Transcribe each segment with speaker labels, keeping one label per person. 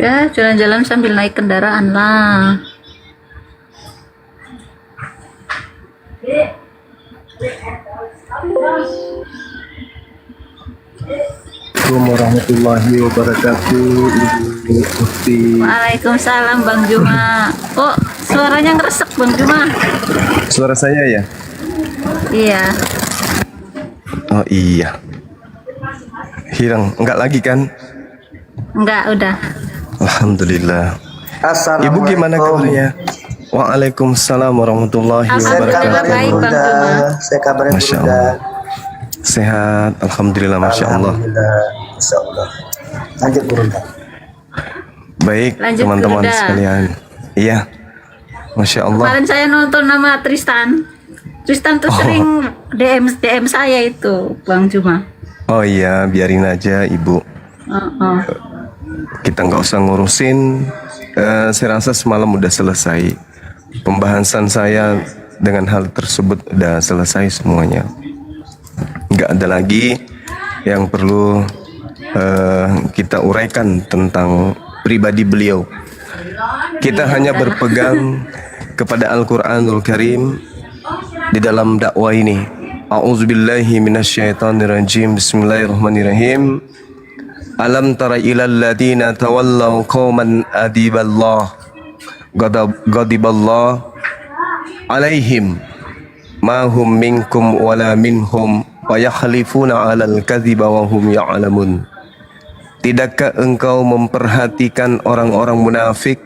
Speaker 1: Ya, jalan-jalan sambil naik kendaraan lah.
Speaker 2: Assalamualaikum warahmatullahi wabarakatuh, Ibu Ukti.
Speaker 1: Waalaikumsalam Bang Juma. Kok suaranya ngeresek Bang Juma?
Speaker 2: Suara saya ya?
Speaker 1: Iya.
Speaker 2: Oh iya. Hilang, enggak lagi kan?
Speaker 1: Enggak, udah.
Speaker 2: Alhamdulillah. Ibu gimana kabarnya? Waalaikumsalam warahmatullahi
Speaker 1: Alhamdulillah
Speaker 2: wabarakatuh.
Speaker 1: baik Bang Juma.
Speaker 3: Saya kabarnya
Speaker 2: Masya
Speaker 3: Bunda.
Speaker 2: Allah. Sehat, alhamdulillah, masya Allah.
Speaker 3: Alhamdulillah. Masya Allah. Lanjut Bunda.
Speaker 2: Baik,
Speaker 1: Lanjut,
Speaker 2: teman-teman
Speaker 1: Bunda.
Speaker 2: sekalian. Iya, masya Allah.
Speaker 1: Kemarin saya nonton nama Tristan. Tristan tuh sering DM saya itu Bang Juma.
Speaker 2: Oh iya, biarin aja Ibu.
Speaker 1: Oh.
Speaker 2: Kita nggak usah ngurusin. Saya rasa semalam udah selesai pembahasan saya dengan hal tersebut, udah selesai semuanya. Nggak ada lagi yang perlu kita uraikan tentang pribadi beliau. Kita hanya berpegang kepada Al-Quranul Karim di dalam dakwah ini. A'udzubillahi minasyaitonirrajim. Bismillahirrahmanirrahim. Alam tara ilal ladina tawallaw qauman adiballah ghadiballah alaihim ma hum minkum wala minhum wa yahlifuna 'alal kadhiba wa hum ya'lamun. Tidakkah engkau memperhatikan orang-orang munafik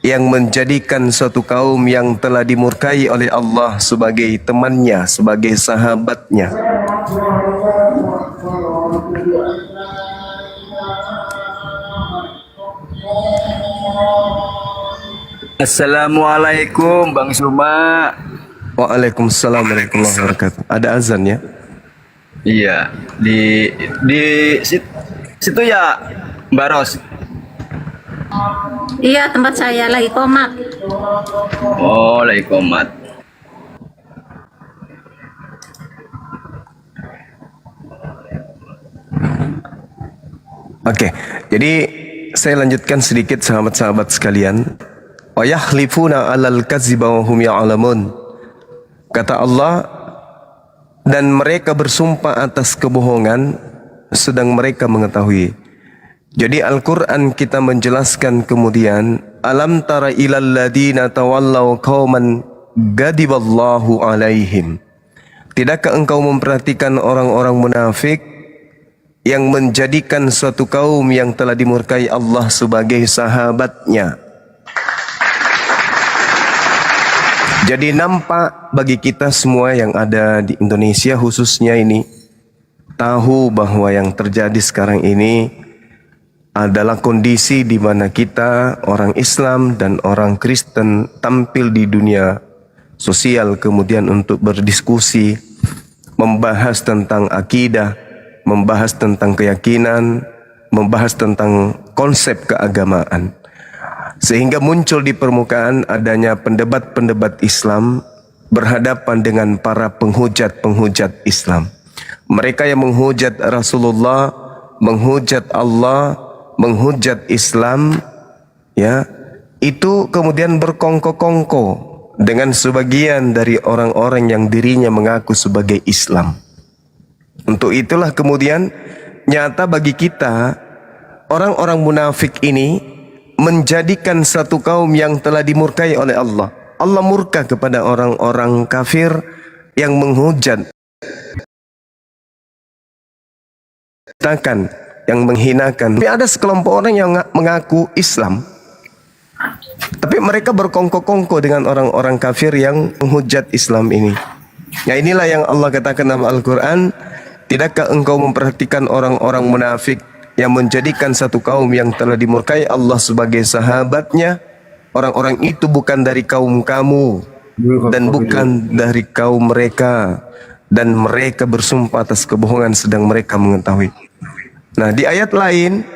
Speaker 2: yang menjadikan suatu kaum yang telah dimurkai oleh Allah sebagai temannya, sebagai sahabatnya?
Speaker 4: Assalamualaikum Bang Suma.
Speaker 2: Waalaikumsalam warahmatullahi wabarakatuh. Ada azan ya?
Speaker 4: Iya, situ ya Mbak Ros.
Speaker 1: Iya, tempat saya lagi komat.
Speaker 4: Oh, lagi komat.
Speaker 2: Oke, jadi saya lanjutkan sedikit sahabat-sahabat sekalian. Wa yahlifuna 'alal kadziba wa hum ya'lamun. Kata Allah, dan mereka bersumpah atas kebohongan sedang mereka mengetahui. Jadi Al-Quran kita menjelaskan kemudian, alam tara ilal ladina tawallaw qauman ghadiballahu alaihim. Tidakkah engkau memperhatikan orang-orang munafik yang menjadikan suatu kaum yang telah dimurkai Allah sebagai sahabatnya? Jadi nampak bagi kita semua yang ada di Indonesia khususnya ini, tahu bahwa yang terjadi sekarang ini adalah kondisi di mana kita orang Islam dan orang Kristen tampil di dunia sosial kemudian untuk berdiskusi, membahas tentang akidah, membahas tentang keyakinan, membahas tentang konsep keagamaan. Sehingga muncul di permukaan adanya pendebat-pendebat Islam berhadapan dengan para penghujat-penghujat Islam. Mereka yang menghujat Rasulullah, menghujat Allah, menghujat Islam, ya, itu kemudian berkongko-kongko dengan sebagian dari orang-orang yang dirinya mengaku sebagai Islam. Untuk itulah kemudian nyata bagi kita orang-orang munafik ini menjadikan satu kaum yang telah dimurkai oleh Allah. Allah murka kepada orang-orang kafir yang menghujat, yang menghinakan. Tapi ada sekelompok orang yang mengaku Islam, tapi mereka berkongko-kongko dengan orang-orang kafir yang menghujat Islam ini. Ya, inilah yang Allah katakan dalam Al-Quran, tidakkah engkau memperhatikan orang-orang munafik yang menjadikan satu kaum yang telah dimurkai Allah sebagai sahabatnya? Orang-orang itu bukan dari kaum kamu dan bukan dari kaum mereka, dan mereka bersumpah atas kebohongan sedang mereka mengetahui. Nah, di ayat lain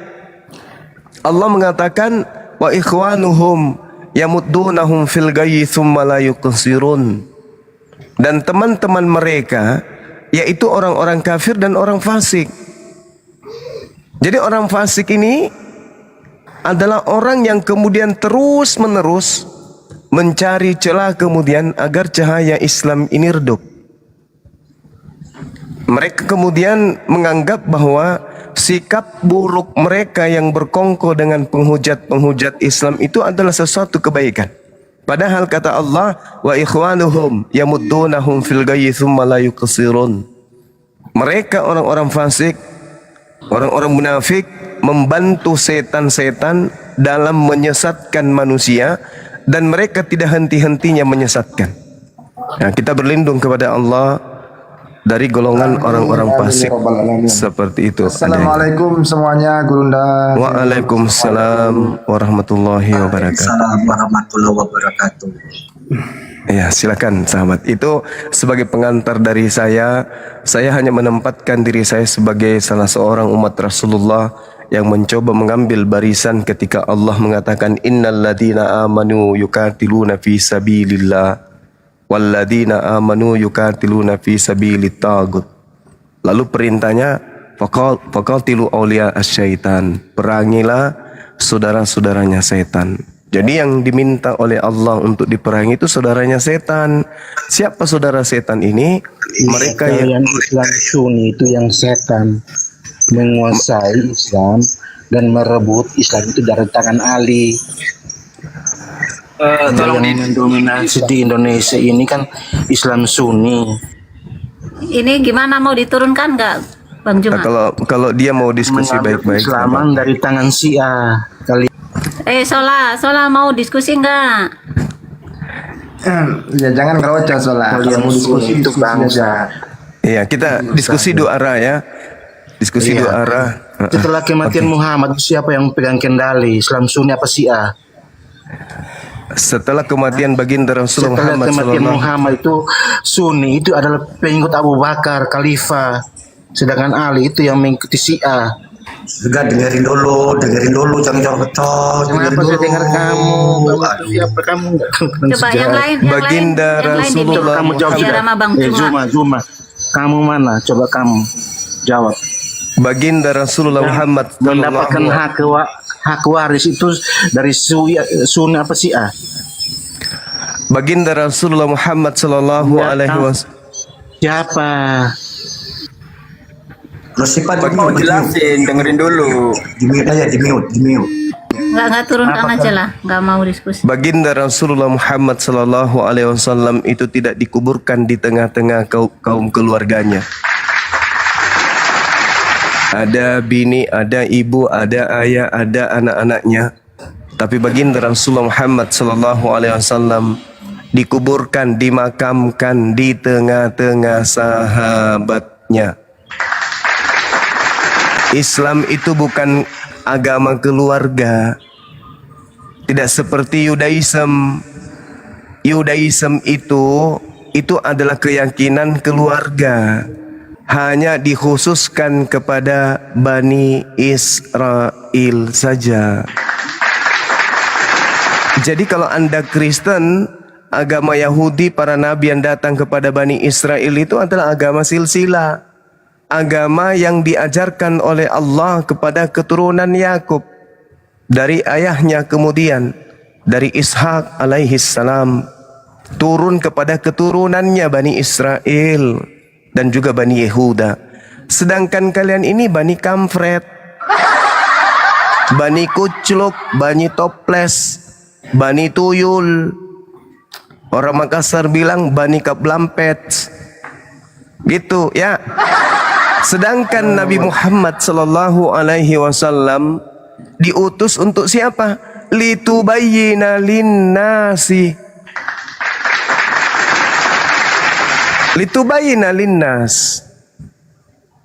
Speaker 2: Allah mengatakan wa ikhwanuhum yamuddunahum fil ghayyi tsumma la yuqsirun. Dan teman-teman mereka yaitu orang-orang kafir dan orang fasik. Jadi orang fasik ini adalah orang yang kemudian terus-menerus mencari celah kemudian agar cahaya Islam ini redup. Mereka kemudian menganggap bahwa sikap buruk mereka yang berkongkol dengan penghujat-penghujat Islam itu adalah sesuatu kebaikan. Padahal kata Allah, wa ikhwanuhum yamuddunahum fil ghayyi tsumma la yuqsirun. Mereka orang-orang fasik, orang-orang munafik membantu setan-setan dalam menyesatkan manusia dan mereka tidak henti-hentinya menyesatkan. Nah, kita berlindung kepada Allah dari golongan orang-orang fasik seperti itu.
Speaker 3: Assalamualaikum semuanya, Gurunda.
Speaker 2: Waalaikumsalam warahmatullahi wabarakatuh.
Speaker 3: Assalamualaikum warahmatullahi wabarakatuh.
Speaker 2: Ya, silakan sahabat. Itu sebagai pengantar dari saya hanya menempatkan diri saya sebagai salah seorang umat Rasulullah yang mencoba mengambil barisan ketika Allah mengatakan innal ladzina amanu yuqatiluna fi sabilillah walladzina amanu yuqatiluna fi sabilit tagut. Lalu perintahnya faqatilu awliya asyaitan. Perangilah saudara-saudaranya setan. Jadi yang diminta oleh Allah untuk diperangi itu saudaranya setan. Siapa saudara setan ini? Mereka yang
Speaker 5: Islam Sunni itu yang setan menguasai Islam dan merebut Islam itu dari tangan Ali.
Speaker 4: Tolong
Speaker 5: Yang mendominasi di Indonesia ini kan Islam Sunni.
Speaker 1: Ini gimana, mau diturunkan nggak, Bang Juma?
Speaker 2: kalau dia mau diskusi
Speaker 5: Mengambil
Speaker 2: baik-baik.
Speaker 5: Islaman dari tangan Syiah. Kali
Speaker 1: Sola mau diskusi nggak?
Speaker 3: Ya jangan ngerocos soalnya.
Speaker 5: Kalian
Speaker 3: Kalau mau diskusi
Speaker 5: itu
Speaker 3: diskusi
Speaker 5: bangsa.
Speaker 3: aja.
Speaker 2: Iya, kita diskusi dua arah ya. Diskusi
Speaker 5: Iya.
Speaker 2: dua arah.
Speaker 5: Setelah kematian Muhammad, siapa yang pegang kendali? Islam Sunni apa Syiah?
Speaker 2: Setelah kematian baginda Rasulullah
Speaker 5: Setelah
Speaker 2: Muhammad
Speaker 5: kematian
Speaker 2: sallallahu
Speaker 5: Muhammad itu Sunni itu adalah pengikut Abu Bakar, Khalifah. Sedangkan Ali itu yang mengikuti Syiah.
Speaker 3: Juga dengerin dulu, jangan cocok.
Speaker 5: Kenapa saya dengar kamu? Siapa kamu?
Speaker 1: Coba yang lain,
Speaker 2: Baginda Rasulullah.
Speaker 5: Coba kamu jawab
Speaker 1: biar
Speaker 5: sudah.
Speaker 1: sama Bang Juma.
Speaker 5: Zuma. Kamu mana? Coba kamu jawab.
Speaker 2: Baginda Rasulullah Muhammad
Speaker 5: Mendapatkan hak waris itu dari Sunni apa Syiah?
Speaker 2: Baginda Rasulullah Muhammad sallallahu
Speaker 5: Ya,
Speaker 2: alaihi
Speaker 5: tahu.
Speaker 2: wasallam.
Speaker 5: Siapa?
Speaker 3: Terus sifat
Speaker 4: mau jelasin, dengerin dulu.
Speaker 3: di mute aja, di mute.
Speaker 1: Nggak turunkan aja lah, nggak mau diskusi.
Speaker 2: Baginda Rasulullah Muhammad sallallahu alaihi wasallam itu tidak dikuburkan di tengah-tengah kaum keluarganya. Ada bini, ada ibu, ada ayah, ada anak-anaknya. Tapi baginda Rasulullah Muhammad sallallahu alaihi wasallam dikuburkan, dimakamkan di tengah-tengah sahabatnya. Islam itu bukan agama keluarga. Tidak seperti Yudaism. Yudaism itu adalah keyakinan keluarga. Hanya dikhususkan kepada Bani Israel saja. Jadi kalau Anda Kristen, agama Yahudi, para nabi yang datang kepada Bani Israel itu adalah agama silsilah. Agama yang diajarkan oleh Allah kepada keturunan Yakub. Dari ayahnya kemudian, dari Ishak alaihi salam, turun kepada keturunannya Bani Israel. Dan juga Bani Yehuda. Sedangkan kalian ini Bani Kamfret, Bani Kucluk, Bani Toples, Bani Tuyul. Orang Makassar bilang Bani Kablampet. Gitu ya. Sedangkan Nabi Muhammad sallallahu alaihi wasallam diutus untuk siapa? Litubayyina linnasi. Litubayyina linnas.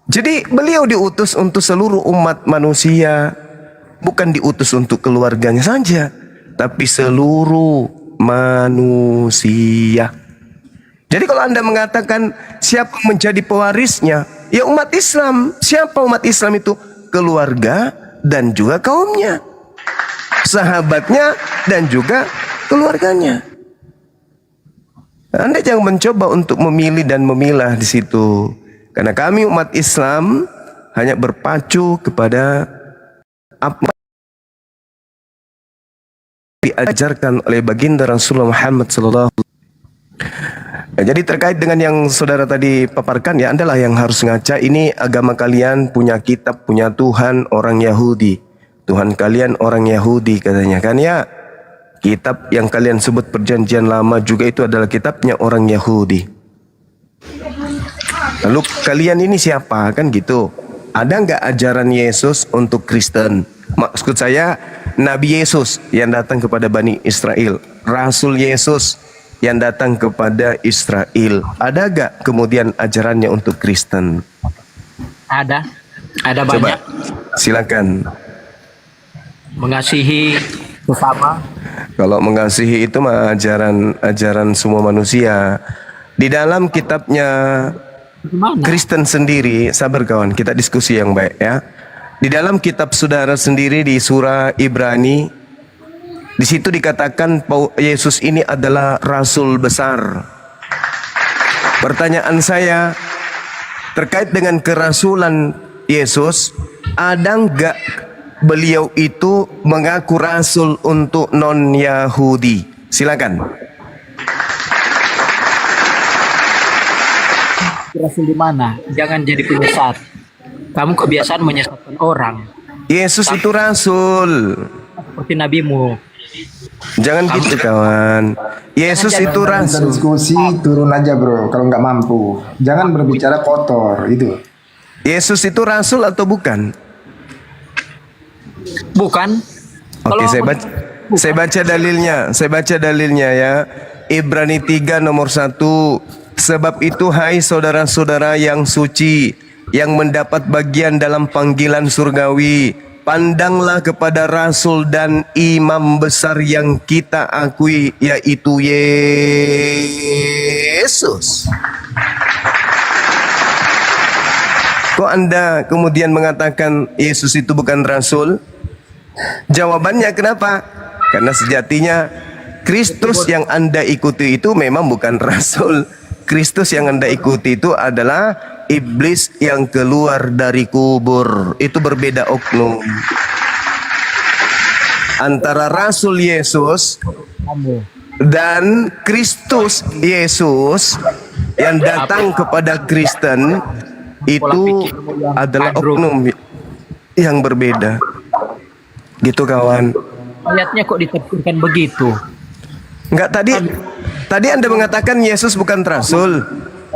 Speaker 2: Jadi beliau diutus untuk seluruh umat manusia, bukan diutus untuk keluarganya saja, tapi seluruh manusia. Jadi kalau Anda mengatakan siapa menjadi pewarisnya, ya umat Islam. Siapa umat Islam itu? Keluarga dan juga kaumnya, sahabatnya dan juga keluarganya. Anda jangan mencoba untuk memilih dan memilah di situ. Karena kami umat Islam hanya berpacu kepada apa diajarkan oleh baginda Rasulullah Muhammad sallallahu. Jadi terkait dengan yang saudara tadi paparkan, ya Anda lah yang harus ngaca. Ini agama kalian punya kitab, punya Tuhan, orang Yahudi. Tuhan kalian orang Yahudi katanya kan ya. Kitab yang kalian sebut perjanjian lama juga itu adalah kitabnya orang Yahudi. Lalu kalian ini siapa kan gitu? Ada nggak ajaran Yesus untuk Kristen? Maksud saya Nabi Yesus yang datang kepada Bani Israel, Rasul Yesus yang datang kepada Israel. Ada nggak kemudian ajarannya untuk Kristen?
Speaker 6: Ada
Speaker 2: Coba
Speaker 6: banyak.
Speaker 2: silakan.
Speaker 6: Mengasihi sesama.
Speaker 2: Kalau mengasihi itu mah ajaran semua manusia. Di dalam kitabnya
Speaker 6: Gimana?
Speaker 2: Kristen sendiri, sabar kawan, kita diskusi yang baik ya. Di dalam kitab saudara sendiri di surah Ibrani, di situ dikatakan Yesus ini adalah rasul besar. Pertanyaan saya terkait dengan kerasulan Yesus, ada nggak beliau itu mengaku rasul untuk non-Yahudi? Silakan.
Speaker 6: Rasul di mana? Jangan jadi penyesat. Kamu kebiasaan menyesatkan orang.
Speaker 2: Yesus itu rasul.
Speaker 6: Seperti nabimu.
Speaker 2: Jangan gitu kawan. Yesus itu
Speaker 7: Kita
Speaker 2: rasul.
Speaker 7: diskusi turun aja bro kalau nggak mampu. Jangan berbicara kotor itu.
Speaker 2: Yesus itu rasul atau bukan?
Speaker 6: Bukan.
Speaker 2: Oke, saya baca dalilnya. Saya baca dalilnya ya. Ibrani 3 nomor 1. Sebab itu hai saudara-saudara yang suci, yang mendapat bagian dalam panggilan surgawi, pandanglah kepada rasul dan imam besar yang kita akui, yaitu Yesus. Kok Anda kemudian mengatakan Yesus itu bukan rasul? Jawabannya kenapa? Karena sejatinya Kristus yang Anda ikuti itu memang bukan rasul. Kristus yang Anda ikuti itu adalah iblis yang keluar dari kubur. Itu berbeda oknum. Antara rasul Yesus dan Kristus Yesus yang datang kepada Kristen itu adalah oknum yang berbeda. Gitu kawan.
Speaker 6: Ayatnya kok ditafsirkan begitu?
Speaker 2: Enggak, tadi Anda mengatakan Yesus bukan rasul.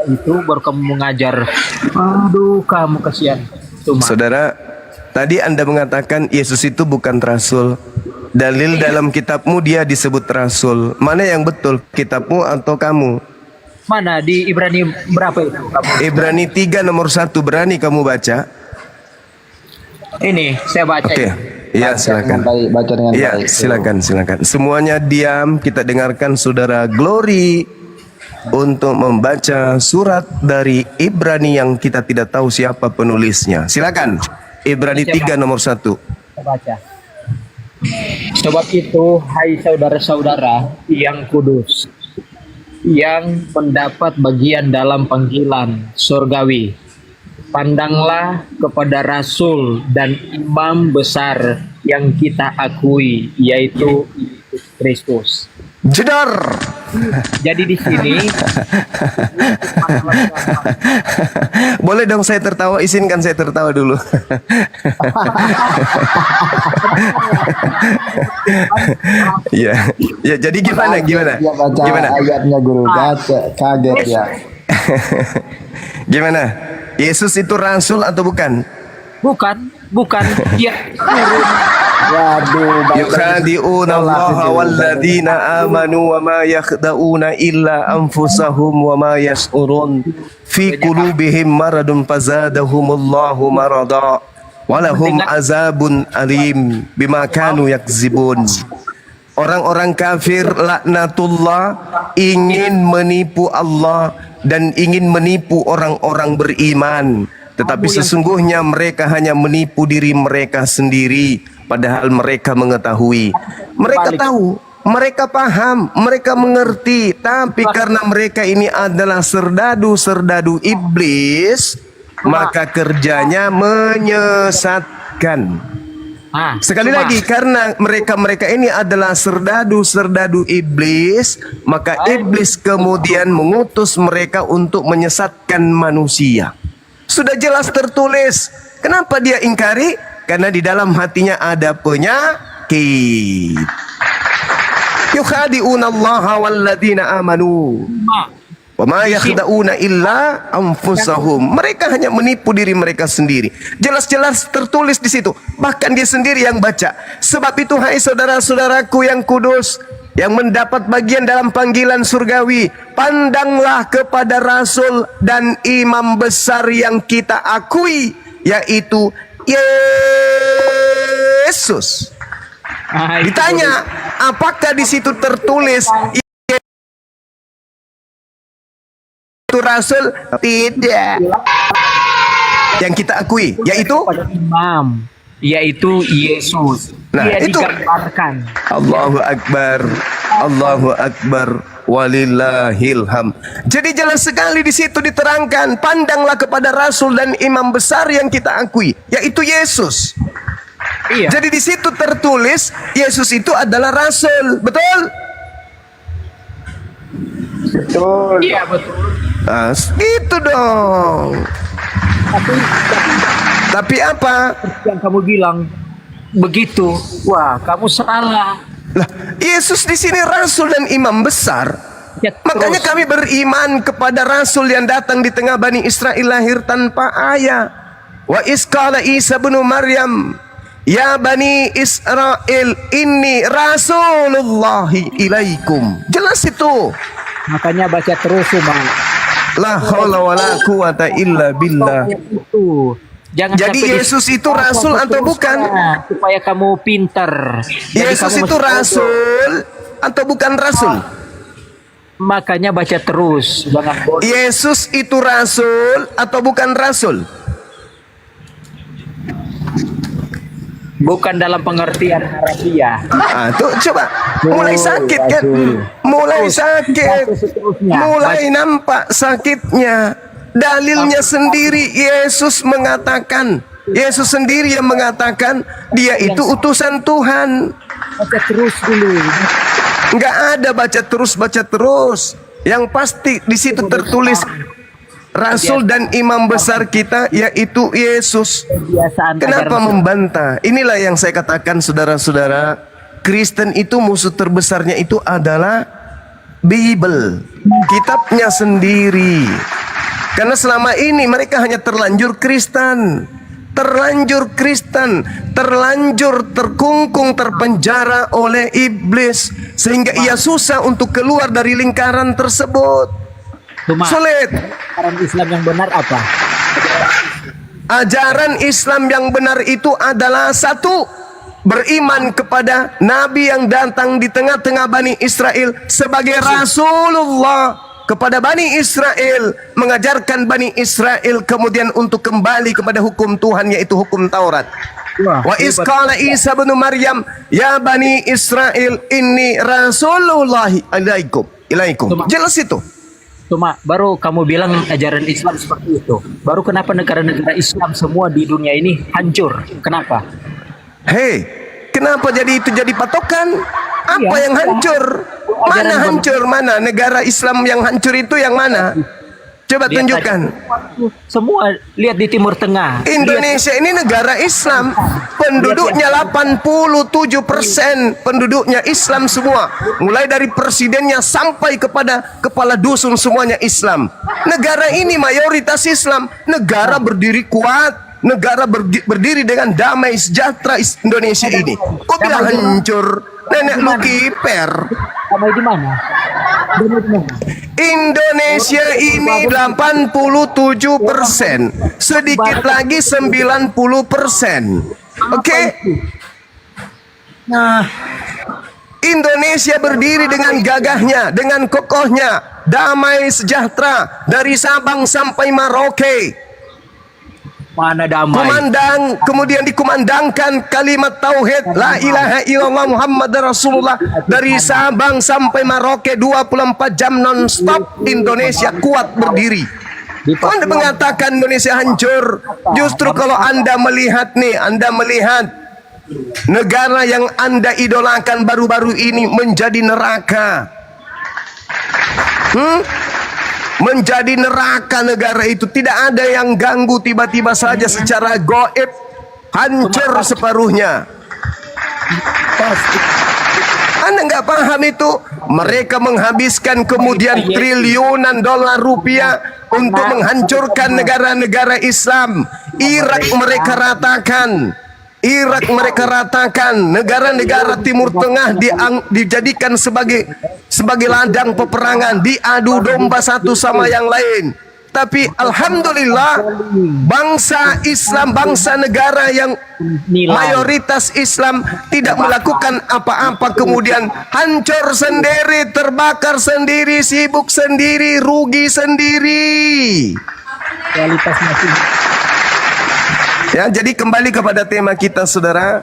Speaker 6: Itu baru kamu mengajar. Aduh, kamu kasihan. Cuma.
Speaker 2: Saudara, tadi Anda mengatakan Yesus itu bukan rasul. Dalil dalam kitabmu dia disebut rasul. Mana yang betul, kitabmu atau kamu?
Speaker 6: Mana di Ibrani berapa itu? Kamu?
Speaker 2: Ibrani 3 nomor 1, berani kamu baca?
Speaker 6: Ini saya baca.
Speaker 2: Oke. Iya, silakan.
Speaker 7: Baca dengan
Speaker 2: Iya,
Speaker 7: baik.
Speaker 2: silakan. Semuanya diam, kita dengarkan Saudara Glory untuk membaca surat dari Ibrani yang kita tidak tahu siapa penulisnya. Silakan. Ibrani 3 nomor 1.
Speaker 6: Saya baca. Sebab itu, hai saudara-saudara yang kudus, yang mendapat bagian dalam panggilan surgawi, pandanglah kepada rasul dan imam besar yang kita akui, yaitu Yesus Kristus.
Speaker 2: Jedar.
Speaker 6: Jadi di sini
Speaker 2: Boleh dong saya tertawa, izinkan saya tertawa dulu. Iya. Ya, jadi gimana?
Speaker 7: Dia baca
Speaker 2: Gimana?
Speaker 7: ayatnya guru baca kaget ya.
Speaker 2: Gimana? Yesus itu rasul atau bukan?
Speaker 6: bukan dia turun.
Speaker 7: Waduh,
Speaker 2: Yukhadi'una Allah walladzina amanu wa ma yakhda'una illa anfusahum wa ma yash'urun fi qulubihim maradun fazadahumullahu marada wa lahum azabun alim bima kanu yakzibun. Orang-orang kafir laknatullah ingin menipu Allah dan ingin menipu orang-orang beriman, tetapi sesungguhnya mereka hanya menipu diri mereka sendiri, padahal mereka mengetahui. Mereka tahu, mereka paham, mereka mengerti, tapi karena mereka ini adalah serdadu-serdadu iblis, maka kerjanya menyesatkan. Sekali
Speaker 6: cuma
Speaker 2: lagi, karena mereka-mereka ini adalah serdadu-serdadu iblis, maka iblis kemudian mengutus mereka untuk menyesatkan manusia. Sudah jelas tertulis. Kenapa dia ingkari? Karena di dalam hatinya ada penyakit. Yukhadi'una Allah walladzina amanu. Wa ma yakhda'una illa anfusahum. Mereka hanya menipu diri mereka sendiri. Jelas-jelas tertulis di situ. Bahkan dia sendiri yang baca. Sebab itu hai saudara-saudaraku yang kudus, yang mendapat bagian dalam panggilan surgawi, pandanglah kepada rasul dan imam besar yang kita akui, yaitu Yesus. Ditanya, apakah di situ tertulis itu rasul? Tidak. Yang kita akui yaitu
Speaker 6: imam, yaitu Yesus.
Speaker 2: Nah,
Speaker 6: Dia
Speaker 2: itu
Speaker 6: digambarkan.
Speaker 2: Allahu Akbar, Allahu Akbar, walillahil ham. Jadi jelas sekali di situ diterangkan, pandanglah kepada rasul dan imam besar yang kita akui, yaitu Yesus.
Speaker 6: Iya.
Speaker 2: Jadi di situ tertulis Yesus itu adalah rasul, betul?
Speaker 7: Betul.
Speaker 6: Iya betul.
Speaker 2: Nah, gitu dong. Tapi apa?
Speaker 6: Yang kamu bilang begitu, wah kamu salah.
Speaker 2: Lah, Yesus di sini rasul dan imam besar.
Speaker 6: Ya,
Speaker 2: Makanya
Speaker 6: terus.
Speaker 2: kami beriman kepada rasul yang datang di tengah Bani Israel lahir tanpa ayah. Wa isqala Isa bin Maryam, ya Bani Israel, inni rasulullahi ilaikum. Jelas itu.
Speaker 6: Makanya baca terus, Bang.
Speaker 2: La haula wala quwata illa billah.
Speaker 6: Itu. Jangan
Speaker 2: Jadi
Speaker 6: sampai
Speaker 2: Yesus itu rasul atau bukan?
Speaker 6: Supaya kamu pinter. Jadi
Speaker 2: Yesus
Speaker 6: kamu
Speaker 2: itu
Speaker 6: mesti
Speaker 2: rasul atau bukan rasul?
Speaker 6: Makanya baca terus, jangan bodoh.
Speaker 2: Yesus itu rasul atau bukan rasul?
Speaker 6: Bukan dalam pengertian harafiah.
Speaker 2: Ah, tuh coba mulai sakit kan? Mulai sakit. Mulai nampak sakitnya. Dalilnya sendiri Yesus mengatakan. Yesus sendiri yang mengatakan dia itu utusan Tuhan.
Speaker 6: Baca terus dulu.
Speaker 2: Enggak ada baca terus. Yang pasti di situ tertulis rasul dan imam besar kita yaitu Yesus.
Speaker 6: Kebiasaan
Speaker 2: Kenapa
Speaker 6: agar-
Speaker 2: membantah? Inilah yang saya katakan saudara-saudara, Kristen itu musuh terbesarnya itu adalah Bible, kitabnya sendiri. Karena selama ini mereka hanya terlanjur Kristen, terlanjur terkungkung, terpenjara oleh iblis, sehingga ia susah untuk keluar dari lingkaran tersebut.
Speaker 6: Cuma
Speaker 2: Sulit.
Speaker 6: ajaran Islam yang benar apa?
Speaker 2: Ajaran Islam yang benar itu adalah satu, beriman kepada Nabi yang datang di tengah-tengah Bani Israel sebagai Rasulullah kepada Bani Israel, mengajarkan Bani Israel kemudian untuk kembali kepada hukum Tuhan yaitu hukum Taurat. Wa isqala Isa bin Maryam, ya Bani Israel, inni rasulullahi ilaikum. Jelas itu.
Speaker 6: Cuma baru kamu bilang ajaran Islam seperti itu. Baru kenapa negara-negara Islam semua di dunia ini hancur? Kenapa?
Speaker 2: Hei, kenapa itu jadi patokan? Apa
Speaker 6: Iya,
Speaker 2: yang hancur? Mana
Speaker 6: ajaran
Speaker 2: hancur? Mana negara Islam yang hancur itu yang mana? Coba
Speaker 6: Lihat
Speaker 2: tunjukkan.
Speaker 6: Semua lihat di Timur Tengah.
Speaker 2: Indonesia ini negara Islam, penduduknya 87% penduduknya Islam semua, mulai dari presidennya sampai kepada kepala dusun semuanya Islam. Negara ini mayoritas Islam, negara berdiri kuat, negara berdiri dengan damai sejahtera Indonesia ini. Kok bilang hancur? Nenek lu kiper.
Speaker 6: Damai di mana? Damai di mana?
Speaker 2: Indonesia ini 87%, sedikit lagi 90%. Oke?
Speaker 6: Nah,
Speaker 2: Indonesia berdiri dengan gagahnya, dengan kokohnya, damai sejahtera dari Sabang sampai Merauke.
Speaker 6: mana damai?
Speaker 2: Kemudian dikumandangkan kalimat tauhid la ilaha illallah Muhammad Rasulullah dari Sabang sampai Merauke 24 jam non-stop. Indonesia kuat berdiri. Kau Anda mengatakan Indonesia hancur. Justru kalau Anda melihat Negara yang Anda idolakan baru-baru ini menjadi neraka. Menjadi neraka negara itu. Tidak ada yang ganggu, tiba-tiba saja secara goib hancur separuhnya. Anda nggak paham itu? Mereka menghabiskan kemudian triliunan dolar rupiah untuk menghancurkan negara-negara Islam. Irak mereka ratakan. Negara-negara Timur Tengah dijadikan sebagai ladang peperangan, diadu domba satu sama yang lain. Tapi alhamdulillah bangsa Islam, bangsa negara yang mayoritas Islam tidak melakukan apa-apa, kemudian hancur sendiri, terbakar sendiri, sibuk sendiri, rugi sendiri. Ya, jadi kembali kepada tema kita, saudara.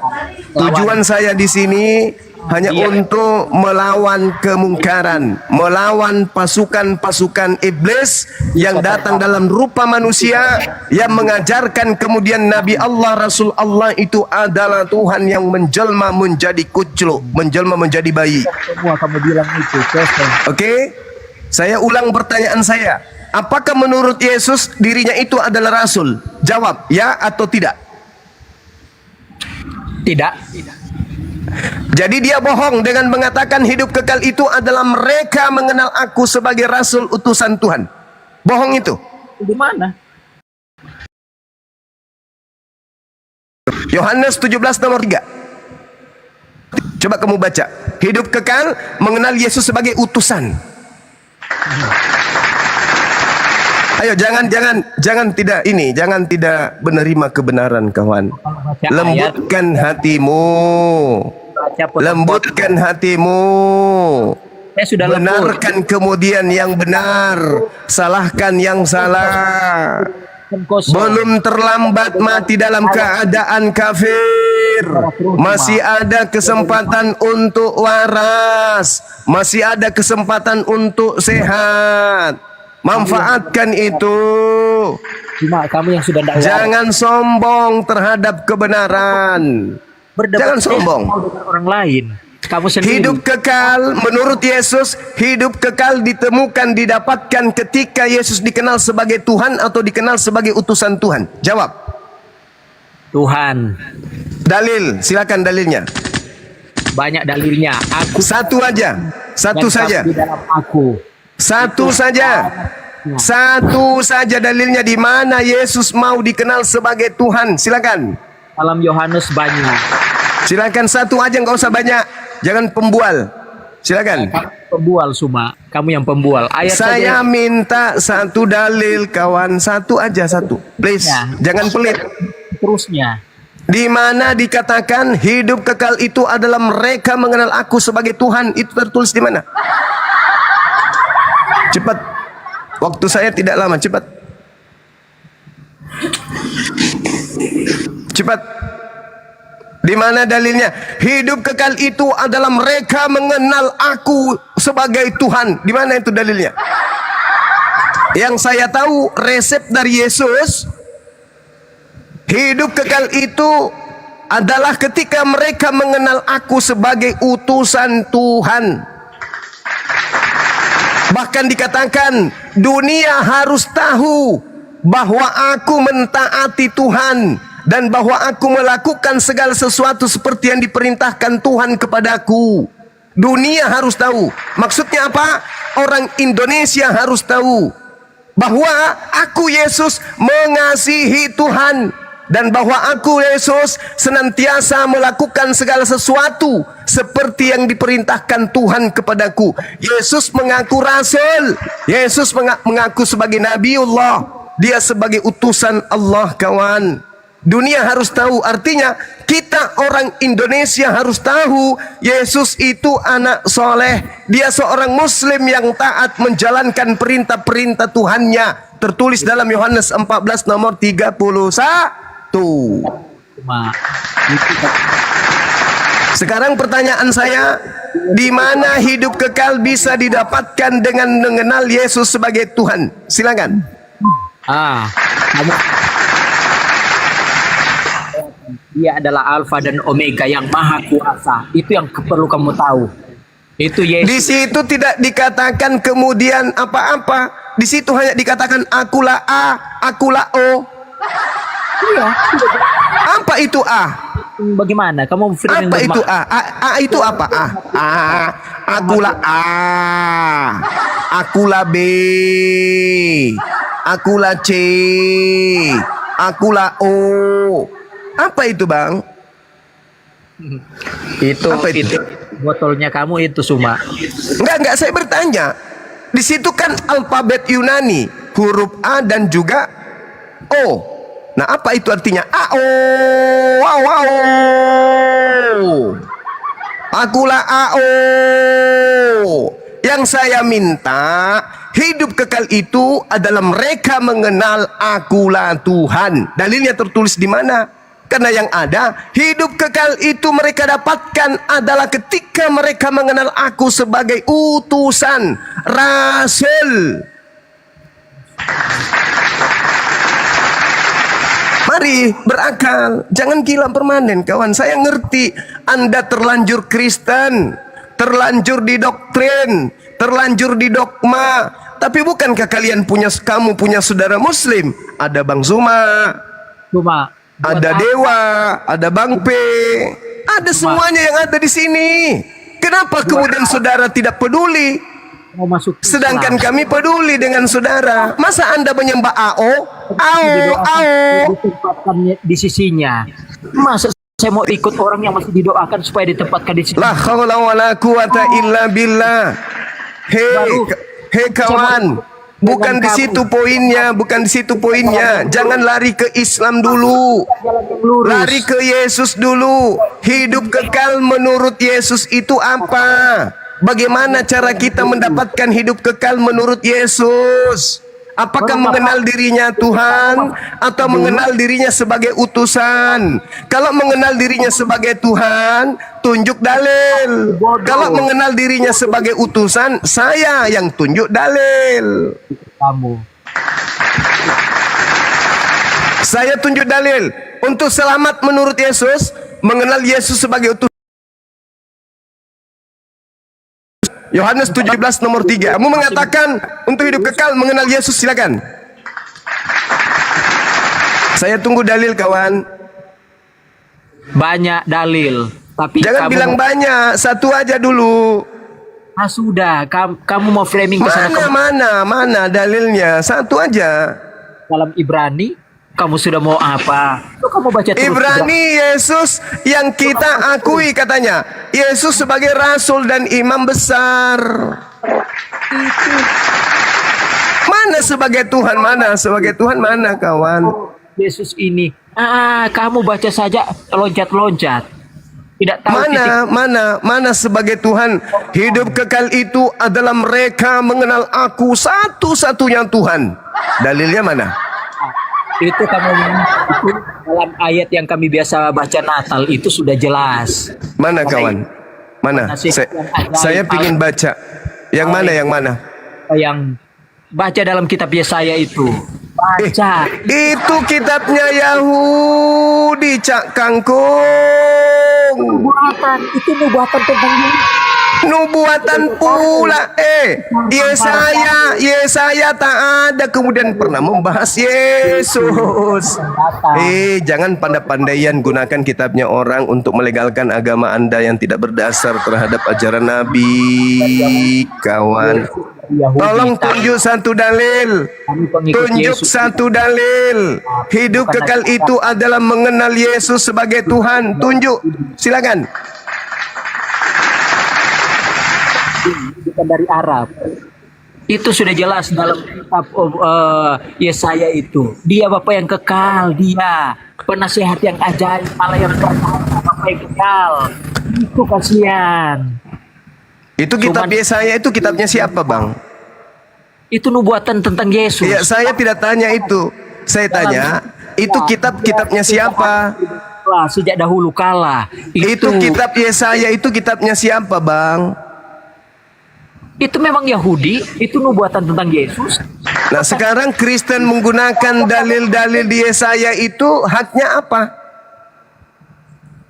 Speaker 2: Tujuan saya di sini hanya untuk melawan kemungkaran, melawan pasukan-pasukan iblis yang datang dalam rupa manusia, yang mengajarkan kemudian Nabi Allah, Rasul Allah itu adalah Tuhan yang menjelma menjadi kucluk, menjelma menjadi bayi.
Speaker 6: Semua kamu bilang itu.
Speaker 2: Oke, saya ulang pertanyaan saya. Apakah menurut Yesus dirinya itu adalah Rasul? Jawab, ya atau tidak?
Speaker 6: Tidak.
Speaker 2: Jadi dia bohong dengan mengatakan hidup kekal itu adalah mereka mengenal aku sebagai Rasul utusan Tuhan. Bohong itu.
Speaker 6: Di mana?
Speaker 2: Yohanes 17 nomor 3. Coba kamu baca. Hidup kekal mengenal Yesus sebagai utusan. Ayo jangan tidak menerima kebenaran, kawan. Lembutkan hatimu. Lembutkan hatimu.
Speaker 6: Saya sudah
Speaker 2: benarkan kemudian yang benar, salahkan yang salah. Belum terlambat mati dalam keadaan kafir. Masih ada kesempatan untuk waras. Masih ada kesempatan untuk sehat. Manfaatkan itu.
Speaker 6: Cuma kamu yang sudah tidak waras.
Speaker 2: Jangan sombong terhadap kebenaran. Jangan sombong
Speaker 6: dengan orang lain. Kamu sendiri.
Speaker 2: Hidup kekal menurut Yesus, hidup kekal ditemukan, didapatkan ketika Yesus dikenal sebagai Tuhan atau dikenal sebagai utusan Tuhan. Jawab.
Speaker 6: Tuhan.
Speaker 2: Dalil, silakan dalilnya.
Speaker 6: Banyak dalilnya. Aku
Speaker 2: Satu aja. Satu saja.
Speaker 6: di dalam aku.
Speaker 2: Satu saja. Satu saja dalilnya di mana Yesus mau dikenal sebagai Tuhan. Silakan.
Speaker 6: Dalam Yohanes banyak.
Speaker 2: Silakan satu aja, nggak usah banyak. Jangan pembual. Silakan.
Speaker 6: Pembual Suma. Kamu yang pembual. Ayat
Speaker 2: Saya
Speaker 6: saja.
Speaker 2: minta satu dalil, kawan. Satu aja, satu. Please.
Speaker 6: Ya.
Speaker 2: Jangan pelit.
Speaker 6: Terusnya.
Speaker 2: Di mana dikatakan hidup kekal itu adalah mereka mengenal aku sebagai Tuhan. Itu tertulis di mana? Cepat. Waktu saya tidak lama. Cepat. Cepat. Di mana dalilnya? Hidup kekal itu adalah mereka mengenal aku sebagai Tuhan. Di mana itu dalilnya? Yang saya tahu resep dari Yesus, hidup kekal itu adalah ketika mereka mengenal aku sebagai utusan Tuhan. Bahkan dikatakan dunia harus tahu bahwa aku mentaati Tuhan dan bahwa aku melakukan segala sesuatu seperti yang diperintahkan Tuhan kepadaku. Dunia harus tahu. Maksudnya apa? Orang Indonesia harus tahu bahwa aku Yesus mengasihi Tuhan dan bahwa aku Yesus senantiasa melakukan segala sesuatu seperti yang diperintahkan Tuhan kepadaku. Yesus mengaku rasul. Yesus mengaku sebagai Nabiullah. Dia sebagai utusan Allah, kawan. Dunia harus tahu, artinya kita orang Indonesia harus tahu Yesus itu anak soleh. Dia seorang muslim yang taat menjalankan perintah-perintah Tuhannya. Tertulis dalam Yohanes 14 nomor 31. Sekarang pertanyaan saya, di mana hidup kekal bisa didapatkan dengan mengenal Yesus sebagai Tuhan? Silakan.
Speaker 6: Dia adalah Alfa dan Omega yang maha kuasa. Itu yang perlu kamu tahu. Itu
Speaker 2: Di
Speaker 6: Yesus.
Speaker 2: situ tidak dikatakan kemudian apa-apa. Di situ hanya dikatakan akulah A, akulah O.
Speaker 6: Iya.
Speaker 2: Apa itu A?
Speaker 6: Bagaimana? Kamu framing
Speaker 2: Apa itu
Speaker 6: bermakna.
Speaker 2: A? A itu apa? A. Akulah A. Akulah B. Akulah C. Akulah O. Apa itu, Bang?
Speaker 6: Itu,
Speaker 2: Apa itu?
Speaker 6: botolnya kamu itu Suma.
Speaker 2: Enggak, saya bertanya. Di situ kan alfabet Yunani, huruf A dan juga O. Nah, apa itu artinya? A, O, wow, wow. Akulah A, O. Yang saya minta, hidup kekal itu adalah mereka mengenal akulah Tuhan. Dalilnya tertulis di mana? Karena yang ada, hidup kekal itu mereka dapatkan adalah ketika mereka mengenal aku sebagai utusan rasul. Mari berakal, jangan gila permanen kawan. Saya ngerti Anda terlanjur Kristen, terlanjur di doktrin, terlanjur di dogma. Tapi bukankah kamu punya saudara Muslim? Ada Bang Zuma,
Speaker 6: Suma.
Speaker 2: ada Dewa, ada Bang P, ada semuanya yang ada di sini. Kenapa kemudian saudara tidak peduli?
Speaker 6: Mau masuk
Speaker 2: Sedangkan kami peduli dengan saudara. Masa Anda menyembah AO? AO, AO.
Speaker 6: ditempatkan di sisinya. Masa saya mau ikut orang yang masih didoakan supaya ditempatkan di sisi?
Speaker 2: La haula wala quwata illa billah. Hei kawan, bukan di situ poinnya, bukan di situ poinnya. Jangan lari ke Islam dulu.
Speaker 6: Jalan yang lurus.
Speaker 2: Lari ke Yesus dulu. Hidup kekal menurut Yesus itu apa? Bagaimana cara kita mendapatkan hidup kekal menurut Yesus? Apakah mengenal dirinya Tuhan atau mengenal dirinya sebagai utusan? Kalau mengenal dirinya sebagai Tuhan, tunjuk dalil. Kalau mengenal dirinya sebagai utusan, saya yang tunjuk dalil.
Speaker 6: Kamu.
Speaker 2: Saya tunjuk dalil. Untuk selamat menurut Yesus, mengenal Yesus sebagai utusan. Yohanes 17 nomor 3. Kamu mengatakan untuk hidup kekal mengenal Yesus, silakan. Saya tunggu dalil kawan.
Speaker 6: Banyak dalil, tapi
Speaker 2: Jangan
Speaker 6: kamu
Speaker 2: bilang banyak, satu aja dulu.
Speaker 6: sudah. Kamu mau framing ke sana
Speaker 2: Mana dalilnya? Satu aja.
Speaker 6: dalam Ibrani. Kamu sudah mau apa? Kok kamu baca terus?
Speaker 2: Ibrani Yesus yang kita akui katanya. Yesus sebagai rasul dan imam besar. Mana sebagai Tuhan? Mana sebagai Tuhan? Mana kawan?
Speaker 6: Yesus ini. Kamu baca saja loncat-loncat. Tidak tahu titik.
Speaker 2: Mana sebagai Tuhan? Hidup kekal itu adalah mereka mengenal aku satu-satunya Tuhan. Dalilnya mana?
Speaker 6: Itu kamu itu dalam ayat yang kami biasa baca Natal itu sudah jelas.
Speaker 2: Mana kawan? Mana? Saya ingin baca. Yang mana? Yang mana?
Speaker 6: Yang baca dalam kitab Yesaya itu. Baca.
Speaker 2: Itu kitabnya Yahudi, Cak Kangkung.
Speaker 6: Itu nubuatan tentang
Speaker 2: Nubuatan pula. Yesaya tak ada kemudian pernah membahas Yesus. Jangan pandai-pandaian gunakan kitabnya orang untuk melegalkan agama Anda yang tidak berdasar terhadap ajaran Nabi, kawan. Tolong tunjuk satu dalil. Tunjuk satu dalil. Hidup kekal itu adalah mengenal Yesus sebagai Tuhan. Tunjuk. Silakan.
Speaker 6: bukan dari Arab. Itu sudah jelas dalam kitab Yesaya itu. Dia Bapa yang kekal, dia penasehat yang ajaib, Allah yang Bapa yang kekal. Itu kasihan.
Speaker 2: Itu kitab Yesaya itu kitabnya siapa, Bang?
Speaker 6: Itu nubuatan tentang Yesus.
Speaker 2: Ya, saya tidak tanya itu. Saya tanya, itu kitabnya siapa?
Speaker 6: Sejak dahulu kala.
Speaker 2: Itu kitab Yesaya itu kitabnya siapa, Bang?
Speaker 6: Itu memang Yahudi, itu nubuatan tentang Yesus.
Speaker 2: Nah, sekarang Kristen menggunakan dalil-dalil di Yesaya itu haknya apa?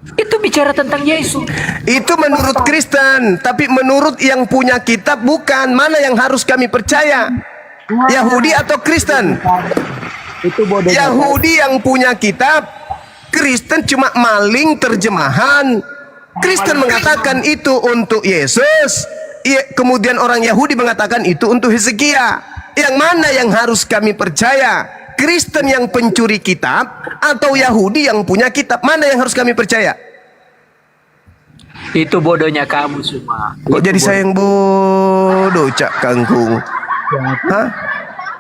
Speaker 6: Itu bicara tentang Yesus.
Speaker 2: Itu menurut Kristen, tapi menurut yang punya kitab bukan. Mana yang harus kami percaya? Yahudi atau Kristen?
Speaker 6: Itu bodohnya.
Speaker 2: Yahudi yang punya kitab, Kristen cuma maling terjemahan. Kristen mengatakan itu untuk Yesus, kemudian orang Yahudi mengatakan itu untuk Hizkia. Yang mana yang harus kami percaya? Kristen yang pencuri kitab atau Yahudi yang punya kitab? Mana yang harus kami percaya?
Speaker 6: Itu bodohnya kamu semua.
Speaker 2: Kok jadi saya yang bodoh, Cak Kangkung? Hah?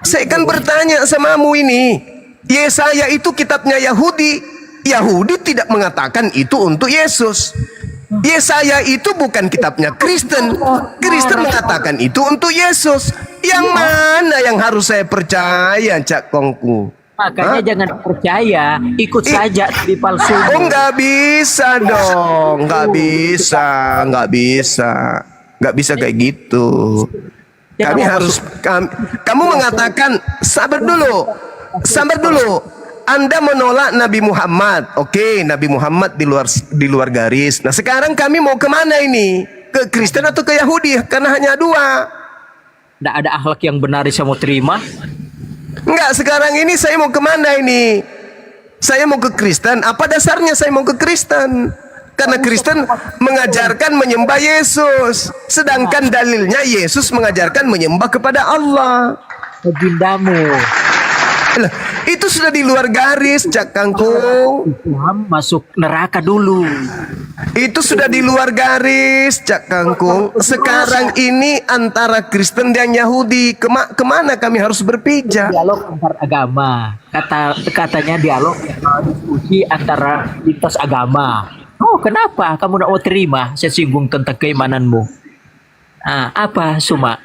Speaker 2: Saya kan bertanya samamu ini. Yesaya itu kitabnya Yahudi. Yahudi tidak mengatakan itu untuk Yesus. Yesaya itu bukan kitabnya Kristen. Kristen mengatakan itu untuk Yesus. Yang mana yang harus saya percaya, Cak Kongku?
Speaker 6: Makanya jangan percaya, ikut saja di palsu.
Speaker 2: Oh, nggak bisa dong, nggak bisa kayak gitu. Kami harus, kamu mengatakan sabar dulu. Anda menolak Nabi Muhammad, oke, Nabi Muhammad di luar garis. Nah sekarang kami mau kemana ini? Ke Kristen atau ke Yahudi? Karena hanya dua.
Speaker 6: Tidak ada akhlak yang benar saya mau terima.
Speaker 2: Enggak, sekarang ini saya mau kemana ini? Saya mau ke Kristen. Apa dasarnya saya mau ke Kristen? Karena Kristen mengajarkan menyembah Yesus. Sedangkan dalilnya Yesus mengajarkan menyembah kepada Allah.
Speaker 6: Bagindamu.
Speaker 2: Lah, itu sudah di luar garis, Cak Kangkung.
Speaker 6: Islam masuk neraka dulu.
Speaker 2: Itu sudah di luar garis, Cak Kangkung. Sekarang ini antara Kristen dan Yahudi. Kemana kami harus berpijak?
Speaker 6: Dialog antar agama. Katanya dialog diskusi antara lintas agama. Oh, kenapa kamu tidak mau terima saya singgung tentang keimananmu? Ah, apa, Suma?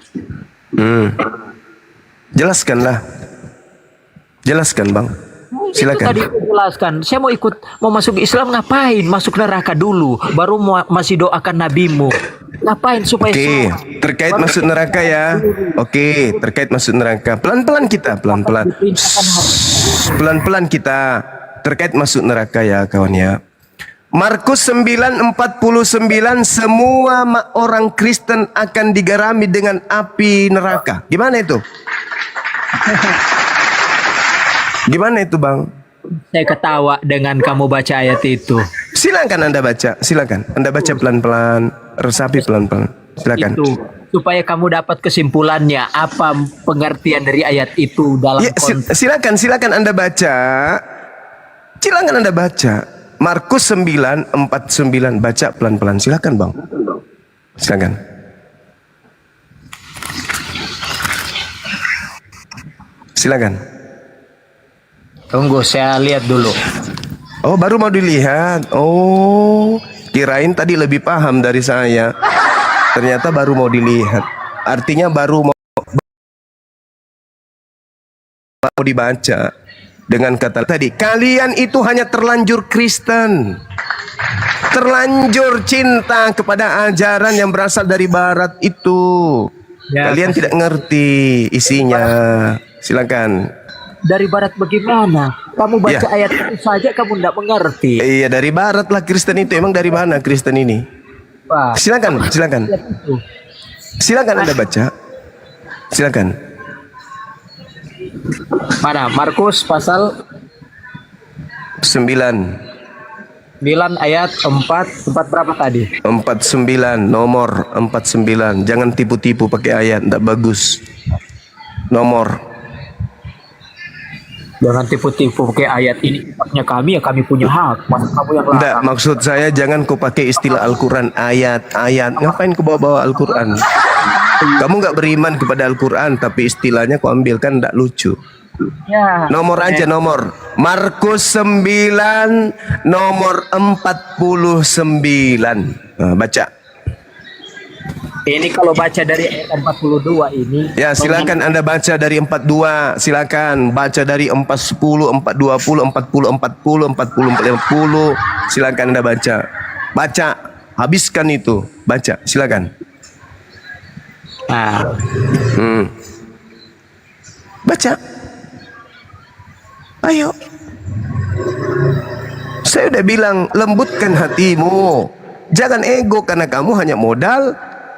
Speaker 2: Jelaskan, Bang. Silakan.
Speaker 6: Itu tadi aku jelaskan. Saya mau masuk Islam ngapain? Masuk neraka dulu, baru masih doakan nabimu. Ngapain supaya
Speaker 2: Oke, terkait masuk neraka ya. Oke, terkait masuk neraka. Pelan-pelan kita. Terkait masuk neraka ya, kawan ya. Markus 9:49, semua orang Kristen akan digarami dengan api neraka. Gimana itu? Gimana itu, Bang?
Speaker 6: Saya ketawa dengan kamu baca ayat itu.
Speaker 2: Silakan Anda baca, Anda baca pelan-pelan, resapi pelan-pelan. Silakan.
Speaker 6: Itu supaya kamu dapat kesimpulannya apa pengertian dari ayat itu dalam
Speaker 2: Ya,
Speaker 6: konteks.
Speaker 2: silakan Anda baca. Silakan Anda baca. Markus 9:49, baca pelan-pelan. Silakan, Bang. Silakan. Silakan.
Speaker 6: Tunggu, saya lihat dulu.
Speaker 2: Oh, baru mau dilihat. Oh, kirain tadi lebih paham dari saya. Ternyata baru mau dilihat. Artinya baru mau dibaca. Dengan kata tadi, kalian itu hanya terlanjur Kristen. Terlanjur cinta kepada ajaran yang berasal dari barat itu.
Speaker 6: Ya,
Speaker 2: Kalian tidak ngerti isinya. Silakan.
Speaker 6: dari barat bagaimana? Kamu baca
Speaker 2: Ya.
Speaker 6: ayat itu saja kamu tidak mengerti.
Speaker 2: Iya, dari barat lah Kristen itu. Emang dari mana Kristen ini?
Speaker 6: Wah,
Speaker 2: Silakan.
Speaker 6: ayat itu.
Speaker 2: Silakan Anda baca. Silakan.
Speaker 6: Mana? Markus pasal
Speaker 2: 9
Speaker 6: ayat 4 berapa tadi?
Speaker 2: 49, nomor 49. Jangan tipu-tipu pakai ayat, enggak bagus. Nomor.
Speaker 6: Jangan tipu-tipu pakai ayat ini kitabnya kami ya kami punya hak. Masa kamu yang
Speaker 2: Enggak,
Speaker 6: larang?
Speaker 2: maksud saya jangan kau pakai istilah Al-Quran, ayat. Ngapain kau bawa Al-Quran? Kamu nggak beriman kepada Al-Quran, tapi istilahnya kau ambil, kan enggak lucu.
Speaker 6: Ya.
Speaker 2: Nomor aja, nomor. Markus 9, nomor 49. Nah, baca.
Speaker 6: Ini kalau baca dari ayat 42 ini.
Speaker 2: Ya, silakan Anda baca dari 42. Silakan baca dari 410, 420, 40, 40, 40, 40. Silakan Anda baca. Baca, habiskan itu. Baca, silakan.
Speaker 6: Nah,
Speaker 2: Baca. Ayo. Saya udah bilang, lembutkan hatimu. Jangan ego karena kamu hanya modal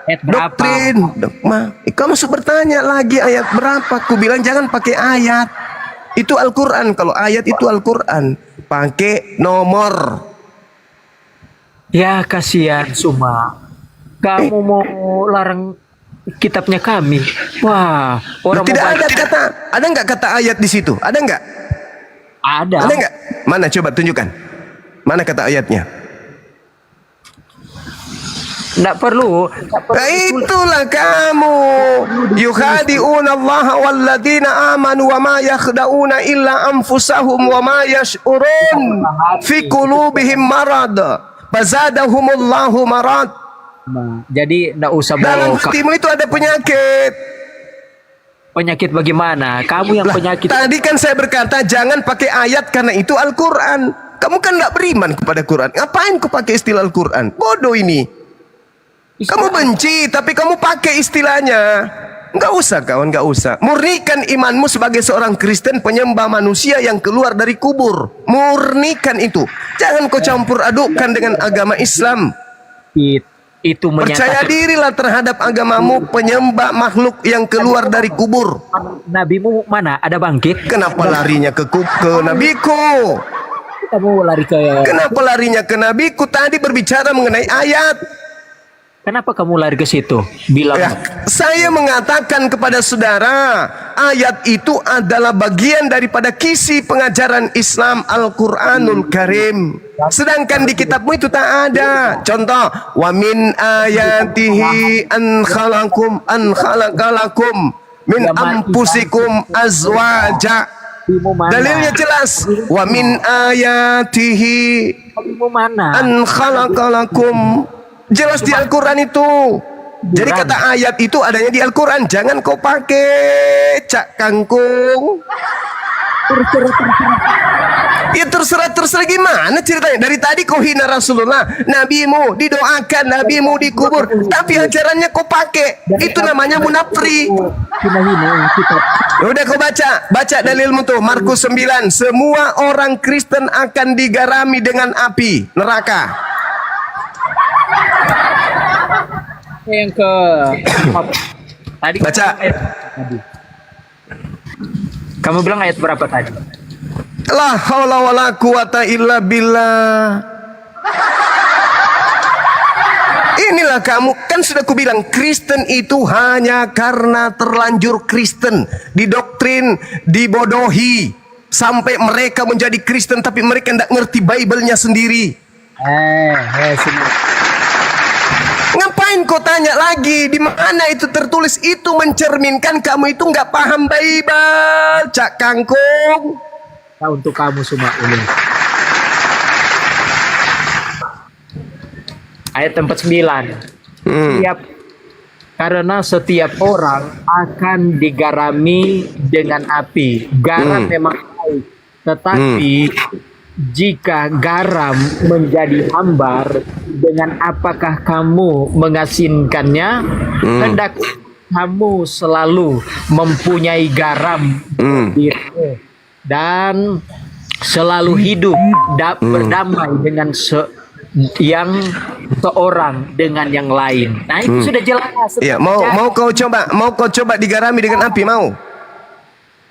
Speaker 6: Ayat berapa?
Speaker 2: doktrin, dogma. Kamu masuk bertanya lagi ayat berapa? Ku bilang jangan pakai ayat. Itu Al-Quran. Kalau ayat itu Al-Quran. Pakai nomor.
Speaker 6: Ya kasihan Suma. Kamu mau larang kitabnya kami. Wah, orang
Speaker 2: Tidak
Speaker 6: mau
Speaker 2: ada kata, ada nggak kata ayat di situ? Ada nggak?
Speaker 6: ada.
Speaker 2: Ada nggak? Mana coba tunjukkan. Mana kata ayatnya?
Speaker 6: Nggak perlu.
Speaker 2: Nah, itulah kamu. Yukhadi'una Allah walladzina amanu wa ma yakhda'una illa anfusahum wa ma yash'urun. Fi qulubihim marad. Fazadahumullahu marad.
Speaker 6: Nah, jadi nggak usah
Speaker 2: Dalam
Speaker 6: bawa
Speaker 2: hatimu itu ada penyakit.
Speaker 6: penyakit bagaimana? Kamu yang
Speaker 2: Lah,
Speaker 6: penyakit.
Speaker 2: tadi kan saya berkata jangan pakai ayat karena itu Al-Quran. Kamu kan nggak beriman kepada Quran. Ngapain kau pakai istilah Al-Quran? Bodoh ini. Kamu benci tapi kamu pakai istilahnya. Nggak usah kawan, nggak usah. Murnikan imanmu sebagai seorang Kristen penyembah manusia yang keluar dari kubur. Murnikan itu. Jangan kau campur adukkan dengan agama Islam.
Speaker 6: Itu
Speaker 2: Percaya
Speaker 6: menyatakan
Speaker 2: dirilah terhadap agamamu penyembah makhluk yang keluar dari kubur.
Speaker 6: nabimu mana? Ada bangkit?
Speaker 2: Kenapa larinya ke nabiku?
Speaker 6: Kamu lari ke
Speaker 2: Kenapa larinya ke nabiku? Tadi berbicara mengenai ayat.
Speaker 6: Kenapa kamu lari ke situ? Bilang
Speaker 2: Ya, saya mengatakan kepada saudara, ayat itu adalah bagian daripada kisi pengajaran Islam Al-Quranul Karim. Sedangkan di kitabmu itu tak ada. Contoh, wa min ayatihi an khalaqalakum min anfusikum azwaja.
Speaker 6: nabimu mana?
Speaker 2: Dalilnya jelas. Wa min ayatihi
Speaker 6: Nabimu mana?
Speaker 2: an khalaqalakum. Jelas di Al-Quran itu. Jadi kata ayat itu adanya di Al-Quran. Jangan kau pakai cak kangkung. Ya terserah gimana ceritanya. Dari tadi kau hina Rasulullah, nabimu didoakan, nabimu dikubur, tapi ajarannya kau pakai. Itu namanya munafri. Udah kau baca dalilmu tuh Markus 9. Semua orang Kristen akan digarami dengan api neraka.
Speaker 6: Yang ke tadi
Speaker 2: Baca.
Speaker 6: Kamu bilang ayat berapa tadi?
Speaker 2: La haula wala quwata illa billah. Inilah kamu, kan sudah kubilang Kristen itu hanya karena terlanjur Kristen, didoktrin, dibodohi sampai mereka menjadi Kristen tapi mereka tidak ngerti Bible-nya sendiri. Ngapain kau tanya lagi? Di mana itu tertulis? Itu mencerminkan kamu itu nggak paham Bible, cak kangkung.
Speaker 6: Nah, untuk kamu semua ini. Ayat 49. Karena setiap orang akan digarami dengan api. Garam memang baik, tetapi jika garam menjadi hambar, dengan apakah kamu mengasinkannya? Hendak kamu selalu mempunyai garam dirimu dan selalu hidup berdamai dengan seorang dengan yang lain. Nah itu sudah jelas.
Speaker 2: Iya, mau kau coba digarami dengan api, mau?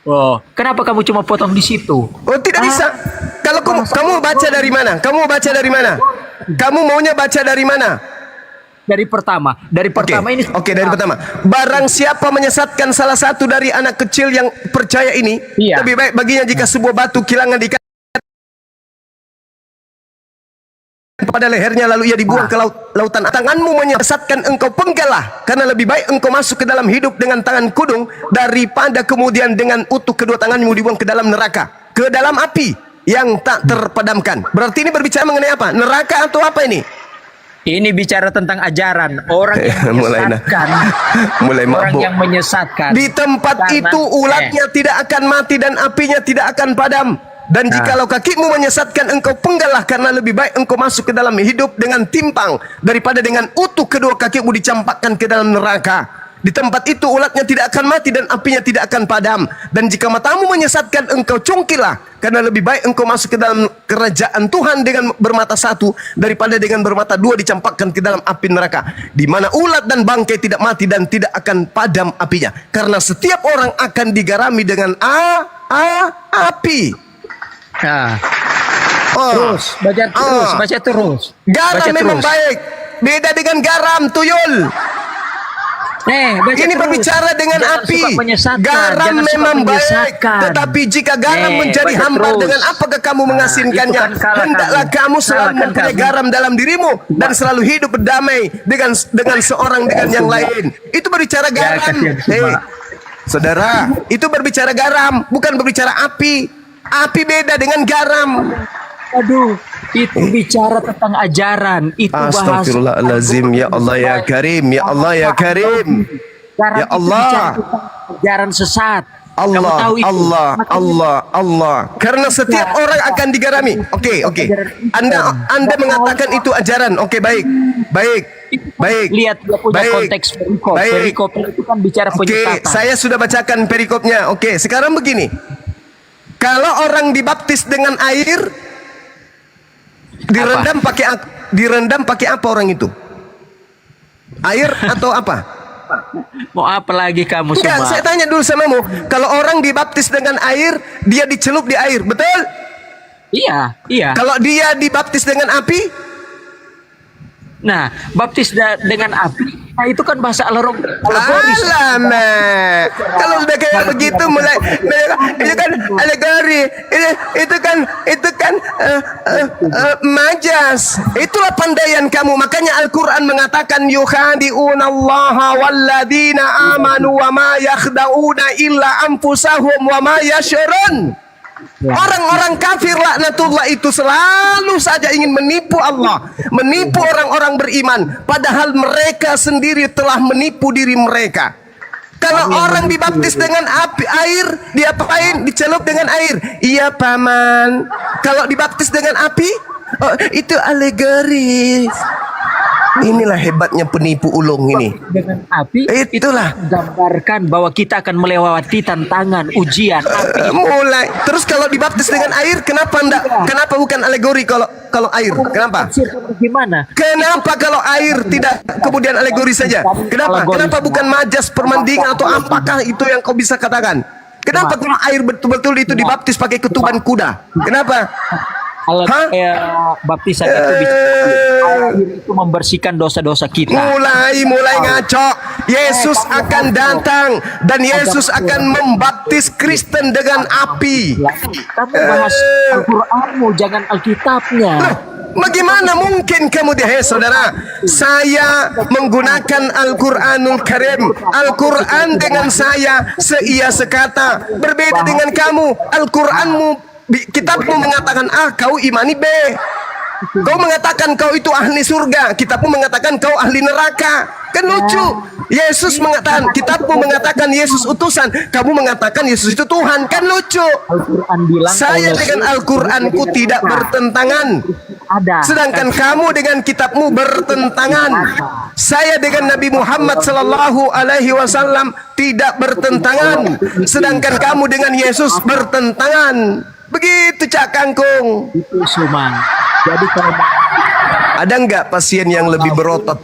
Speaker 6: Oh, kenapa kamu cuma potong di situ?
Speaker 2: Oh, tidak bisa. Kalau kamu baca dari mana? Kamu baca dari mana? Kamu maunya baca dari mana?
Speaker 6: Dari pertama. Dari pertama ini.
Speaker 2: Oke, dari pertama. Barang siapa menyesatkan salah satu dari anak kecil yang percaya ini,
Speaker 6: Iya.
Speaker 2: lebih baik baginya jika sebuah batu kilangan diikat pada lehernya lalu ia dibuang ke lautan. Tanganmu menyesatkan engkau, penggalah, karena lebih baik engkau masuk ke dalam hidup dengan tangan kudung daripada kemudian dengan utuh kedua tanganmu dibuang ke dalam neraka, ke dalam api yang tak terpadamkan. Berarti ini berbicara mengenai apa? Neraka atau apa ini?
Speaker 6: Ini bicara tentang ajaran orang yang menyesatkan.
Speaker 2: Mulai
Speaker 6: Orang
Speaker 2: mabuk.
Speaker 6: yang menyesatkan.
Speaker 2: Di tempat
Speaker 6: Karena-
Speaker 2: itu ulatnya tidak akan mati dan apinya tidak akan padam. Dan jikalau kakimu menyesatkan engkau, penggalah, karena lebih baik engkau masuk ke dalam hidup dengan timpang daripada dengan utuh kedua kakimu dicampakkan ke dalam neraka. Di tempat itu ulatnya tidak akan mati dan apinya tidak akan padam. Dan jika matamu menyesatkan, engkau cungkilah, karena lebih baik engkau masuk ke dalam kerajaan Tuhan dengan bermata satu daripada dengan bermata dua dicampakkan ke dalam api neraka, di mana ulat dan bangkai tidak mati dan tidak akan padam apinya. Karena setiap orang akan digarami dengan api.
Speaker 6: Nah,
Speaker 2: Oh.
Speaker 6: baca terus.
Speaker 2: Garam
Speaker 6: Baca
Speaker 2: memang
Speaker 6: terus.
Speaker 2: baik. Beda dengan garam, tuyul.
Speaker 6: Baca
Speaker 2: Ini
Speaker 6: terus.
Speaker 2: berbicara dengan
Speaker 6: Jangan
Speaker 2: api.
Speaker 6: suka menyesatkan,
Speaker 2: Garam
Speaker 6: jangan suka
Speaker 2: memang baik.
Speaker 6: menyesatkan.
Speaker 2: Tetapi jika garam menjadi
Speaker 6: baca
Speaker 2: hambar,
Speaker 6: terus.
Speaker 2: dengan apakah kamu mengasinkannya?
Speaker 6: itu kan kalah
Speaker 2: Hendaklah
Speaker 6: kamu.
Speaker 2: kamu selalu
Speaker 6: Kalahkan
Speaker 2: mempunyai
Speaker 6: kamu.
Speaker 2: garam dalam dirimu dan selalu hidup berdamai dengan seorang dengan yang lain. Itu berbicara garam.
Speaker 6: kasihan
Speaker 2: Hei, saudara, itu berbicara garam, bukan berbicara api. Api beda dengan garam.
Speaker 6: Aduh, itu bicara tentang ajaran, itu bahasa.
Speaker 2: Astagfirullahalazim, ya Allah ya Karim, ya Allah ya Karim.
Speaker 6: Garam
Speaker 2: Ya
Speaker 6: itu
Speaker 2: Allah.
Speaker 6: bicara tentang ajaran sesat. Kamu
Speaker 2: Allah,
Speaker 6: tahu itu.
Speaker 2: Allah,
Speaker 6: Makanya
Speaker 2: Allah, Allah. Karena setiap orang akan digarami. Oke. Anda mengatakan itu ajaran. Oke, baik.
Speaker 6: Lihat dia punya konteks perikop. Perikop itu kan bicara
Speaker 2: Oke,
Speaker 6: penyesatan.
Speaker 2: saya sudah bacakan perikopnya. Oke, sekarang begini. Kalau orang dibaptis dengan air, direndam pakai apa orang itu? Air atau apa?
Speaker 6: Mau apa lagi kamu
Speaker 2: Enggak,
Speaker 6: semua?
Speaker 2: saya tanya dulu samamu. Kalau orang dibaptis dengan air, dia dicelup di air, betul?
Speaker 6: Iya.
Speaker 2: Kalau dia dibaptis dengan api,
Speaker 6: Nah, baptis dengan api, nah itu kan bahasa alegoris.
Speaker 2: alamak. Kalau sudah kayak begitu mulai itu kan alegori. Itu kan majas. Itulah pandaian kamu. Makanya Al-Qur'an mengatakan yukhadi'unallaha walladzina amanu wa ma yakhda'una illa anfusahum wa ma yash'urun. Orang-orang kafir laknatullah itu selalu saja ingin menipu Allah, menipu orang-orang beriman, padahal mereka sendiri telah menipu diri mereka. Kalau orang dibaptis dengan api air, diapain? Dicelup dengan air. Iya paman. Kalau dibaptis dengan api, oh, itu alegoris. Inilah hebatnya penipu ulung ini.
Speaker 6: Dengan api,
Speaker 2: Itulah.
Speaker 6: gambarkan bahwa kita akan melewati tantangan, ujian.
Speaker 2: Mulai. Terus kalau dibaptis dengan air, kenapa enggak? Kenapa bukan alegori kalau air? Kenapa?
Speaker 6: Gimana?
Speaker 2: Kenapa kalau air tidak kemudian alegori saja? Kenapa? Kenapa bukan majas permandingan atau apakah itu yang kau bisa katakan? Kenapa kalau air betul-betul itu dibaptis pakai ketuban kuda? Kenapa?
Speaker 6: Kalau baptisan itu air itu membersihkan dosa-dosa kita.
Speaker 2: Mulai ngaco. Yesus akan datang dan Yesus akan membaptis Kristen dengan api.
Speaker 6: Kamu bahas Al-Qur'anmu, jangan Alkitabnya.
Speaker 2: Bagaimana mungkin kamu saudara? Saya menggunakan Al-Qur'anul Karim. Al-Qur'an dengan saya seia sekata. Berbeda dengan kamu. Al-Qur'anmu, kitabmu mengatakan A, kau imani B. Kau mengatakan kau itu ahli surga, kitabmu mengatakan kau ahli neraka. Kan lucu. Yesus mengatakan, kitabmu mengatakan Yesus utusan, kamu mengatakan Yesus itu Tuhan. Kan lucu.
Speaker 6: Al-Qur'an bilang
Speaker 2: Saya dengan Al-Qur'anku tidak bertentangan. Sedangkan kamu dengan kitabmu bertentangan. Saya dengan Nabi Muhammad sallallahu alaihi wasallam tidak bertentangan. Sedangkan kamu dengan Yesus bertentangan. Begitu Cak Kangkung.
Speaker 6: itu Suman. Jadi kalau
Speaker 2: Ada nggak pasien yang lebih berotot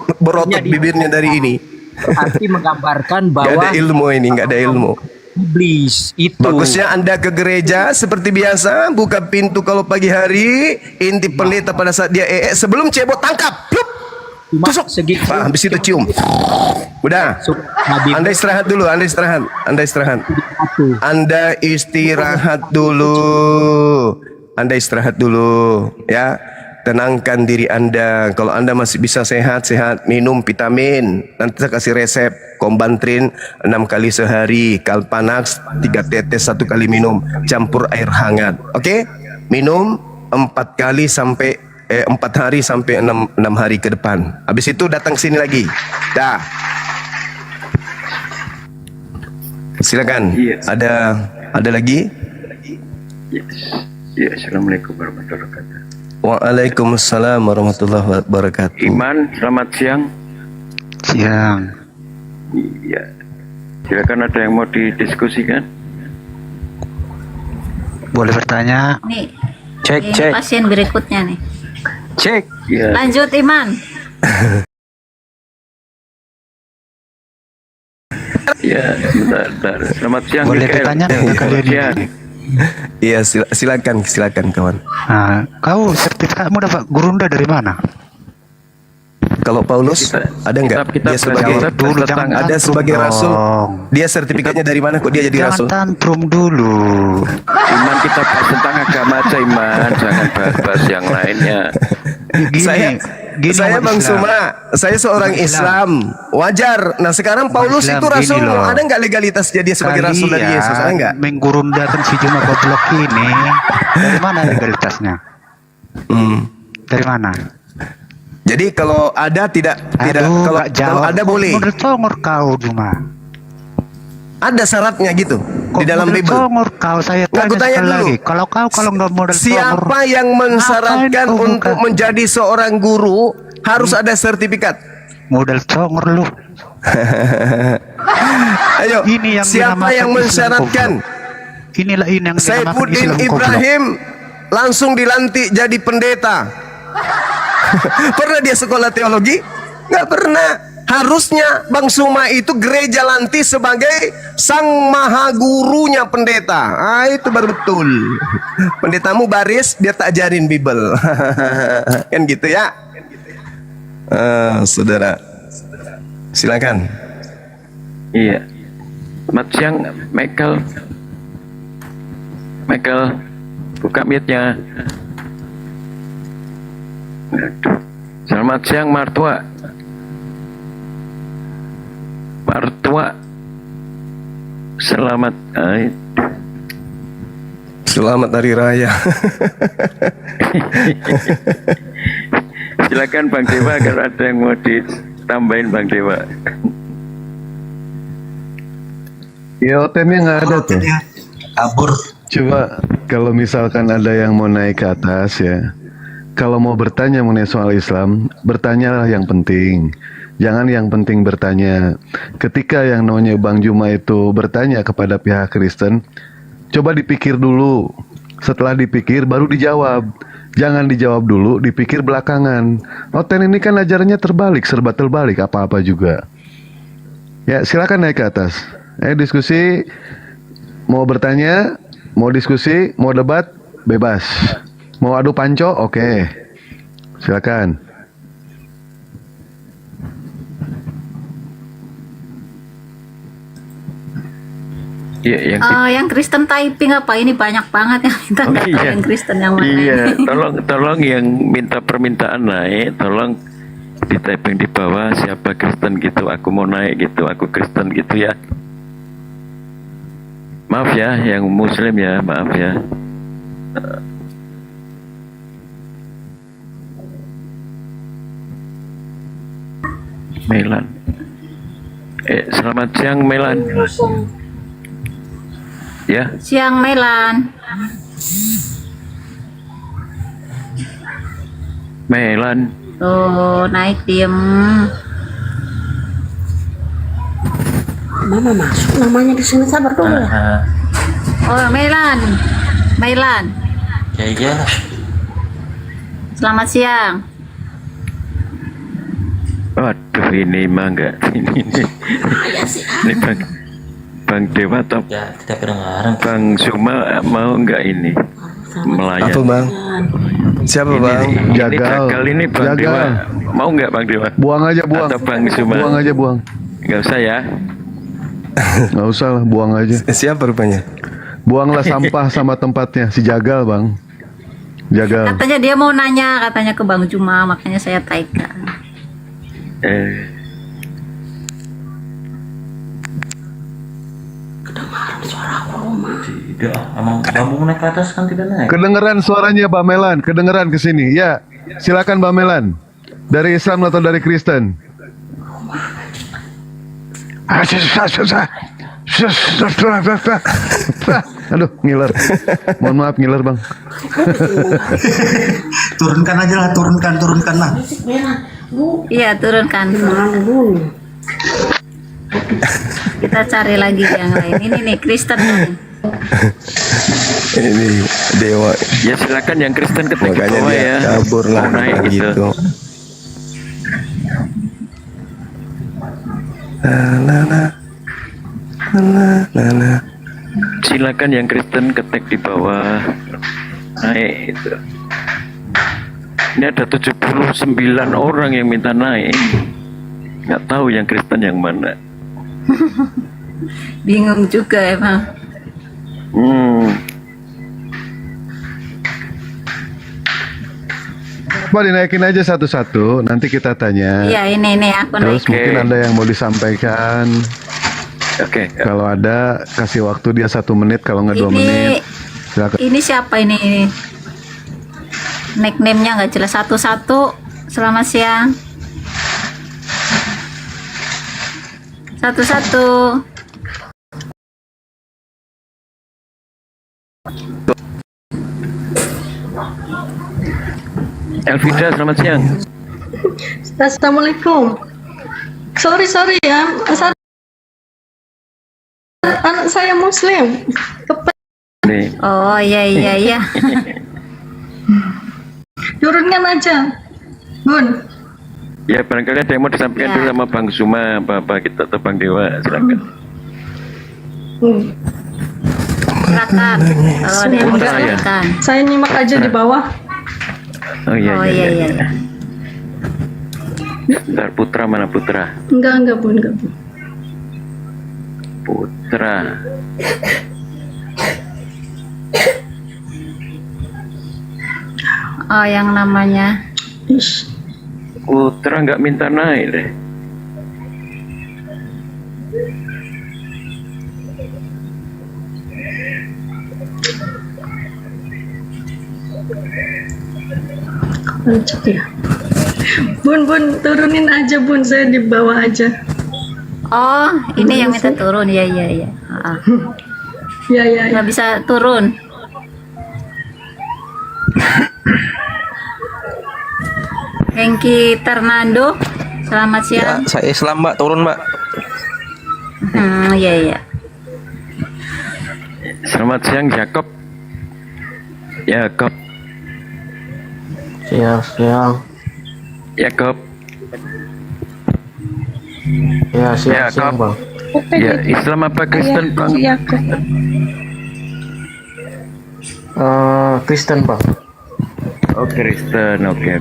Speaker 2: bibirnya dari ini?
Speaker 6: arti menggambarkan
Speaker 2: Gak ada
Speaker 6: bahwa
Speaker 2: ilmu ini, nggak ada ilmu.
Speaker 6: iblis itu
Speaker 2: Bagusnya Anda ke gereja seperti biasa, buka pintu kalau pagi hari, intip pendeta pada saat dia sebelum cebok tangkap, plup,
Speaker 6: cuma
Speaker 2: tusuk.
Speaker 6: segitu.
Speaker 2: Habis itu cium. Udah.
Speaker 6: Nabi
Speaker 2: Anda istirahat dulu, Anda istirahat. Anda istirahat. Anda istirahat dulu. Anda istirahat dulu, ya. Tenangkan diri Anda. Kalau Anda masih bisa sehat, minum vitamin. Nanti saya kasih resep Kombantrin 6 kali sehari, Kalpanax 3 tetes 1 kali minum, campur air hangat. Oke? Minum 4 kali sampai 4 hari sampai 6 hari ke depan. Habis itu datang sini lagi. Dah. Silakan. Ada lagi?
Speaker 8: Ya, assalamualaikum warahmatullahi wabarakatuh.
Speaker 2: Waalaikumsalam warahmatullahi wabarakatuh.
Speaker 8: Iman, selamat siang.
Speaker 5: Siang.
Speaker 8: Iya. Silakan, ada yang mau didiskusikan?
Speaker 9: Boleh bertanya?
Speaker 1: Nih,
Speaker 6: Cek,
Speaker 1: ini
Speaker 6: cek,
Speaker 1: pasien berikutnya nih.
Speaker 6: cek.
Speaker 8: Iya.
Speaker 1: Lanjut Iman.
Speaker 8: Iya, bentar. Selamat siang.
Speaker 9: Boleh
Speaker 8: Mikael.
Speaker 9: bertanya?
Speaker 8: Selamat siang.
Speaker 2: Iya, silakan kawan.
Speaker 9: Nah, kau sertifikatmu dapat gurunda dari mana?
Speaker 2: Kalau Paulus ada nggak?
Speaker 8: kita
Speaker 2: Dia sebagai
Speaker 8: belajar
Speaker 9: dulu,
Speaker 8: tentang
Speaker 9: jangan
Speaker 2: ada
Speaker 9: tantrum
Speaker 2: sebagai rasul.
Speaker 9: dong.
Speaker 2: Dia sertifikatnya dari mana kok dia jadi
Speaker 9: Jangan
Speaker 2: rasul?
Speaker 9: tantrum dulu.
Speaker 8: Iman, kita bahas tentang agama aja, Iman. Jangan bahas yang lainnya.
Speaker 9: Gini,
Speaker 2: Saya
Speaker 9: umat
Speaker 2: Bang
Speaker 9: Islam.
Speaker 2: Suma, saya seorang
Speaker 9: Umat
Speaker 2: Islam. Wajar. Nah sekarang Paulus
Speaker 9: Islam,
Speaker 2: itu rasul,
Speaker 9: gini loh.
Speaker 2: ada nggak legalitasnya dia sebagai rasul dari Yesus? Ada nggak?
Speaker 9: Menggurundakan si Juma goblok ini. Dari mana legalitasnya? Dari mana?
Speaker 2: Jadi kalau ada tidak
Speaker 9: Aduh,
Speaker 2: kalau
Speaker 9: nggak jawab.
Speaker 2: ada boleh.
Speaker 9: Model congor kau Juma.
Speaker 2: Ada syaratnya gitu
Speaker 9: Kok
Speaker 2: di dalam
Speaker 9: model
Speaker 2: Bible.
Speaker 9: congor kau, saya
Speaker 2: Nggak,
Speaker 9: tanya
Speaker 2: aku tanya
Speaker 9: sekali
Speaker 2: dulu.
Speaker 9: lagi. Kalau nggak model congor,
Speaker 2: Siapa yang mensyaratkan
Speaker 9: ngapain kau
Speaker 2: untuk
Speaker 9: buka?
Speaker 2: menjadi seorang guru harus ada sertifikat?
Speaker 9: model congor lu?
Speaker 2: Ayo,
Speaker 9: Ini yang
Speaker 2: siapa
Speaker 9: dinamakan
Speaker 2: yang
Speaker 9: Islam,
Speaker 2: mensyaratkan?
Speaker 9: Inilah ini yang dinamakan
Speaker 2: Saifuddin
Speaker 9: Islam goblok.
Speaker 2: Ibrahim langsung dilantik jadi pendeta. Pernah dia sekolah teologi? Nggak pernah. Harusnya Bang Suma itu gereja lantik sebagai sang maha gurunya pendeta. Ah, itu baru betul. Pendetamu baris, dia tak ajarin Bible. Kan gitu ya. Saudara, silakan.
Speaker 8: Iya. Selamat siang, Michael. Buka mic-nya. Aduh. Selamat siang, Martua. Selamat.
Speaker 2: Selamat Hari Raya.
Speaker 8: Silakan Bang Dewa, kalau ada yang mau ditambahin Bang Dewa.
Speaker 10: Ya, OTM-nya nggak ada tuh.
Speaker 3: Kabur.
Speaker 10: Coba kalau misalkan ada yang mau naik ke atas ya, kalau mau bertanya mengenai soal Islam, bertanyalah yang penting. Jangan yang penting bertanya. Ketika yang namanya Bang Juma itu bertanya kepada pihak Kristen, coba dipikir dulu. Setelah dipikir baru dijawab. Jangan dijawab dulu, dipikir belakangan. Oten ini kan ajarannya terbalik, serba terbalik apa-apa juga. Ya, silakan naik ke atas. Diskusi. Mau bertanya, mau diskusi, mau debat, bebas. Mau adu panco, oke. Silakan.
Speaker 8: Iya,
Speaker 1: Yang Kristen typing apa ini banyak banget yang minta data yang Kristen yang mana
Speaker 8: Iya,
Speaker 1: ini.
Speaker 8: tolong yang minta permintaan naik, tolong di typing di bawah siapa Kristen gitu, aku mau naik gitu, aku Kristen gitu ya. Maaf ya, yang Muslim ya, maaf ya. Melan. Selamat siang Melan. Ya.
Speaker 1: Siang Melan.
Speaker 8: Melan.
Speaker 1: Tuh naik diem.
Speaker 11: Mama masuk namanya di sini, sabar dulu ya.
Speaker 1: Oh Melan.
Speaker 11: Ya iyalah.
Speaker 1: Selamat siang.
Speaker 8: Waduh, ini mah enggak ini Bang Dewa atau
Speaker 11: Ya kita kedengaran.
Speaker 8: Bang Suma mau enggak ini melayani?
Speaker 2: Apa Bang? Siapa Bang?
Speaker 8: Ini gagal ini Bang
Speaker 10: Jagal.
Speaker 8: Dewa. Mau enggak Bang Dewa?
Speaker 10: Buang aja, buang.
Speaker 8: Atau Bang Suma?
Speaker 10: Buang aja, buang.
Speaker 8: Enggak usah ya.
Speaker 10: Nggak usah lah, buang aja.
Speaker 2: Siapa rupanya?
Speaker 10: Buanglah sampah sama tempatnya. Si Jagal, Bang. Jagal.
Speaker 1: Katanya dia mau nanya katanya ke Bang Juma, makanya saya taikan.
Speaker 11: Kedengaran suara aku rumah. Tidak, emang kamu naik ke atas kan tidak naik.
Speaker 10: Kedengeran suaranya Mbak Melan, kedengeran ke sini. Ya, silakan Mbak Melan. Dari Islam atau dari Kristen? Aduh, ngiler. Mohon maaf ngiler, Bang.
Speaker 3: Turunkan aja lah, turunkan lah.
Speaker 1: Iya turunkan. Kita cari lagi yang lain. Ini nih Kristen nih.
Speaker 2: Ini dewa.
Speaker 8: Ya silakan yang Kristen ketik di
Speaker 2: Makanya
Speaker 8: bawah
Speaker 2: dia
Speaker 8: ya.
Speaker 2: kabur lah
Speaker 8: Mau naik
Speaker 2: gitu.
Speaker 8: gitu. Silakan yang Kristen ketik di bawah. Naik itu. Ini ada 79 orang yang minta naik. Nggak tahu yang Kristen yang mana.
Speaker 1: Bingung juga emang.
Speaker 10: Coba dinaikin aja satu-satu, nanti kita tanya.
Speaker 1: Iya ini aku
Speaker 10: Terus
Speaker 1: naik.
Speaker 10: mungkin ada yang mau disampaikan.
Speaker 8: Oke.
Speaker 10: Kalau ada, kasih waktu dia 1 menit, kalau nggak 2 menit. Silakan.
Speaker 1: Ini siapa ini? Nickname-nya nggak jelas. Satu-satu. Selamat siang. Satu-satu.
Speaker 8: Elvida, selamat siang.
Speaker 12: Assalamualaikum. Sorry ya, anak saya Muslim.
Speaker 8: Nih.
Speaker 1: Oh iya.
Speaker 12: Turunkan aja, Bun.
Speaker 8: Ya barangkali ada yang mau disampaikan dulu sama Bang Suma, apa kita atau Bang Dewa, silakan.
Speaker 1: Silakan. Oh dia mau silakan.
Speaker 12: Saya nyimak aja di bawah.
Speaker 8: Oh iya.
Speaker 1: Iya.
Speaker 8: Bentar, Putra mana Putra?
Speaker 12: Enggak, Bun.
Speaker 8: Putra.
Speaker 1: Oh yang namanya.
Speaker 8: Putra nggak minta naik deh.
Speaker 12: Lanjut ya. Bun, turunin aja Bun, saya di bawah aja.
Speaker 1: Oh ini yang minta turun. Iya.
Speaker 12: Ya.
Speaker 1: Nggak bisa turun. Hengki Ternando, selamat siang.
Speaker 4: Ya, saya Islam Mbak, turun Mbak.
Speaker 1: Iya.
Speaker 8: Selamat siang Jacob.
Speaker 4: Siang.
Speaker 8: Jacob.
Speaker 4: Ya,
Speaker 8: Jacob.
Speaker 4: Bang.
Speaker 8: Ya, Islam apa Kristen, Bang?
Speaker 4: Kristen Bang.
Speaker 8: Oh, Kristen. Oke.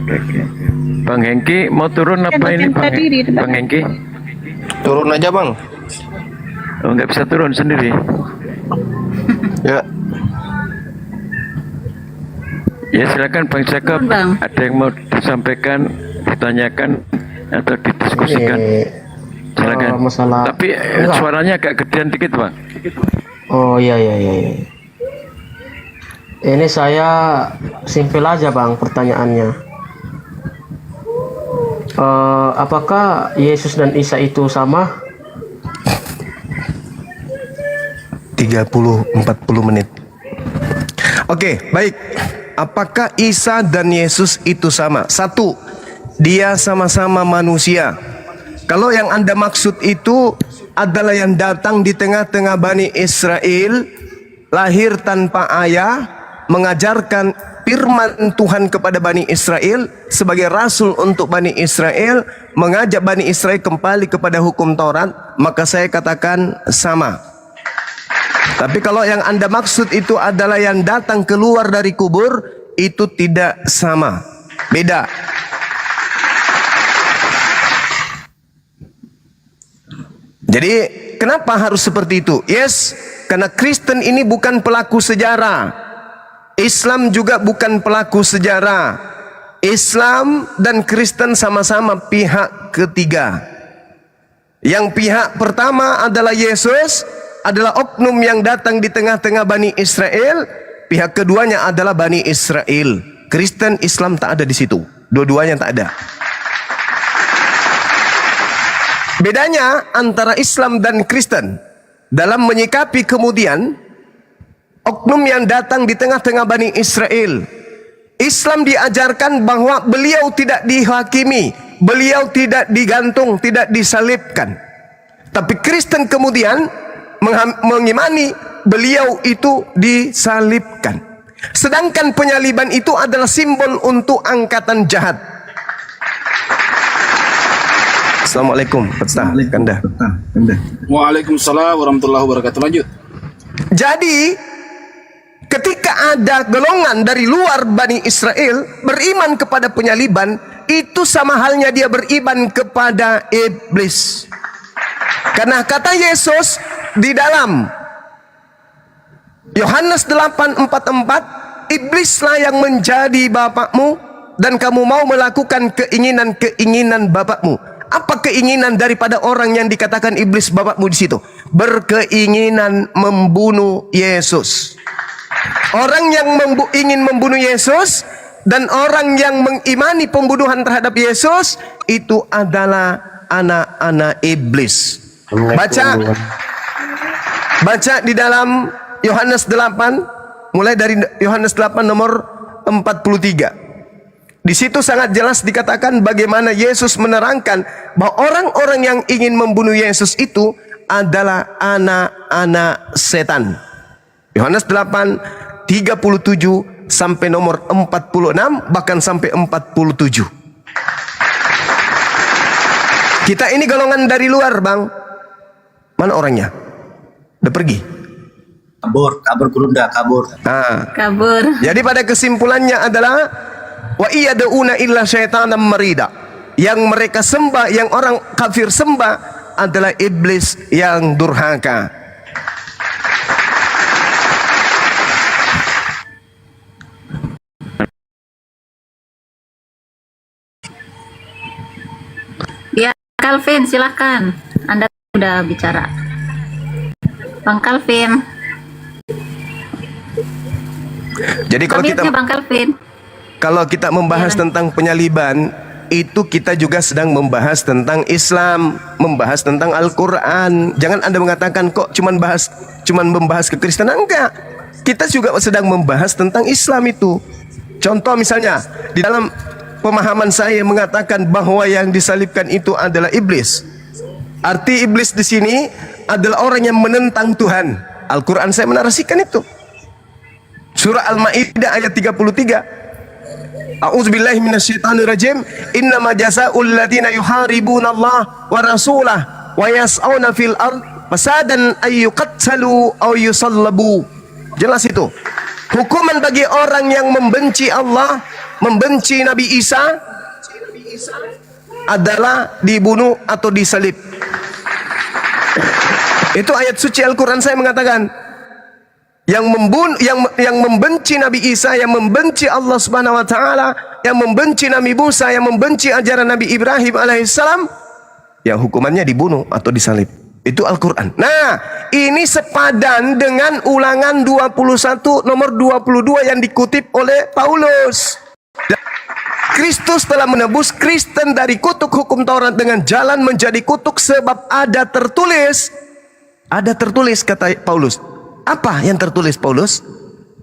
Speaker 8: Bang Hengki mau turun apa ini, Bang Hengki?
Speaker 4: Turun aja Bang.
Speaker 8: Oh, nggak bisa turun sendiri.
Speaker 4: Ya.
Speaker 8: Ya silakan Bang Jacob.
Speaker 1: Bang.
Speaker 8: Ada yang mau disampaikan, ditanyakan atau didiskusikan? Silakan.
Speaker 4: Masalah.
Speaker 8: Tapi suaranya agak gedean dikit, Bang.
Speaker 4: Oh iya. Ini saya simpel aja Bang pertanyaannya. Apakah Yesus dan Isa itu sama?
Speaker 2: 30-40 menit. Oke, baik. Apakah Isa dan Yesus itu sama? 1. Dia sama-sama manusia. Kalau yang Anda maksud itu adalah yang datang di tengah-tengah Bani Israel, lahir tanpa ayah, mengajarkan firman Tuhan kepada Bani Israel sebagai rasul untuk Bani Israel, mengajak Bani Israel kembali kepada hukum Taurat, maka saya katakan sama. Tapi kalau yang Anda maksud itu adalah yang datang keluar dari kubur, itu tidak sama. Beda. Jadi kenapa harus seperti itu? Yes, karena Kristen ini bukan pelaku sejarah. Islam juga bukan pelaku sejarah. Islam dan Kristen sama-sama pihak ketiga. Yang pihak pertama adalah Yesus, adalah oknum yang datang di tengah-tengah Bani Israel. Pihak keduanya adalah Bani Israel. Kristen, Islam tak ada di situ. Dua-duanya tak ada. Bedanya antara Islam dan Kristen dalam menyikapi kemudian oknum yang datang di tengah-tengah Bani Israel. Islam diajarkan bahwa beliau tidak dihakimi, beliau tidak digantung, tidak disalibkan. Tapi Kristen kemudian mengimani beliau itu disalibkan. Sedangkan penyaliban itu adalah simbol untuk angkatan jahat. Assalamualaikum. Kanda.
Speaker 13: Waalaikumsalam warahmatullahi wabarakatuh. Lanjut.
Speaker 2: Jadi ketika ada golongan dari luar Bani Israel beriman kepada penyaliban, itu sama halnya dia beriman kepada iblis. Karena kata Yesus di dalam Yohanes 8:44, iblislah yang menjadi bapakmu dan kamu mau melakukan keinginan-keinginan bapakmu. Apa keinginan daripada orang yang dikatakan iblis bapakmu di situ? Berkeinginan membunuh Yesus. Orang yang ingin membunuh Yesus dan orang yang mengimani pembunuhan terhadap Yesus itu adalah anak-anak iblis. Baca di dalam Yohanes 8, mulai dari Yohanes 8 nomor 43. Di situ sangat jelas dikatakan bagaimana Yesus menerangkan bahwa orang-orang yang ingin membunuh Yesus itu adalah anak-anak setan. Yohanes 8, 37 sampai nomor 46 bahkan sampai 47. Kita ini golongan dari luar, Bang. Mana orangnya? Udah pergi?
Speaker 3: Kabur kurunda, kabur.
Speaker 1: Kabur.
Speaker 2: Jadi pada kesimpulannya adalah wa iyaduna illa syaitanan marida. Yang mereka sembah, yang orang kafir sembah adalah iblis yang durhaka.
Speaker 1: Ya, Calvin silakan. Anda sudah bicara. Bang Calvin.
Speaker 2: Jadi kalau kita membahas tentang penyaliban, itu kita juga sedang membahas tentang Islam, membahas tentang Al-Quran. Jangan Anda mengatakan kok cuman membahas kekristenan. Enggak, kita juga sedang membahas tentang Islam itu. Contoh misalnya di dalam pemahaman saya mengatakan bahwa yang disalibkan itu adalah iblis. Arti iblis di sini adalah orang yang menentang Tuhan. Al-Quran saya menarasikan itu. Surah Al-Maidah ayat 33. A'udzubillahi minasyaitonirrajim. Innama jazaa'ul ladzina yuharibuna Allah wa rasulah wa yas'auna fil ard fasadan ay yuqtalu aw yusallabu. Jelas itu. Hukuman bagi orang yang membenci Allah, membenci Nabi Isa adalah dibunuh atau disalib. Itu ayat suci Al-Quran saya mengatakan yang membenci Nabi Isa, yang membenci Allah Subhanahu wa taala, yang membenci Nabi Musa, yang membenci ajaran Nabi Ibrahim alaihissalam, yang hukumannya dibunuh atau disalib. Itu Al-Quran. Nah, ini sepadan dengan Ulangan 21 nomor 22 yang dikutip oleh Paulus. Kristus telah menebus Kristen dari kutuk hukum Taurat dengan jalan menjadi kutuk sebab ada tertulis kata Paulus. Apa yang tertulis Paulus?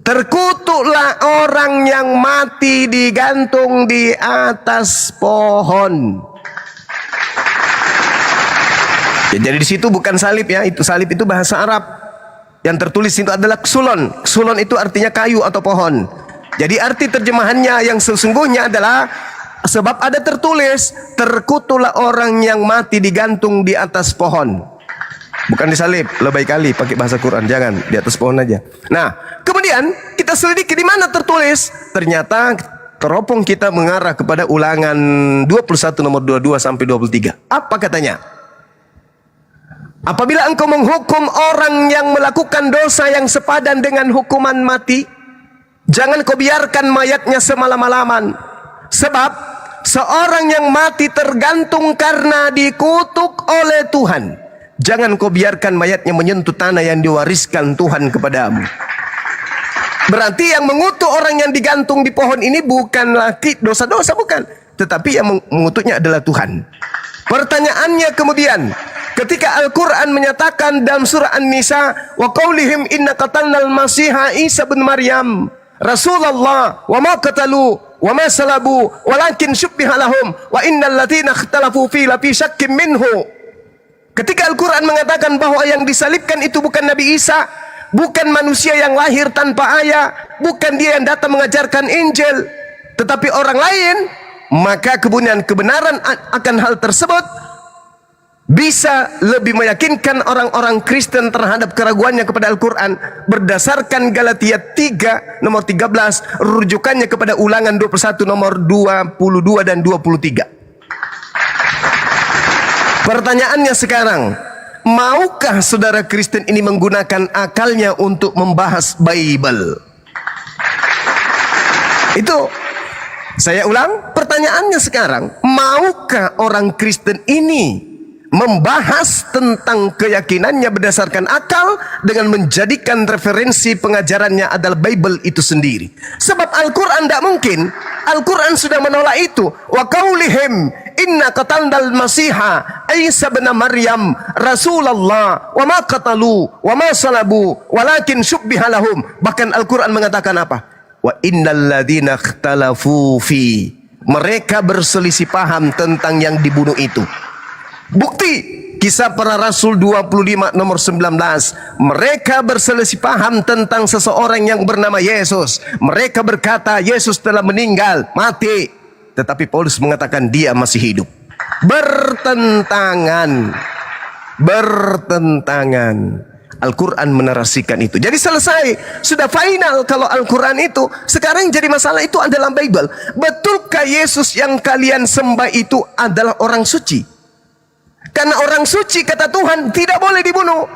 Speaker 2: Terkutuklah orang yang mati digantung di atas pohon. Ya, jadi di situ bukan salib ya, itu salib itu bahasa Arab. Yang tertulis itu adalah ksulon. Ksulon itu artinya kayu atau pohon. Jadi arti terjemahannya yang sesungguhnya adalah sebab ada tertulis terkutuklah orang yang mati digantung di atas pohon. Bukan disalib, lebih kali pakai bahasa Quran, jangan di atas pohon aja. Nah, kemudian kita selidiki di mana tertulis. Ternyata teropong kita mengarah kepada Ulangan 21 nomor 22 sampai 23. Apa katanya? Apabila engkau menghukum orang yang melakukan dosa yang sepadan dengan hukuman mati, jangan kau biarkan mayatnya semalam-malaman. Sebab seorang yang mati tergantung karena dikutuk oleh Tuhan. Jangan kau biarkan mayatnya menyentuh tanah yang diwariskan Tuhan kepadamu. Berarti yang mengutuk orang yang digantung di pohon ini bukanlah dosa-dosa, bukan. Tetapi yang mengutuknya adalah Tuhan. Pertanyaannya kemudian, ketika Al-Quran menyatakan dalam surah An-Nisa, wa qaulihim inna qatalnal masiha Isa bin Maryam Rasulullah wa ma qatalu wa ma salabu walakin syubbiha lahum wa innal ladzina ikhtalafu fi lafi syakkim minhu. Ketika Al-Quran mengatakan bahwa yang disalibkan itu bukan Nabi Isa, bukan manusia yang lahir tanpa ayah, bukan dia yang datang mengajarkan Injil, tetapi orang lain, maka kebenaran akan hal tersebut bisa lebih meyakinkan orang-orang Kristen terhadap keraguannya kepada Al-Quran berdasarkan Galatia 3 nomor 13, rujukannya kepada Ulangan 21 nomor 22 dan 23. Pertanyaannya sekarang, maukah saudara Kristen ini menggunakan akalnya untuk membahas Bible? Itu, saya ulang, pertanyaannya sekarang, maukah orang Kristen ini membahas tentang keyakinannya berdasarkan akal dengan menjadikan referensi pengajarannya adalah Bible itu sendiri? Sebab Al-Quran tidak mungkin. Al-Quran sudah menolak itu. Wa qaulihim inna qatalnal masiha Isa bin Maryam Rasulullah wa ma qatalu wa ma salabu walakin syubbiha lahum. Bahkan Al-Quran mengatakan apa? Wa innal ladzina ikhtalafu fi, mereka berselisih paham tentang yang dibunuh itu. Bukti Kisah Para Rasul 25 nomor 19, mereka berselisih paham tentang seseorang yang bernama Yesus. Mereka berkata Yesus telah meninggal, mati, tetapi Paulus mengatakan dia masih hidup. Bertentangan. Al-Quran menarasikan itu. Jadi selesai, sudah final. Kalau Al-Quran itu sekarang jadi masalah itu adalah Bible. Betulkah Yesus yang kalian sembah itu adalah orang suci? Karena orang suci kata Tuhan tidak boleh dibunuh.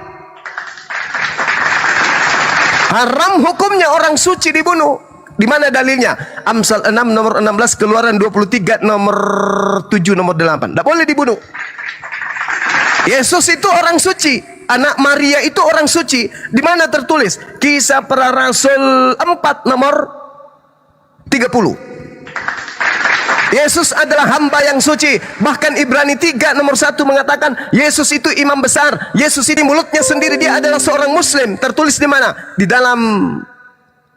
Speaker 2: Haram hukumnya orang suci dibunuh. Di mana dalilnya? Amsal 6 nomor 16, Keluaran 23 nomor 7 nomor 8. Tidak boleh dibunuh. Yesus itu orang suci. Anak Maria itu orang suci. Di mana tertulis? Kisah Para Rasul 4 nomor 30. Yesus adalah hamba yang suci. Bahkan Ibrani 3 nomor 1 mengatakan Yesus itu imam besar. Yesus ini mulutnya sendiri dia adalah seorang muslim. Tertulis di mana? Di dalam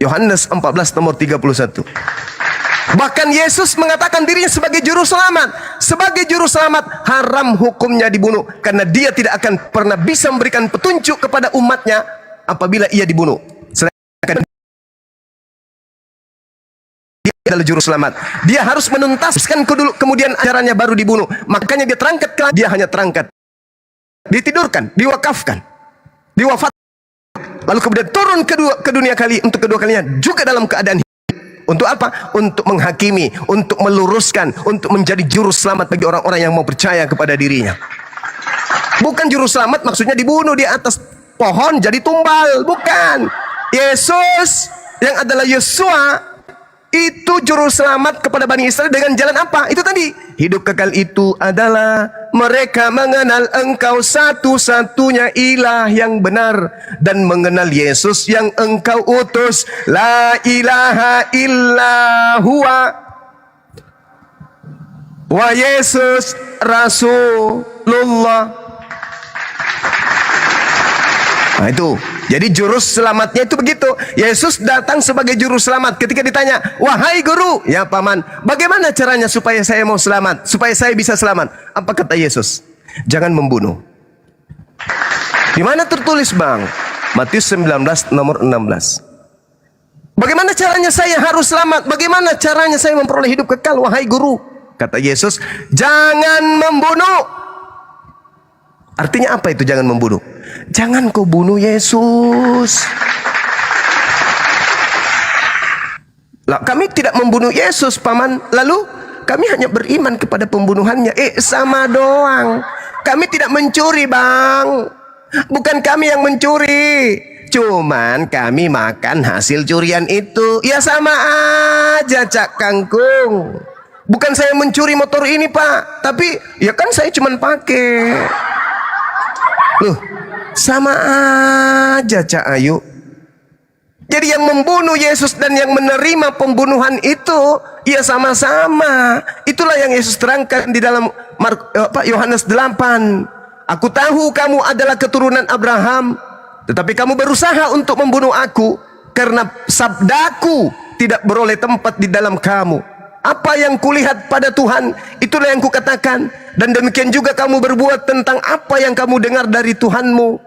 Speaker 2: Yohanes 14 nomor 31. Bahkan Yesus mengatakan dirinya sebagai juru selamat. Sebagai juru selamat haram hukumnya dibunuh, karena dia tidak akan pernah bisa memberikan petunjuk kepada umatnya apabila ia dibunuh. Sedangkan adalah juru selamat, dia harus menuntaskan dulu, kemudian ajarannya baru dibunuh. Makanya dia terangkat dia hanya terangkat, ditidurkan, diwakafkan, diwafatkan, lalu kemudian turun ke dunia untuk kedua kalinya juga dalam keadaan hidup. Untuk apa? Untuk menghakimi, untuk meluruskan, untuk menjadi juru selamat bagi orang-orang yang mau percaya kepada dirinya. Bukan juru selamat maksudnya dibunuh di atas pohon jadi tumbal, bukan. Yesus yang adalah Yesua itu juru selamat kepada Bani Israel dengan jalan apa? Itu tadi, hidup kekal itu adalah mereka mengenal Engkau satu-satunya ilah yang benar dan mengenal Yesus yang Engkau utus, la ilaha illa huwa wa Yesus Rasulullah. Nah itu, jadi juru selamatnya itu begitu. Yesus datang sebagai juru selamat. Ketika ditanya, wahai guru, ya paman, bagaimana caranya supaya saya mau selamat, supaya saya bisa selamat? Apa kata Yesus? Jangan membunuh. Di mana tertulis bang? Matius 19 nomor 16. Bagaimana caranya saya harus selamat? Bagaimana caranya saya memperoleh hidup kekal, wahai guru? Kata Yesus, jangan membunuh. Artinya apa itu jangan membunuh? Jangan kau bunuh Yesus. Lah, kami tidak membunuh Yesus, paman. Lalu kami hanya beriman kepada pembunuhannya. Sama doang. Kami tidak mencuri, bang. Bukan kami yang mencuri. Cuman kami makan hasil curian itu. Ya sama aja, Cak Kangkung. Bukan saya mencuri motor ini, Pak. Tapi ya kan saya cuman pakai. Loh, sama aja Cak Ayu. Jadi yang membunuh Yesus dan yang menerima pembunuhan itu ya sama-sama. Itulah yang Yesus terangkan di dalam Yohanes 8. Aku tahu kamu adalah keturunan Abraham, tetapi kamu berusaha untuk membunuh aku karena sabdaku tidak beroleh tempat di dalam kamu. Apa yang kulihat pada Tuhan itu Itulah yang kukatakan. Dan demikian juga kamu berbuat tentang apa yang kamu dengar dari Tuhanmu.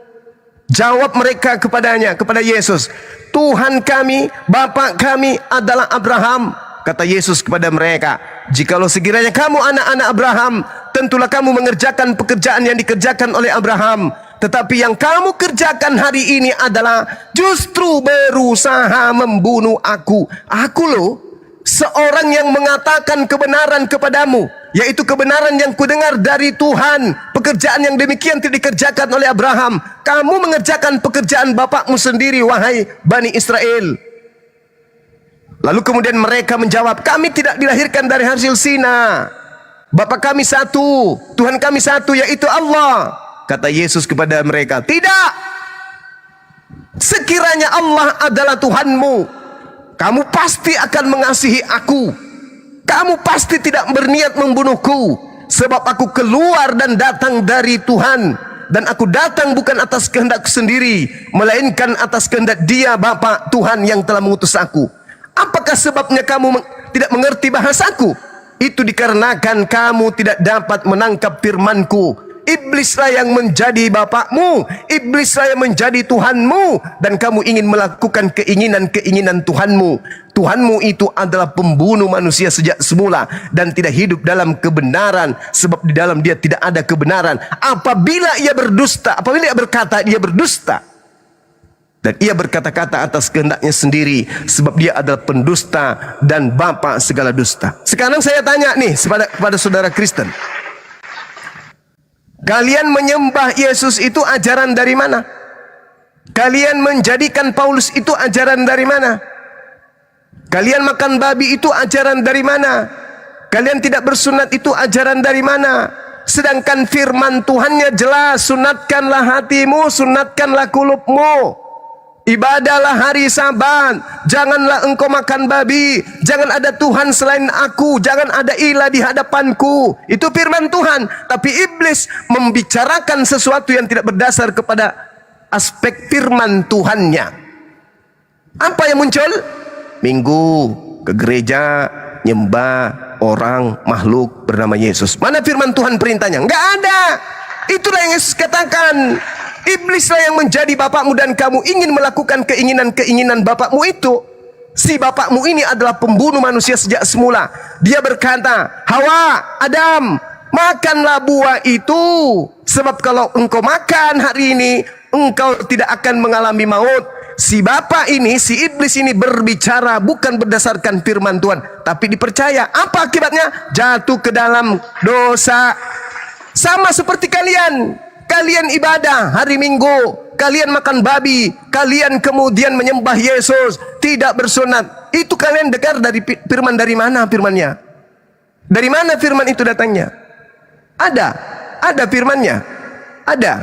Speaker 2: Jawab mereka kepadanya, kepada Yesus, Tuhan kami, Bapa kami adalah Abraham. Kata Yesus kepada mereka, jikalau sekiranya kamu anak-anak Abraham, tentulah kamu mengerjakan pekerjaan yang dikerjakan oleh Abraham. Tetapi yang kamu kerjakan hari ini adalah justru berusaha membunuh aku. Aku loh, seorang yang mengatakan kebenaran kepadamu, yaitu kebenaran yang kudengar dari Tuhan. Pekerjaan yang demikian tidak dikerjakan oleh Abraham. Kamu mengerjakan pekerjaan bapakmu sendiri, wahai Bani Israel. Lalu kemudian mereka menjawab, kami tidak dilahirkan dari hasil zina. Bapa kami satu, Tuhan kami satu, yaitu Allah. Kata Yesus kepada mereka, tidak. Sekiranya Allah adalah Tuhanmu, kamu pasti akan mengasihi aku. Kamu pasti tidak berniat membunuhku, sebab aku keluar dan datang dari Tuhan. Dan aku datang bukan atas kehendakku sendiri, melainkan atas kehendak Dia, Bapa Tuhan yang telah mengutus aku. Apakah sebabnya kamu tidak mengerti bahasaku? Itu dikarenakan kamu tidak dapat menangkap firmanku. Iblislah yang menjadi bapakmu, iblislah yang menjadi Tuhanmu, dan kamu ingin melakukan keinginan-keinginan Tuhanmu. Tuhanmu itu adalah pembunuh manusia sejak semula dan tidak hidup dalam kebenaran, sebab di dalam dia tidak ada kebenaran. Apabila ia berdusta, apabila ia berkata dia berdusta, dan ia berkata-kata atas kehendaknya sendiri, sebab dia adalah pendusta dan bapa segala dusta. Sekarang saya tanya nih kepada saudara Kristen, kalian menyembah Yesus itu ajaran dari mana? Kalian menjadikan Paulus itu ajaran dari mana? Kalian makan babi itu ajaran dari mana? Kalian tidak bersunat itu ajaran dari mana? Sedangkan firman Tuhannya jelas, sunatkanlah hatimu, sunatkanlah kulupmu. Ibadahlah hari Sabat, janganlah engkau makan babi, jangan ada Tuhan selain aku, jangan ada ilah di hadapanku. Itu firman Tuhan. Tapi iblis membicarakan sesuatu yang tidak berdasar kepada aspek firman Tuhannya. Apa yang muncul? Minggu ke gereja nyembah orang makhluk bernama Yesus. Mana firman Tuhan perintahnya? Enggak ada. Itulah yang Yesus katakan. Iblislah yang menjadi bapakmu dan kamu ingin melakukan keinginan-keinginan bapakmu itu. Si bapakmu ini adalah pembunuh manusia sejak semula. Dia berkata, Hawa, Adam, makanlah buah itu. Sebab kalau engkau makan hari ini, engkau tidak akan mengalami maut. Si bapak ini, si iblis ini berbicara bukan berdasarkan firman Tuhan, tapi dipercaya. Apa akibatnya? Jatuh ke dalam dosa. Sama seperti kalian. Kalian ibadah hari Minggu, kalian makan babi, kalian kemudian menyembah Yesus, tidak bersunat. Itu kalian dengar dari firman dari mana firmannya? Dari mana firman itu datangnya? Ada firmannya? Ada?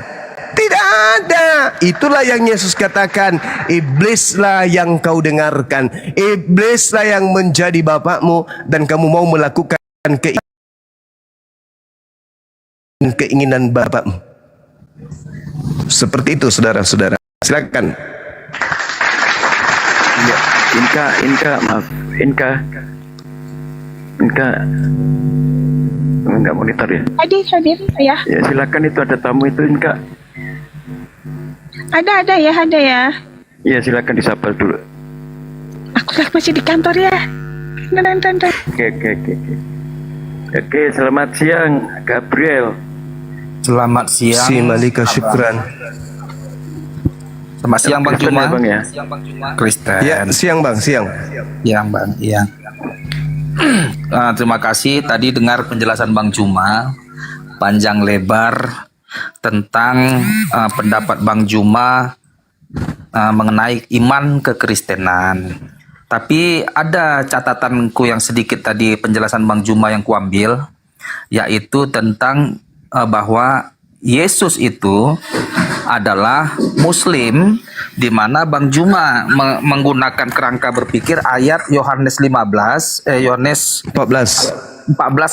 Speaker 2: Tidak ada. Itulah yang Yesus katakan, iblislah yang kau dengarkan, iblislah yang menjadi bapakmu, dan kamu mau melakukan keinginan bapakmu. Seperti itu saudara-saudara. Silakan.
Speaker 8: Ya, Inka enggak monitor ya?
Speaker 14: Hadir ya.
Speaker 8: Ya silakan, itu ada tamu itu Inka.
Speaker 14: Ada ya.
Speaker 8: Ya silakan disapa dulu.
Speaker 14: Aku lagi masih di kantor ya.
Speaker 8: Oke, selamat siang Gabriel.
Speaker 3: Selamat siang.
Speaker 2: Si Malika Syukran.
Speaker 3: Selamat siang Bang
Speaker 8: Kristen
Speaker 3: Juma.
Speaker 8: ya, Bang ya?
Speaker 3: Kristen.
Speaker 2: Ya, siang Bang, siang.
Speaker 3: Siang Bang, iya. Terima kasih tadi dengar penjelasan Bang Juma panjang lebar tentang pendapat Bang Juma mengenai iman kekristenan. Tapi ada catatanku yang sedikit tadi penjelasan Bang Juma yang kuambil, yaitu tentang bahwa Yesus itu adalah Muslim, di mana Bang Juma menggunakan kerangka berpikir ayat Yohanes 14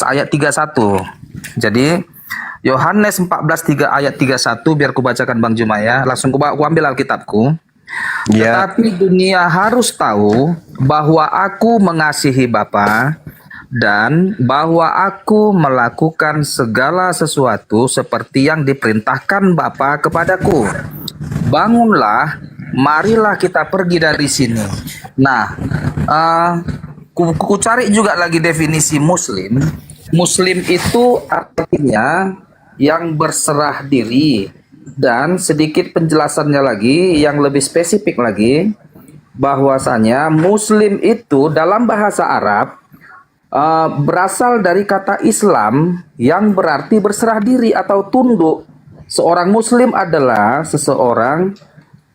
Speaker 3: ayat 31. Jadi Yohanes 14 ayat 31, biar kubacakan Bang Juma ya. Langsung ku ambil Alkitabku. Tetapi dunia harus tahu bahwa aku mengasihi Bapa, dan bahwa aku melakukan segala sesuatu seperti yang diperintahkan Bapa kepadaku. Bangunlah, marilah kita pergi dari sini. Nah, ku cari juga lagi definisi Muslim. Muslim itu artinya yang berserah diri, dan sedikit penjelasannya lagi yang lebih spesifik lagi, bahwasanya Muslim itu dalam bahasa Arab berasal dari kata Islam yang berarti berserah diri atau tunduk. Seorang Muslim adalah seseorang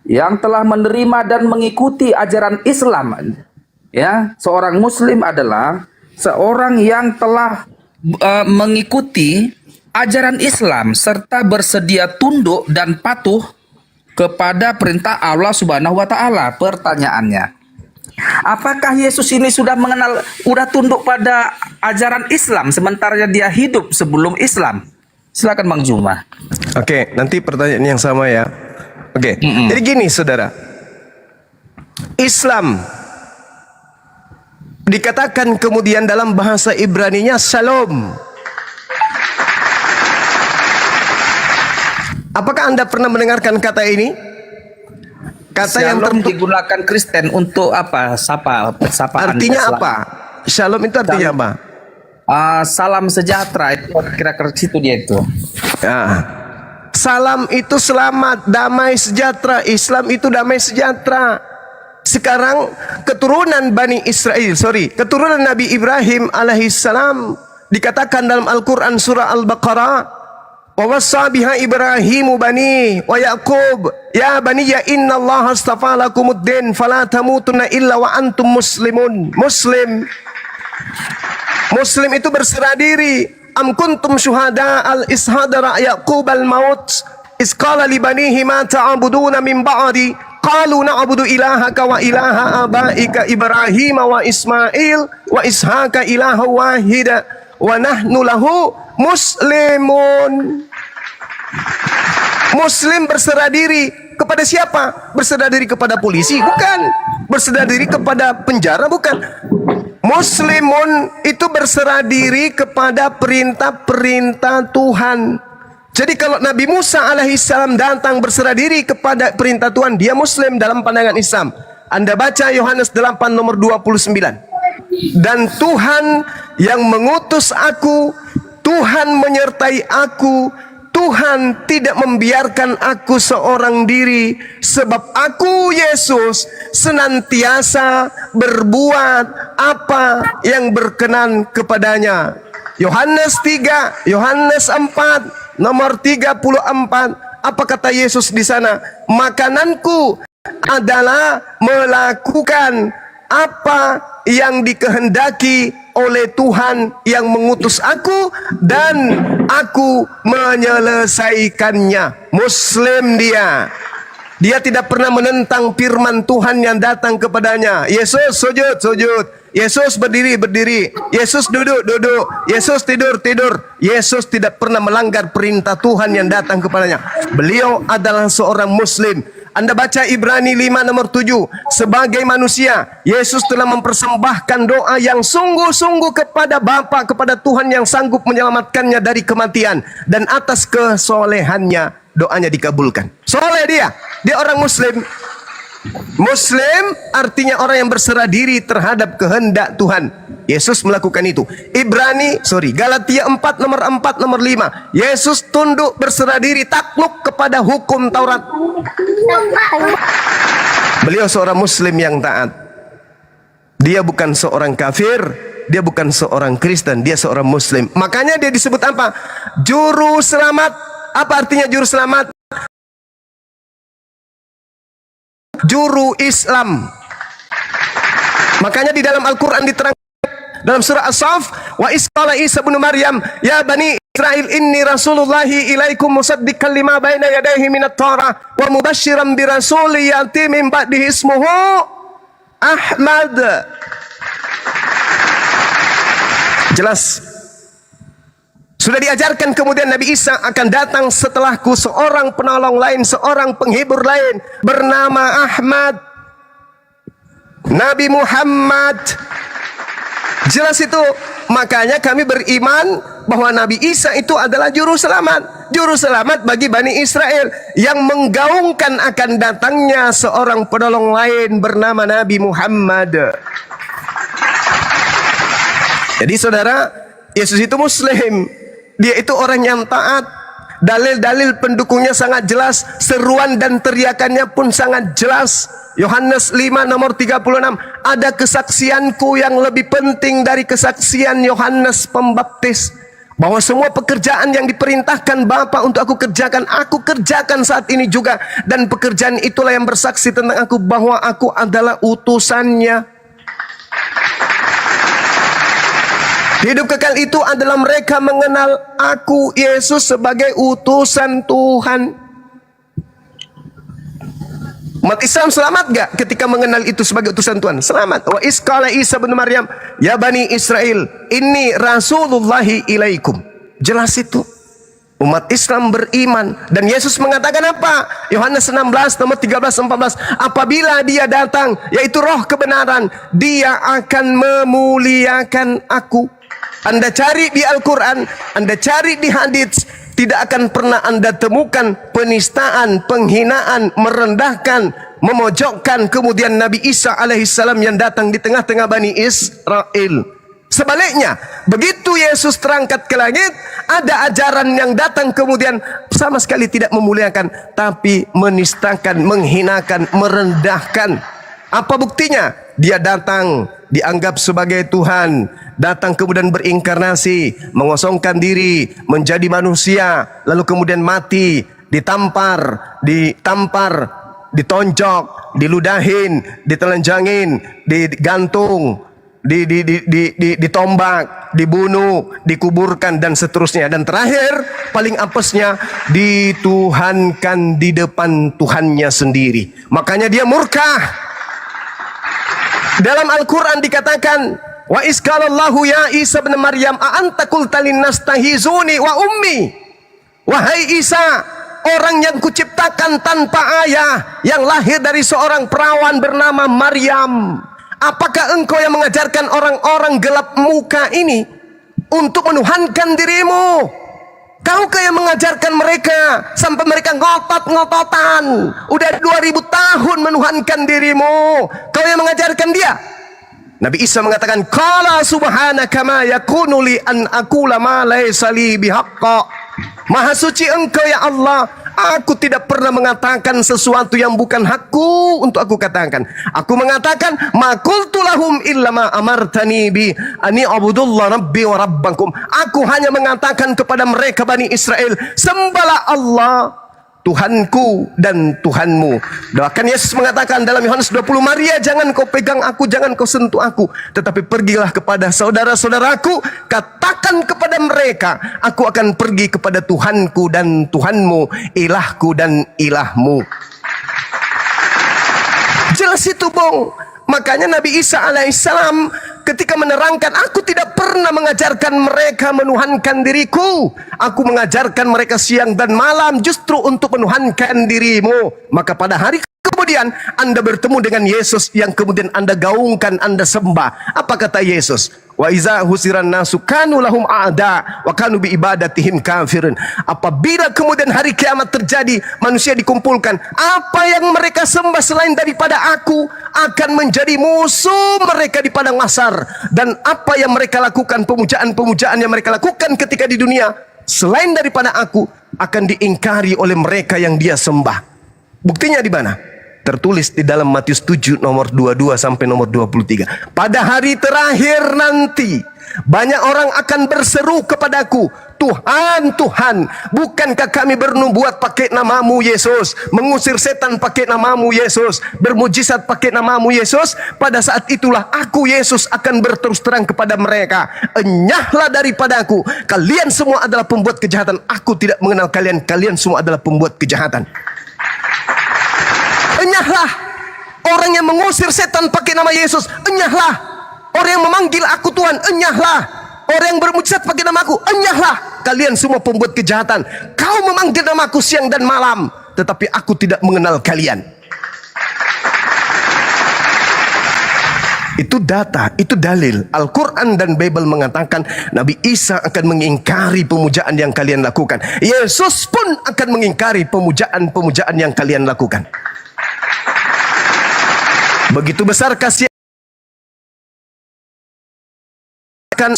Speaker 3: yang telah menerima dan mengikuti ajaran Islam. Ya, seorang Muslim adalah seorang yang telah mengikuti ajaran Islam serta bersedia tunduk dan patuh kepada perintah Allah Subhanahu wa taala. Pertanyaannya, apakah Yesus ini sudah tunduk pada ajaran Islam sementara dia hidup sebelum Islam? Silakan Bang Juma.
Speaker 2: Oke, nanti pertanyaan yang sama ya. Oke. Jadi gini, Saudara. Islam dikatakan kemudian dalam bahasa Ibrani-nya Shalom. Apakah Anda pernah mendengarkan kata ini? Kata yang
Speaker 3: digunakan Kristen untuk apa? Sapaan.
Speaker 2: Artinya apa? Shalom itu artinya apa?
Speaker 3: Salam sejahtera, itu kira-kira situ dia itu.
Speaker 2: Ya. Salam itu selamat, damai sejahtera. Islam itu damai sejahtera. Sekarang keturunan keturunan Nabi Ibrahim alaihissalam dikatakan dalam Al-Quran surah Al-Baqarah, wa wassa biha Ibrahimu bani wa Yaqub ya bani ya inna Allah astafa lakumuddin fala tamutunna illa wa antum muslimun. Muslim itu berserah diri. Am kuntum syuhada al ishadara Yaqub al maut is qala li banihi ma ta'buduna min ba'di qalu na'budu ilahaka wa ilaha abaika Ibrahim wa Ismail wa Ishaka ilaha wahida wa nahnu lahu muslimun. Muslim berserah diri kepada siapa? Berserah diri kepada polisi? Bukan. Berserah diri kepada penjara? Bukan. Muslimun itu berserah diri kepada perintah-perintah Tuhan. Jadi kalau Nabi Musa alaihissalam datang berserah diri kepada perintah Tuhan, dia Muslim dalam pandangan Islam. Anda baca Yohanes 8 nomor 29. Dan Tuhan yang mengutus aku, Tuhan menyertai aku, Tuhan tidak membiarkan aku seorang diri, sebab aku Yesus senantiasa berbuat apa yang berkenan kepadanya. Yohanes 3, Yohanes 4 nomor 34. Apa kata Yesus di sana? Makananku adalah melakukan apa yang dikehendaki oleh Tuhan yang mengutus aku, dan aku menyelesaikannya. Muslim dia. Dia tidak pernah menentang firman Tuhan yang datang kepadanya. Yesus sujud, sujud. Yesus berdiri, berdiri. Yesus duduk, duduk. Yesus tidur, tidur. Yesus tidak pernah melanggar perintah Tuhan yang datang kepadanya. Beliau adalah seorang Muslim. Anda baca Ibrani 5 nomor 7. Sebagai manusia, Yesus telah mempersembahkan doa yang sungguh-sungguh kepada Bapa, kepada Tuhan yang sanggup menyelamatkannya dari kematian. Dan atas kesolehannya, doanya dikabulkan. Soleh dia orang Muslim. Muslim artinya orang yang berserah diri terhadap kehendak Tuhan. Yesus melakukan itu. Galatia 4 nomor 4 nomor 5. Yesus tunduk berserah diri, takluk kepada hukum Taurat. Beliau seorang Muslim yang taat. Dia bukan seorang kafir, dia bukan seorang Kristen, dia seorang Muslim. Makanya dia disebut apa? Juru selamat. Apa artinya juru selamat? Juru Islam. Makanya di dalam Al-Quran diterangkan dalam surah As-Saff, wa isqala Isa bin Maryam ya bani Israel inni rasulullahi ilaikum musaddiqan lima baina yadayhi minat Taurah wa mubasysyiran bi rasulin ya'ti min ba'dihi ismuhu Ahmad. Jelas. Sudah diajarkan kemudian Nabi Isa akan datang setelahku seorang penolong lain, seorang penghibur lain bernama Ahmad. Nabi Muhammad. Jelas itu. Makanya kami beriman bahwa Nabi Isa itu adalah juru selamat. Juru selamat bagi Bani Israel yang menggaungkan akan datangnya seorang penolong lain bernama Nabi Muhammad. Jadi saudara, Yesus itu Muslim. Dia itu orang yang taat. Dalil-dalil pendukungnya sangat jelas. Seruan dan teriakannya pun sangat jelas. Yohanes 5 nomor 36. Ada kesaksianku yang lebih penting dari kesaksian Yohanes Pembaptis. Bahwa semua pekerjaan yang diperintahkan Bapa untuk aku kerjakan saat ini juga. Dan pekerjaan itulah yang bersaksi tentang aku bahwa aku adalah utusannya. Hidup kekal itu adalah mereka mengenal aku, Yesus, sebagai utusan Tuhan. Umat Islam selamat gak ketika mengenal itu sebagai utusan Tuhan? Selamat. Wa isqala Isa bin Maryam, ya Bani Israel, inni rasulullahi ilaikum. Jelas itu. Umat Islam beriman. Dan Yesus mengatakan apa? Yohanes 16 nomor 13-14. Apabila dia datang, yaitu roh kebenaran, dia akan memuliakan aku. Anda cari di Al-Quran, Anda cari di hadits, tidak akan pernah Anda temukan penistaan, penghinaan, merendahkan, memojokkan kemudian Nabi Isa alaihissalam yang datang di tengah-tengah Bani Israel. Sebaliknya, begitu Yesus terangkat ke langit, ada ajaran yang datang kemudian sama sekali tidak memuliakan, tapi menistakan, menghinakan, merendahkan. Apa buktinya? Dia datang dianggap sebagai Tuhan, datang kemudian berinkarnasi, mengosongkan diri, menjadi manusia, lalu kemudian mati, ditampar, ditonjok, diludahin, ditelanjangin, digantung, ditombak, dibunuh, dikuburkan dan seterusnya. Dan terakhir, paling apesnya, dituhankan di depan Tuhannya sendiri. Makanya dia murka. Dalam Al-Quran dikatakan, wa isqalallahu ya Isa bin Maryam a anta qulta linnas tahizuni wa ummi. Wahai Isa, orang yang kuciptakan tanpa ayah, yang lahir dari seorang perawan bernama Maryam, apakah engkau yang mengajarkan orang-orang gelap muka ini untuk menuhankan dirimu? Kaukah yang mengajarkan mereka sampai mereka ngotot-ngototan, udah 2000 tahun menuhankan dirimu? Kau yang mengajarkan dia? Nabi Isa mengatakan, qala subhanaka ma yakunu li an aqula ma laysa li bihaqqa. Maha suci engkau ya Allah, aku tidak pernah mengatakan sesuatu yang bukan hakku untuk aku katakan. Aku mengatakan, ma qultu lahum illa ma amartani bi ani abudullah rabbi wa rabbakum. Aku hanya mengatakan kepada mereka Bani Israel, sembahlah Allah, Tuhanku dan Tuhanmu. Bahkan Yesus mengatakan dalam Yohanes 20, Maria, jangan kau pegang aku, jangan kau sentuh aku, tetapi pergilah kepada saudara-saudaraku, katakan kepada mereka, aku akan pergi kepada Tuhanku dan Tuhanmu, ilahku dan ilahmu. Jelas itu, Bung. Makanya Nabi Isa alaihissalam ketika menerangkan, aku tidak pernah mengajarkan mereka menuhankan diriku, aku mengajarkan mereka siang dan malam justru untuk menuhankan dirimu. Maka pada hari kemudian Anda bertemu dengan Yesus yang kemudian Anda gaungkan, Anda sembah. Apa kata Yesus? Wa iza husiran nasu kanu lahum a'da wa kanu bi ibadatihim kafirin. Apabila kemudian hari kiamat terjadi, manusia dikumpulkan, apa yang mereka sembah selain daripada aku akan menjadi musuh mereka di padang mahsyar. Dan apa yang mereka lakukan, pemujaan-pemujaan yang mereka lakukan ketika di dunia selain daripada aku akan diingkari oleh mereka yang dia sembah. Buktinya di mana? Tertulis di dalam Matius 7 nomor 22 sampai nomor 23. Pada hari terakhir nanti, banyak orang akan berseru kepadaku, Tuhan, Tuhan, bukankah kami bernubuat pakai namamu Yesus, mengusir setan pakai namamu Yesus, bermujizat pakai namamu Yesus? Pada saat itulah aku, Yesus, akan berterus terang kepada mereka, enyahlah daripadaku, kalian semua adalah pembuat kejahatan. Aku tidak mengenal kalian, kalian semua adalah pembuat kejahatan. Enyahlah orang yang mengusir setan pakai nama Yesus, enyahlah orang yang memanggil aku Tuhan, enyahlah orang yang bermujizat pakai nama aku, enyahlah kalian semua pembuat kejahatan. Kau memanggil namaku siang dan malam, tetapi aku tidak mengenal kalian. Itu data, itu dalil. Al-Quran dan Bible mengatakan Nabi Isa akan mengingkari pemujaan yang kalian lakukan. Yesus pun akan mengingkari pemujaan yang kalian lakukan. Begitu besar kasih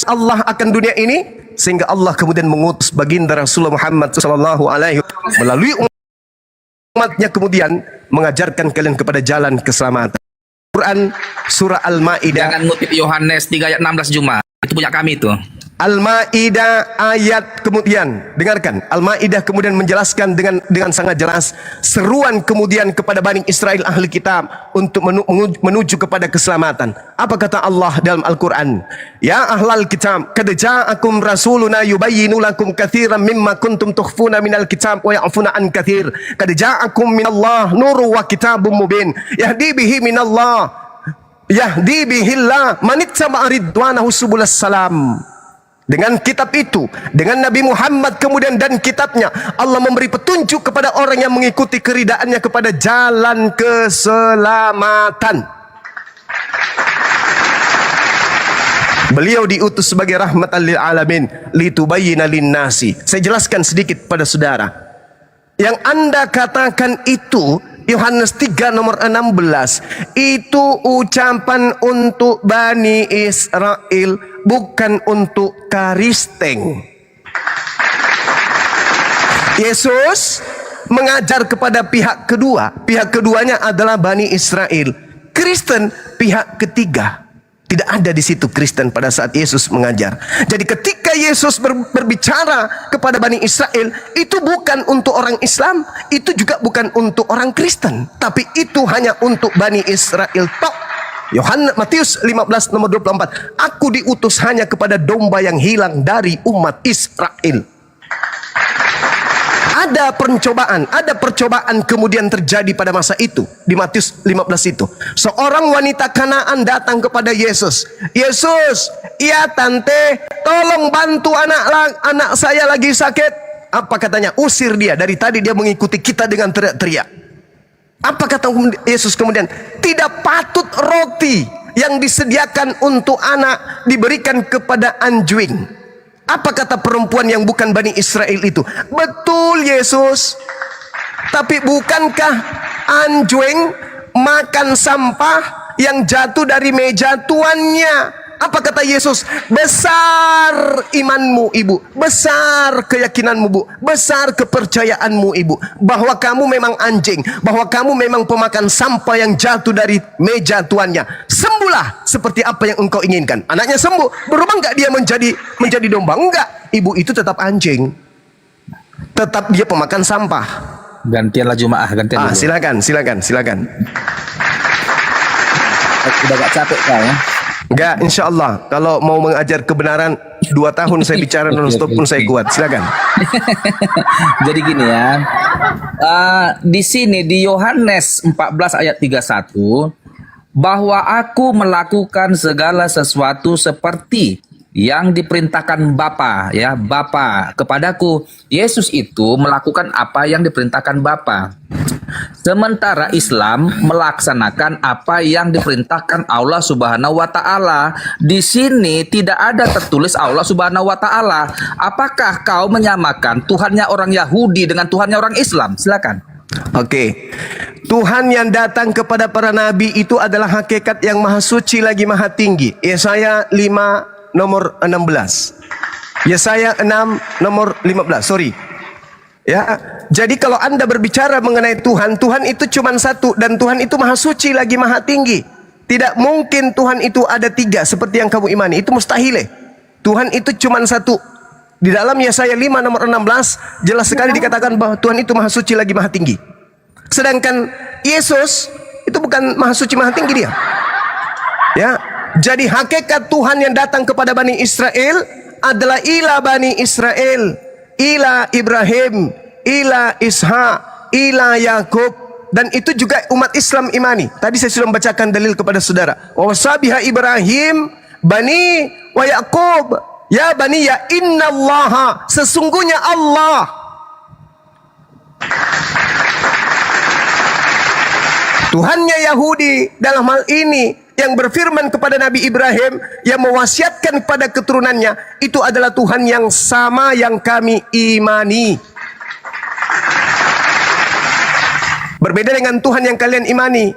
Speaker 2: Allah akan dunia ini, sehingga Allah kemudian mengutus baginda Rasulullah Muhammad SAW melalui umatnya, kemudian mengajarkan kalian kepada jalan keselamatan. Quran surah Al-Maidah.
Speaker 3: Jangan ngutip Yohanes 3 ayat 16 Juma. Itu punya kami itu.
Speaker 2: Al-Maidah ayat kemudian, dengarkan, Al-Maidah kemudian menjelaskan dengan sangat jelas seruan kemudian kepada Bani Israel ahli kitab untuk menuju kepada keselamatan. Apa kata Allah dalam Al-Quran? Ya ahlal kitab, qad ja'akum rasuluna yubayyinu lakum katsiran mimma kuntum tukhfuna minal kitab wa ya'funa an katsir. Qad ja'akum minallah nurun wa kitabun mubin yahdi bihi minallah yahdi bihillah manittaba ridwanahu subulas salam. Dengan kitab itu, dengan Nabi Muhammad kemudian dan kitabnya, Allah memberi petunjuk kepada orang yang mengikuti keridaannya kepada jalan keselamatan. Beliau diutus sebagai rahmatan lil alamin, litubayyina linnasi. Saya jelaskan sedikit pada saudara. Yang Anda katakan itu Yohanes 3 nomor 16 itu ucapan untuk Bani Israel, bukan untuk Kristen. Yesus mengajar kepada pihak kedua. Pihak keduanya adalah Bani Israel. Kristen pihak ketiga. Tidak ada di situ Kristen pada saat Yesus mengajar. Jadi ketika Yesus berbicara kepada Bani Israel, itu bukan untuk orang Islam, itu juga bukan untuk orang Kristen, tapi itu hanya untuk Bani Israel tok. Yohanes Matius 15 nomor 24. Aku diutus hanya kepada domba yang hilang dari umat Israel. Ada percobaan kemudian terjadi pada masa itu. Di Matius 15 itu, seorang wanita Kanaan datang kepada Yesus. Yesus, ya tante, tolong bantu anak saya lagi sakit. Apa katanya? Usir dia. Dari tadi dia mengikuti kita dengan teriak-teriak. Apa kata Yesus kemudian? Tidak patut roti yang disediakan untuk anak diberikan kepada anjing. Apa kata perempuan yang bukan Bani Israel itu? Betul Yesus. Tapi bukankah anjing makan sampah yang jatuh dari meja tuannya? Apa kata Yesus? Besar imanmu ibu, besar keyakinanmu bu, besar kepercayaanmu ibu, bahwa kamu memang anjing, bahwa kamu memang pemakan sampah yang jatuh dari meja tuannya. Sembuhlah seperti apa yang engkau inginkan. Anaknya sembuh. Berubah enggak dia menjadi domba? Enggak. Ibu itu tetap anjing, tetap dia pemakan sampah.
Speaker 3: Gantianlah Jumaah, gantian dulu.
Speaker 2: Silakan.
Speaker 3: Udah gak capek kau ya?
Speaker 2: Enggak, insya Allah. Kalau mau mengajar kebenaran 2 tahun saya bicara non-stop pun saya kuat. Silakan.
Speaker 3: Jadi gini ya, di sini di Yohanes 14 ayat 31, bahwa aku melakukan segala sesuatu seperti yang diperintahkan Bapa, ya Bapa kepadaku. Yesus itu melakukan apa yang diperintahkan Bapa. Sementara Islam melaksanakan apa yang diperintahkan Allah Subhanahu wa taala. Di sini tidak ada tertulis Allah Subhanahu wa taala. Apakah kau menyamakan Tuhannya orang Yahudi dengan Tuhannya orang Islam? Silakan.
Speaker 2: Oke. Tuhan yang datang kepada para nabi itu adalah hakikat yang maha suci lagi maha tinggi. Yesaya 5 nomor 16. Yesaya 6 nomor 15. Sorry. Ya, jadi kalau Anda berbicara mengenai Tuhan, Tuhan itu cuma satu dan Tuhan itu maha suci lagi maha tinggi. Tidak mungkin Tuhan itu ada 3 seperti yang kamu imani. Itu mustahil. Tuhan itu cuma satu. Di dalam Yesaya 5 nomor 16 jelas sekali dikatakan bahwa Tuhan itu maha suci lagi maha tinggi. Sedangkan Yesus itu bukan maha suci maha tinggi dia. Ya, jadi hakikat Tuhan yang datang kepada Bani Israel adalah ilah Bani Israel, ilah Ibrahim, ilah Ishak, ilah Yakub, dan itu juga umat Islam imani. Tadi saya sudah membacakan dalil kepada saudara. Wa wasabiha Ibrahim bani wa Yakub, ya bani ya innallaha, sesungguhnya Allah. Tuhannya Yahudi dalam hal ini yang berfirman kepada Nabi Ibrahim, yang mewasiatkan kepada keturunannya, itu adalah Tuhan yang sama yang kami imani. Berbeda dengan Tuhan yang kalian imani.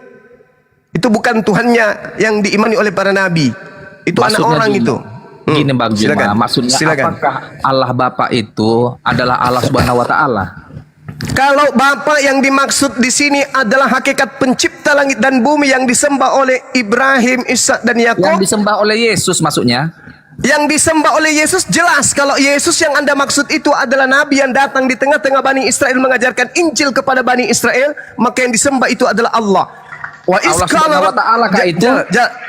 Speaker 2: Itu bukan Tuhannya yang diimani oleh para nabi. Itu anak orang itu.
Speaker 3: Gini Bang Juma, maksudnya apakah Allah Bapa itu adalah Allah Subhanahu wa taala?
Speaker 2: Kalau Bapa yang dimaksud di sini adalah hakikat pencipta langit dan bumi yang disembah oleh Ibrahim, Ishak dan Yakub.
Speaker 3: Yang disembah oleh Yesus maksudnya?
Speaker 2: Yang disembah oleh Yesus jelas kalau Yesus yang Anda maksud itu adalah nabi yang datang di tengah-tengah Bani Israel mengajarkan Injil kepada Bani Israel, maka yang disembah itu adalah Allah. Wa iskala
Speaker 3: wa ta'ala kah itu?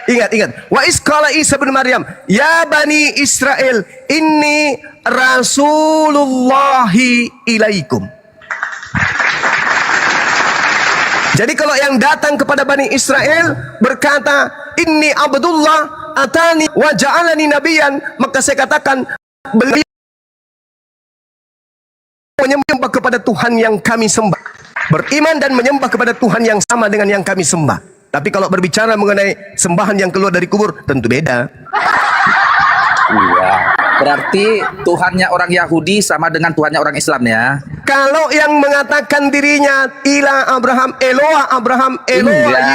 Speaker 2: Ingat. Wa iskala Isa bin Maryam, ya Bani Israel, inni rasulullahi ilaikum. Jadi kalau yang datang kepada Bani Israel berkata, inni abdullah atani wa ja'alani nabiyan, maka saya katakan beliau menyembah kepada Tuhan yang kami sembah. Beriman dan menyembah kepada Tuhan yang sama dengan yang kami sembah. Tapi kalau berbicara mengenai sembahan yang keluar dari kubur, tentu beda.
Speaker 3: Iya. Berarti Tuhannya orang Yahudi sama dengan Tuhannya orang Islam ya?
Speaker 2: Kalau yang mengatakan dirinya ilah Abraham, Eloah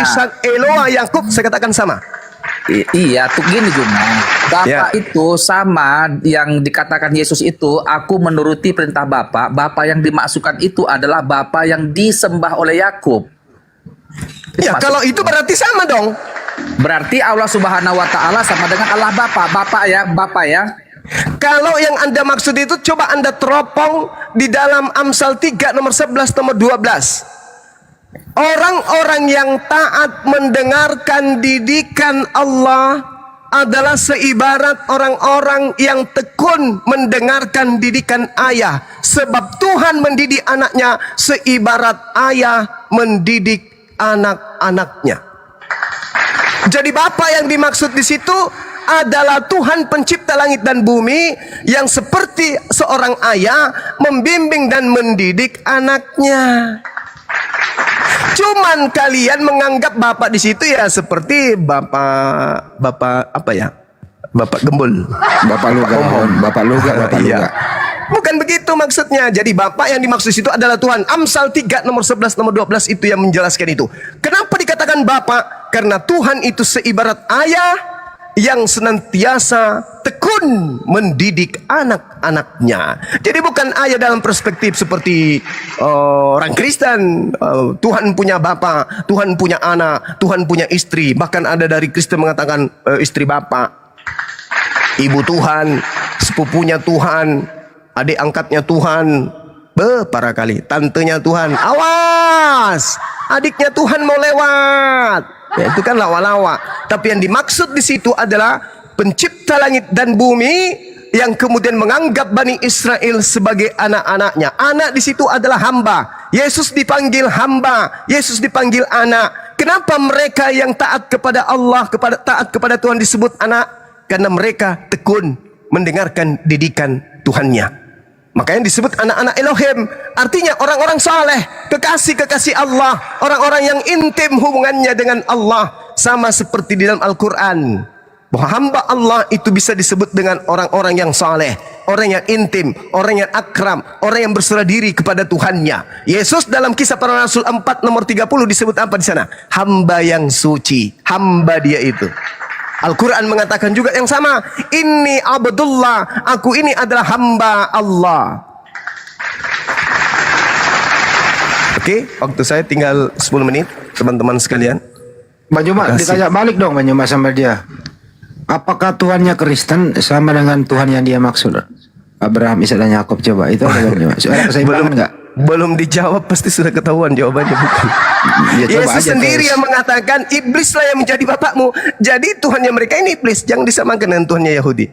Speaker 2: Ishak, Eloah Yakub, saya katakan sama.
Speaker 3: Iya, tuh gini Juma. Bapak itu sama yang dikatakan Yesus itu, aku menuruti perintah Bapak. Bapak yang dimaksudkan itu adalah Bapak yang disembah oleh Yakub.
Speaker 2: Ya, kalau itu berarti sama dong.
Speaker 3: Berarti Allah Subhanahu wa taala sama dengan Allah Bapa. Bapak ya.
Speaker 2: Kalau yang Anda maksud itu coba Anda teropong di dalam Amsal 3 nomor 11 nomor 12. Orang-orang yang taat mendengarkan didikan Allah adalah seibarat orang-orang yang tekun mendengarkan didikan ayah. Sebab Tuhan mendidik anaknya seibarat ayah mendidik anak-anaknya. Jadi Bapa yang dimaksud di situ adalah Tuhan pencipta langit dan bumi yang seperti seorang ayah membimbing dan mendidik anaknya. Cuman kalian menganggap Bapak di situ ya seperti Bapak apa ya? Bapak gembul. Bapak luga. Iya. Bukan begitu maksudnya. Jadi Bapak yang dimaksud itu adalah Tuhan. Amsal 3 nomor 11 nomor 12 itu yang menjelaskan itu. Kenapa dikatakan Bapak? Karena Tuhan itu seibarat ayah yang senantiasa tekun mendidik anak-anaknya. Jadi bukan ayah dalam perspektif seperti orang Kristen, Tuhan punya bapak, Tuhan punya anak, Tuhan punya istri. Bahkan ada dari Kristen mengatakan istri bapak, ibu Tuhan, sepupunya Tuhan, adik angkatnya Tuhan, para kali, tantenya Tuhan. Awas, adiknya Tuhan mau lewat. Ya, itu kan lawa-lawa. Tapi yang dimaksud di situ adalah pencipta langit dan bumi yang kemudian menganggap Bani Israel sebagai anak-anaknya. Anak di situ adalah hamba. Yesus dipanggil hamba, Yesus dipanggil anak. Kenapa mereka yang taat kepada Allah, taat kepada Tuhan disebut anak? Karena mereka tekun mendengarkan didikan Tuhannya. Makanya disebut anak-anak Elohim. Artinya orang-orang saleh, kekasih-kekasih Allah, orang-orang yang intim hubungannya dengan Allah. Sama seperti di dalam Al-Quran, bahwa hamba Allah itu bisa disebut dengan orang-orang yang saleh, orang yang intim, orang yang akram, orang yang berserah diri kepada Tuhannya. Yesus dalam Kisah Para Rasul 4 nomor 30 disebut apa di sana? Hamba yang suci, hamba dia itu. Al-Quran mengatakan juga yang sama. Inni abdullah, aku ini adalah hamba Allah. Oke, waktu saya tinggal 10 menit, teman-teman sekalian.
Speaker 5: Bang Juma, ditanya balik dong Bang Juma sama dia. Apakah Tuhannya Kristen sama dengan Tuhan yang dia maksud? Abraham, Ishak dan Yakub, coba itu ada Bang Juma. Belum enggak?
Speaker 2: Belum dijawab pasti sudah ketahuan jawabannya, bukan? Yesus sendiri yang mengatakan iblislah yang menjadi bapakmu. Jadi Tuhannya mereka ini iblis, jangan disamakan dengan Tuhannya Yahudi.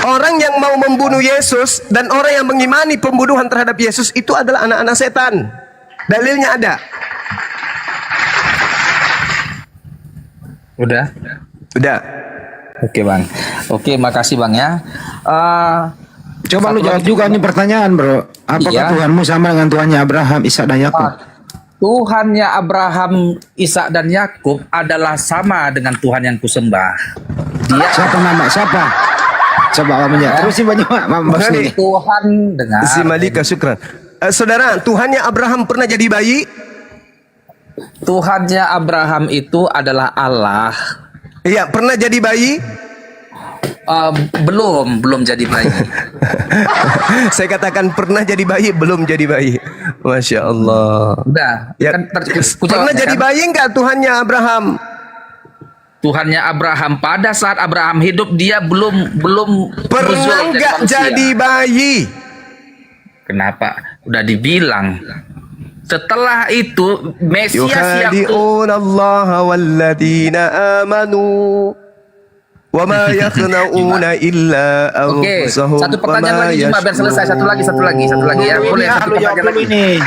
Speaker 2: Orang yang mau membunuh Yesus dan orang yang mengimani pembunuhan terhadap Yesus itu adalah anak-anak setan. Dalilnya ada.
Speaker 3: Udah. Oke Bang. Oke, makasih Bang ya.
Speaker 5: Coba lu jawab juga nih pertanyaan bro. Apakah Tuhanmu sama dengan Tuhannya Abraham, Ishak dan Yakub?
Speaker 3: Tuhannya Abraham, Ishak dan Yakub adalah sama dengan Tuhan yang kusembah. Dia
Speaker 5: Siapa nama? Siapa? Coba namanya. Terus sih banyak maksud ini.
Speaker 3: Tuhan dengan
Speaker 2: Si Malika, syukran. Saudara, Tuhannya Abraham pernah jadi bayi?
Speaker 3: Tuhannya Abraham itu adalah Allah.
Speaker 2: Iya, pernah jadi bayi?
Speaker 3: Belum jadi bayi.
Speaker 2: Saya katakan pernah jadi bayi, belum jadi bayi. Masya Allah.
Speaker 3: Udah.
Speaker 2: Ya,
Speaker 3: Kan
Speaker 2: pernah jadi bayi enggak Tuhannya Abraham?
Speaker 3: Tuhannya Abraham pada saat Abraham hidup dia belum
Speaker 2: Pernah
Speaker 3: nuzul
Speaker 2: enggak
Speaker 3: manusia.
Speaker 2: jadi bayi?
Speaker 3: Kenapa? Udah dibilang. Setelah itu Mesias yang
Speaker 2: Yukhadi'un Allah walladzina amanu wa ma yakhna'una illa
Speaker 3: Oke,
Speaker 2: anfusahum.
Speaker 3: satu pertanyaan lagi cuma biar selesai. Satu lagi ya. Boleh satu pertanyaan lagi.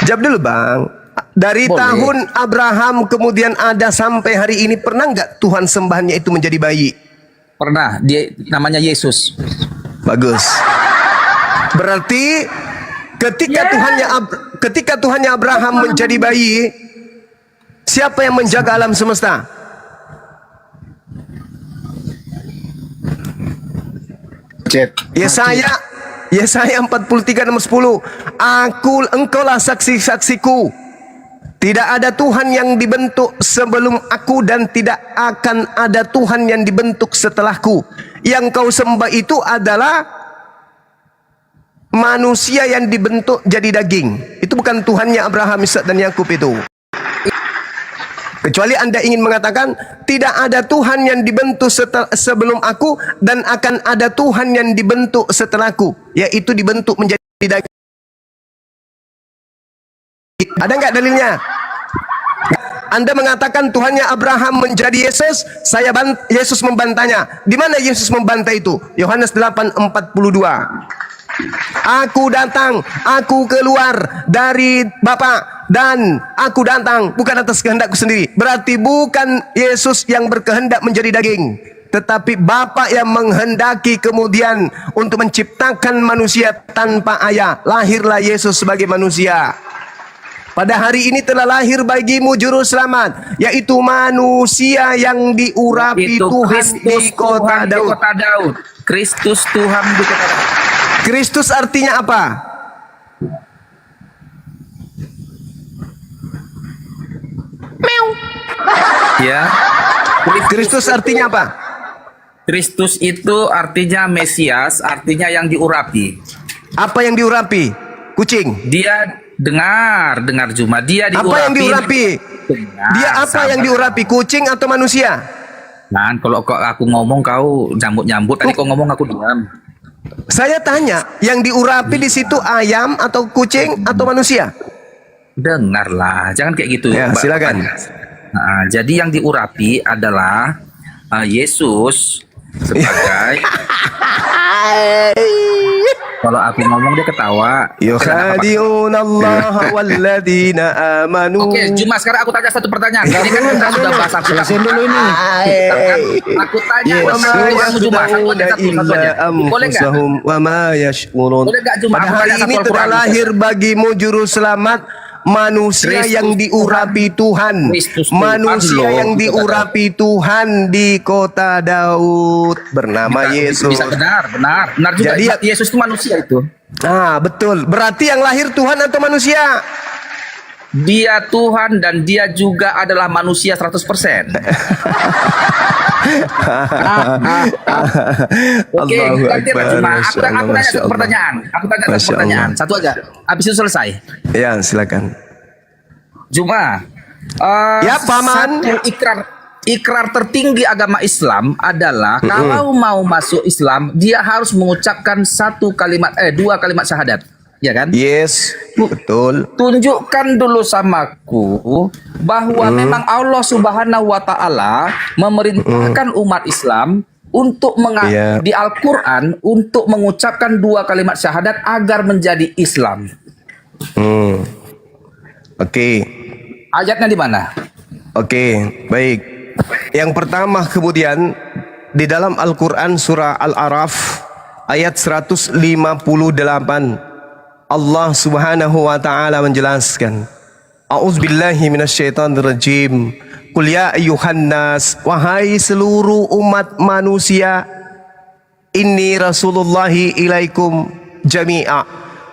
Speaker 2: Jawab dulu Bang. Dari
Speaker 3: Boleh.
Speaker 2: tahun Abraham kemudian ada sampai hari ini pernah nggak Tuhan sembahannya itu menjadi bayi?
Speaker 3: Pernah. Dia namanya Yesus.
Speaker 2: Bagus. Berarti ketika Tuhannya Abraham menjadi bayi, siapa yang menjaga alam semesta? Yesaya 43 nomor 10. Engkaulah saksi-saksiku. Tidak ada Tuhan yang dibentuk sebelum aku dan tidak akan ada Tuhan yang dibentuk setelahku. Yang kau sembah itu adalah manusia yang dibentuk jadi daging. Itu bukan Tuhannya Abraham, Ishak dan Yakub itu. Kecuali Anda ingin mengatakan tidak ada Tuhan yang dibentuk sebelum aku dan akan ada Tuhan yang dibentuk setelahku, yaitu dibentuk menjadi daging. Ada nggak dalilnya? Anda mengatakan Tuhannya Abraham menjadi Yesus, Yesus membantahnya. Di mana Yesus membantah itu? Yohanes 8:42. Aku datang, aku keluar dari Bapa dan aku datang bukan atas kehendakku sendiri. Berarti bukan Yesus yang berkehendak menjadi daging, tetapi Bapa yang menghendaki kemudian untuk menciptakan manusia tanpa ayah. Lahirlah Yesus sebagai manusia. Pada hari ini telah lahir bagimu juru selamat, yaitu manusia yang diurapi
Speaker 3: Itu
Speaker 2: Tuhan
Speaker 3: Kristus
Speaker 2: di kota
Speaker 3: Tuhan di
Speaker 2: Daud.
Speaker 3: kota Daud. Kristus Tuhan di kota Daud.
Speaker 2: Kristus artinya apa?
Speaker 3: Ya.
Speaker 2: Kristus artinya apa?
Speaker 3: Kristus itu artinya Mesias, artinya yang diurapi.
Speaker 2: Apa yang diurapi? Kucing.
Speaker 3: Dia dengar Juma. Dia diurapi.
Speaker 2: Apa yang diurapi? Dia apa yang diurapi? Kucing atau manusia?
Speaker 3: Nah, kalau aku ngomong kau nyambut-nyambut, tadi kau ngomong aku diam.
Speaker 2: Saya tanya, yang diurapi di situ ayam atau kucing atau manusia?
Speaker 3: Dengarlah, jangan kayak gitu.
Speaker 2: Ya, silakan.
Speaker 3: Nah, jadi yang diurapi adalah Yesus sebagai. Kalau aku ngomong dia ketawa.
Speaker 2: Yukhadi'un Allah walladzina amanu.
Speaker 3: Oke, Juma, sekarang aku tanya satu pertanyaan. Ini kan kita sudah bahas
Speaker 5: Jelasin dulu ini.
Speaker 3: Aku tanya Juma, satu aja. Boleh nggak?
Speaker 2: Wa ma yash'urun.
Speaker 3: Boleh nggak, Juma?
Speaker 2: Pada
Speaker 3: Aku
Speaker 2: hari
Speaker 3: tanya
Speaker 2: ini
Speaker 3: satu
Speaker 2: telah
Speaker 3: Al-Quran.
Speaker 2: lahir bagimu juru selamat, manusia
Speaker 3: Kristus
Speaker 2: yang diurapi Tuhan.
Speaker 3: Kristus Tuhan
Speaker 2: Manusia
Speaker 3: loh,
Speaker 2: yang diurapi Tuhan di kota Daud bernama Yesus.
Speaker 3: Bisa benar juga.
Speaker 2: Jadi
Speaker 3: Yesus itu manusia itu.
Speaker 2: Ah, betul. Berarti yang lahir Tuhan atau manusia?
Speaker 3: Dia Tuhan dan dia juga adalah manusia 100%. Oke, ganti Juma. Aku tanya satu pertanyaan. Satu aja. Habis itu selesai.
Speaker 2: Ya, silakan.
Speaker 3: Juma.
Speaker 2: Ya, Paman.
Speaker 3: Satu ikrar tertinggi agama Islam adalah kalau mau masuk Islam dia harus mengucapkan dua kalimat syahadat. Ya kan?
Speaker 2: Yes, betul.
Speaker 3: Tunjukkan dulu samaku bahwa memang Allah Subhanahu wa taala memerintahkan umat Islam untuk di Al-Qur'an untuk mengucapkan dua kalimat syahadat agar menjadi Islam.
Speaker 2: Oke.
Speaker 3: Ayatnya di mana?
Speaker 2: Oke, baik. Yang pertama kemudian di dalam Al-Qur'an surah Al-A'raf ayat 158. Allah Subhanahu wa taala menjelaskan, A'udzubillahi minasyaitonirrajim. Qul ya ayyuhan nas, wahai seluruh umat manusia, inni rasulullahi ilaikum jami'a.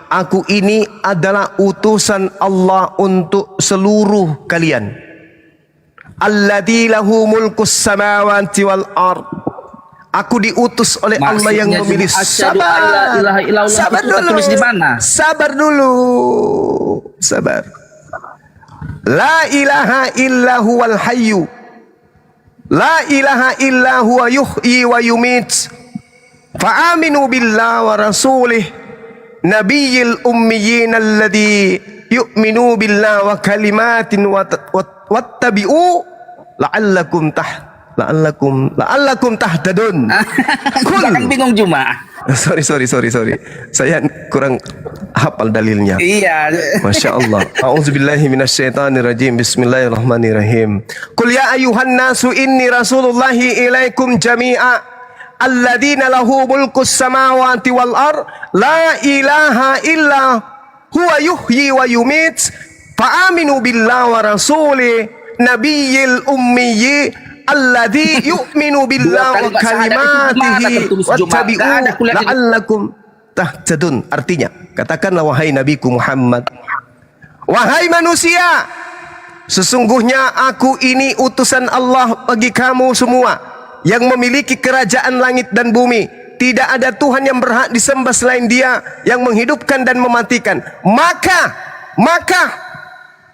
Speaker 2: Aku ini adalah utusan Allah untuk seluruh kalian. Alladzi lahu mulkus samawati wal ard. Aku diutus oleh Allah yang memilih. Sabar. Sabar dulu.
Speaker 3: Tulis di mana?
Speaker 2: Sabar dulu. Sabar. La ilaha illa huwal hayyu. La ilaha illa huwa yuhyi wa yumit. Fa'aminu billah wa rasulih nabiyil ummiyin alladhi yu'minu billah wa kalimatin wattabi'u la'allakum tahtadun.
Speaker 3: Jangan bingung Juma.
Speaker 2: Sorry. Saya kurang hafal dalilnya.
Speaker 3: Iya.
Speaker 2: Masya Allah. A'udzubillahi minasyaitonirrajim. Bismillahirrahmanirrahim. Qul ya ayyuhan nasu inni rasulullahi ilaikum jami'a. Alladzina lahu mulkus samawati wal ard. La ilaha illa huwa yuhyi wa yumit. Fa'aminu billah wa rasulih nabiyil ummiyyi alladzi yu'minu billah wa kalimatihi wattabi'u la'allakum tahtadun. Artinya, katakanlah wahai nabiku Muhammad, wahai manusia, sesungguhnya aku ini utusan Allah bagi kamu semua yang memiliki kerajaan langit dan bumi. Tidak ada Tuhan yang berhak disembah selain Dia yang menghidupkan dan mematikan. Maka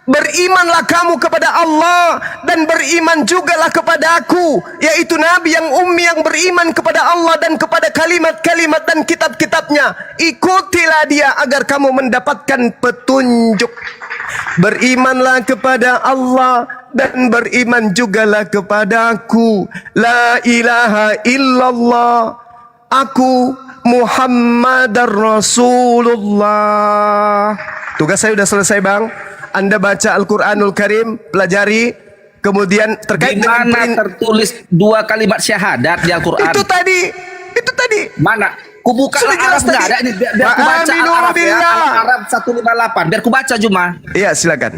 Speaker 2: berimanlah kamu kepada Allah dan beriman jugalah kepada aku, yaitu Nabi yang ummi yang beriman kepada Allah dan kepada kalimat-kalimat dan kitab-kitabnya. Ikutilah dia agar kamu mendapatkan petunjuk. Berimanlah kepada Allah dan beriman jugalah kepada aku. La ilaha illallah. Aku Muhammadar Rasulullah. Tugas saya sudah selesai, Bang. Anda baca Al-Quranul Karim, pelajari, kemudian terkait
Speaker 3: dengan tertulis 2 kalimat syahadat di Al-Quran.
Speaker 2: Itu tadi.
Speaker 3: Mana? Kubuka Al-Araf nggak ada ini. Biar ku baca Al-Araf ya. Al-Araf 158. Biar ku baca Juma.
Speaker 2: Iya, silakan.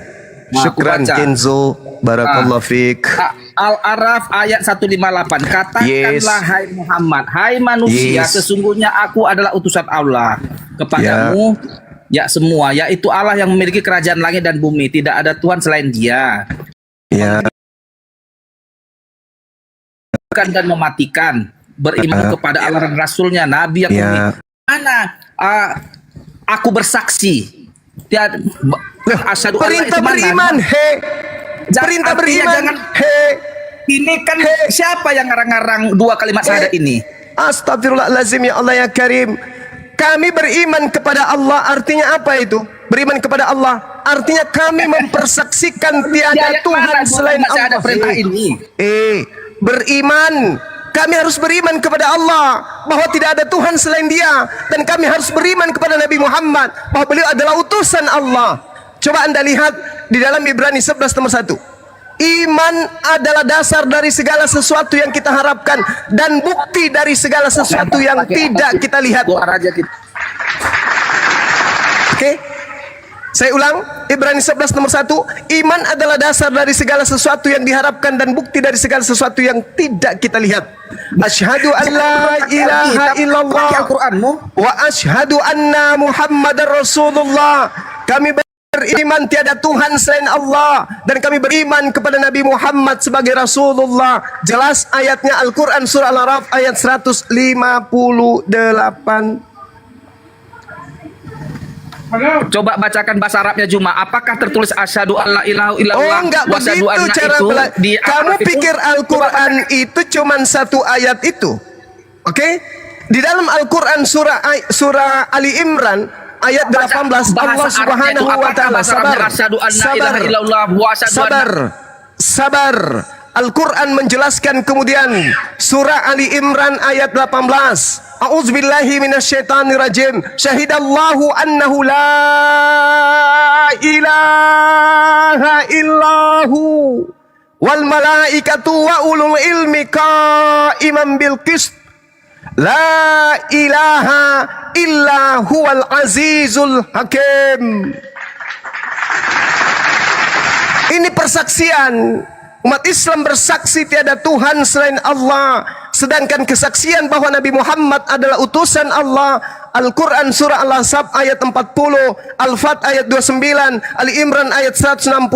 Speaker 2: Syukran Kenzo, barakallahu fiik.
Speaker 3: Al-Araf ayat 158. Katakanlah hai Muhammad, hai manusia, sesungguhnya aku adalah utusan Allah kepadamu. Ya semua, yaitu Allah yang memiliki kerajaan langit dan bumi. Tidak ada Tuhan selain Dia.
Speaker 2: Ya.
Speaker 3: Dan mematikan. Beriman kepada Allah dan Rasulnya, Nabi yang mana? Aku bersaksi. Tiada.
Speaker 2: Perintah beriman. Perintah beriman.
Speaker 3: Ini kan siapa yang ngarang-ngarang 2 kalimat syahadat ini?
Speaker 2: Astagfirullahalazim, ya Allah ya Karim. Kami beriman kepada Allah, artinya apa itu? Beriman kepada Allah artinya kami mempersaksikan tiada Tuhan selain Allah.
Speaker 3: Perintah ini.
Speaker 2: Beriman, kami harus beriman kepada Allah bahwa tidak ada Tuhan selain Dia, dan kami harus beriman kepada Nabi Muhammad bahwa beliau adalah utusan Allah. Coba Anda lihat di dalam Ibrani 11 nomor 1. Iman adalah dasar dari segala sesuatu yang kita harapkan dan bukti dari segala sesuatu yang tidak kita lihat. Oke, saya ulang, Ibrani 11 nomor 1. Iman adalah dasar dari segala sesuatu yang diharapkan dan bukti dari segala sesuatu yang tidak kita lihat. Asyhadu an la ilaha illallah wa asyhadu anna Muhammadar Rasulullah. Kami beriman tiada Tuhan selain Allah, dan kami beriman kepada Nabi Muhammad sebagai Rasulullah. Jelas ayatnya Al-Quran surah Al-Araf ayat 158.
Speaker 3: Coba bacakan bahasa Arabnya Juma. Apakah tertulis asyhadu alla ilaha illallah?
Speaker 2: Oh, enggak begitu cara belajar. Kamu pikir Al-Quran itu cuman 1 ayat itu? Oke? Di dalam Al-Quran surah Ali Imran ayat 18, Allah Subhanahu wa taala, sabar. Al-Quran menjelaskan kemudian surah Ali Imran ayat 18. A'udzubillahi minasyaitonirrajim. Syahidallahu annahu la ilaha illahu wal malaikatu wa ulul ilmi qaiman bil qist. La ilaha illa huwal azizul hakim. Ini persaksian. Umat Islam bersaksi tiada Tuhan selain Allah. Sedangkan kesaksian bahwa Nabi Muhammad adalah utusan Allah. Al-Quran surah Al-Ahzab ayat 40, Al-Fat ayat 29, Ali Imran ayat 164.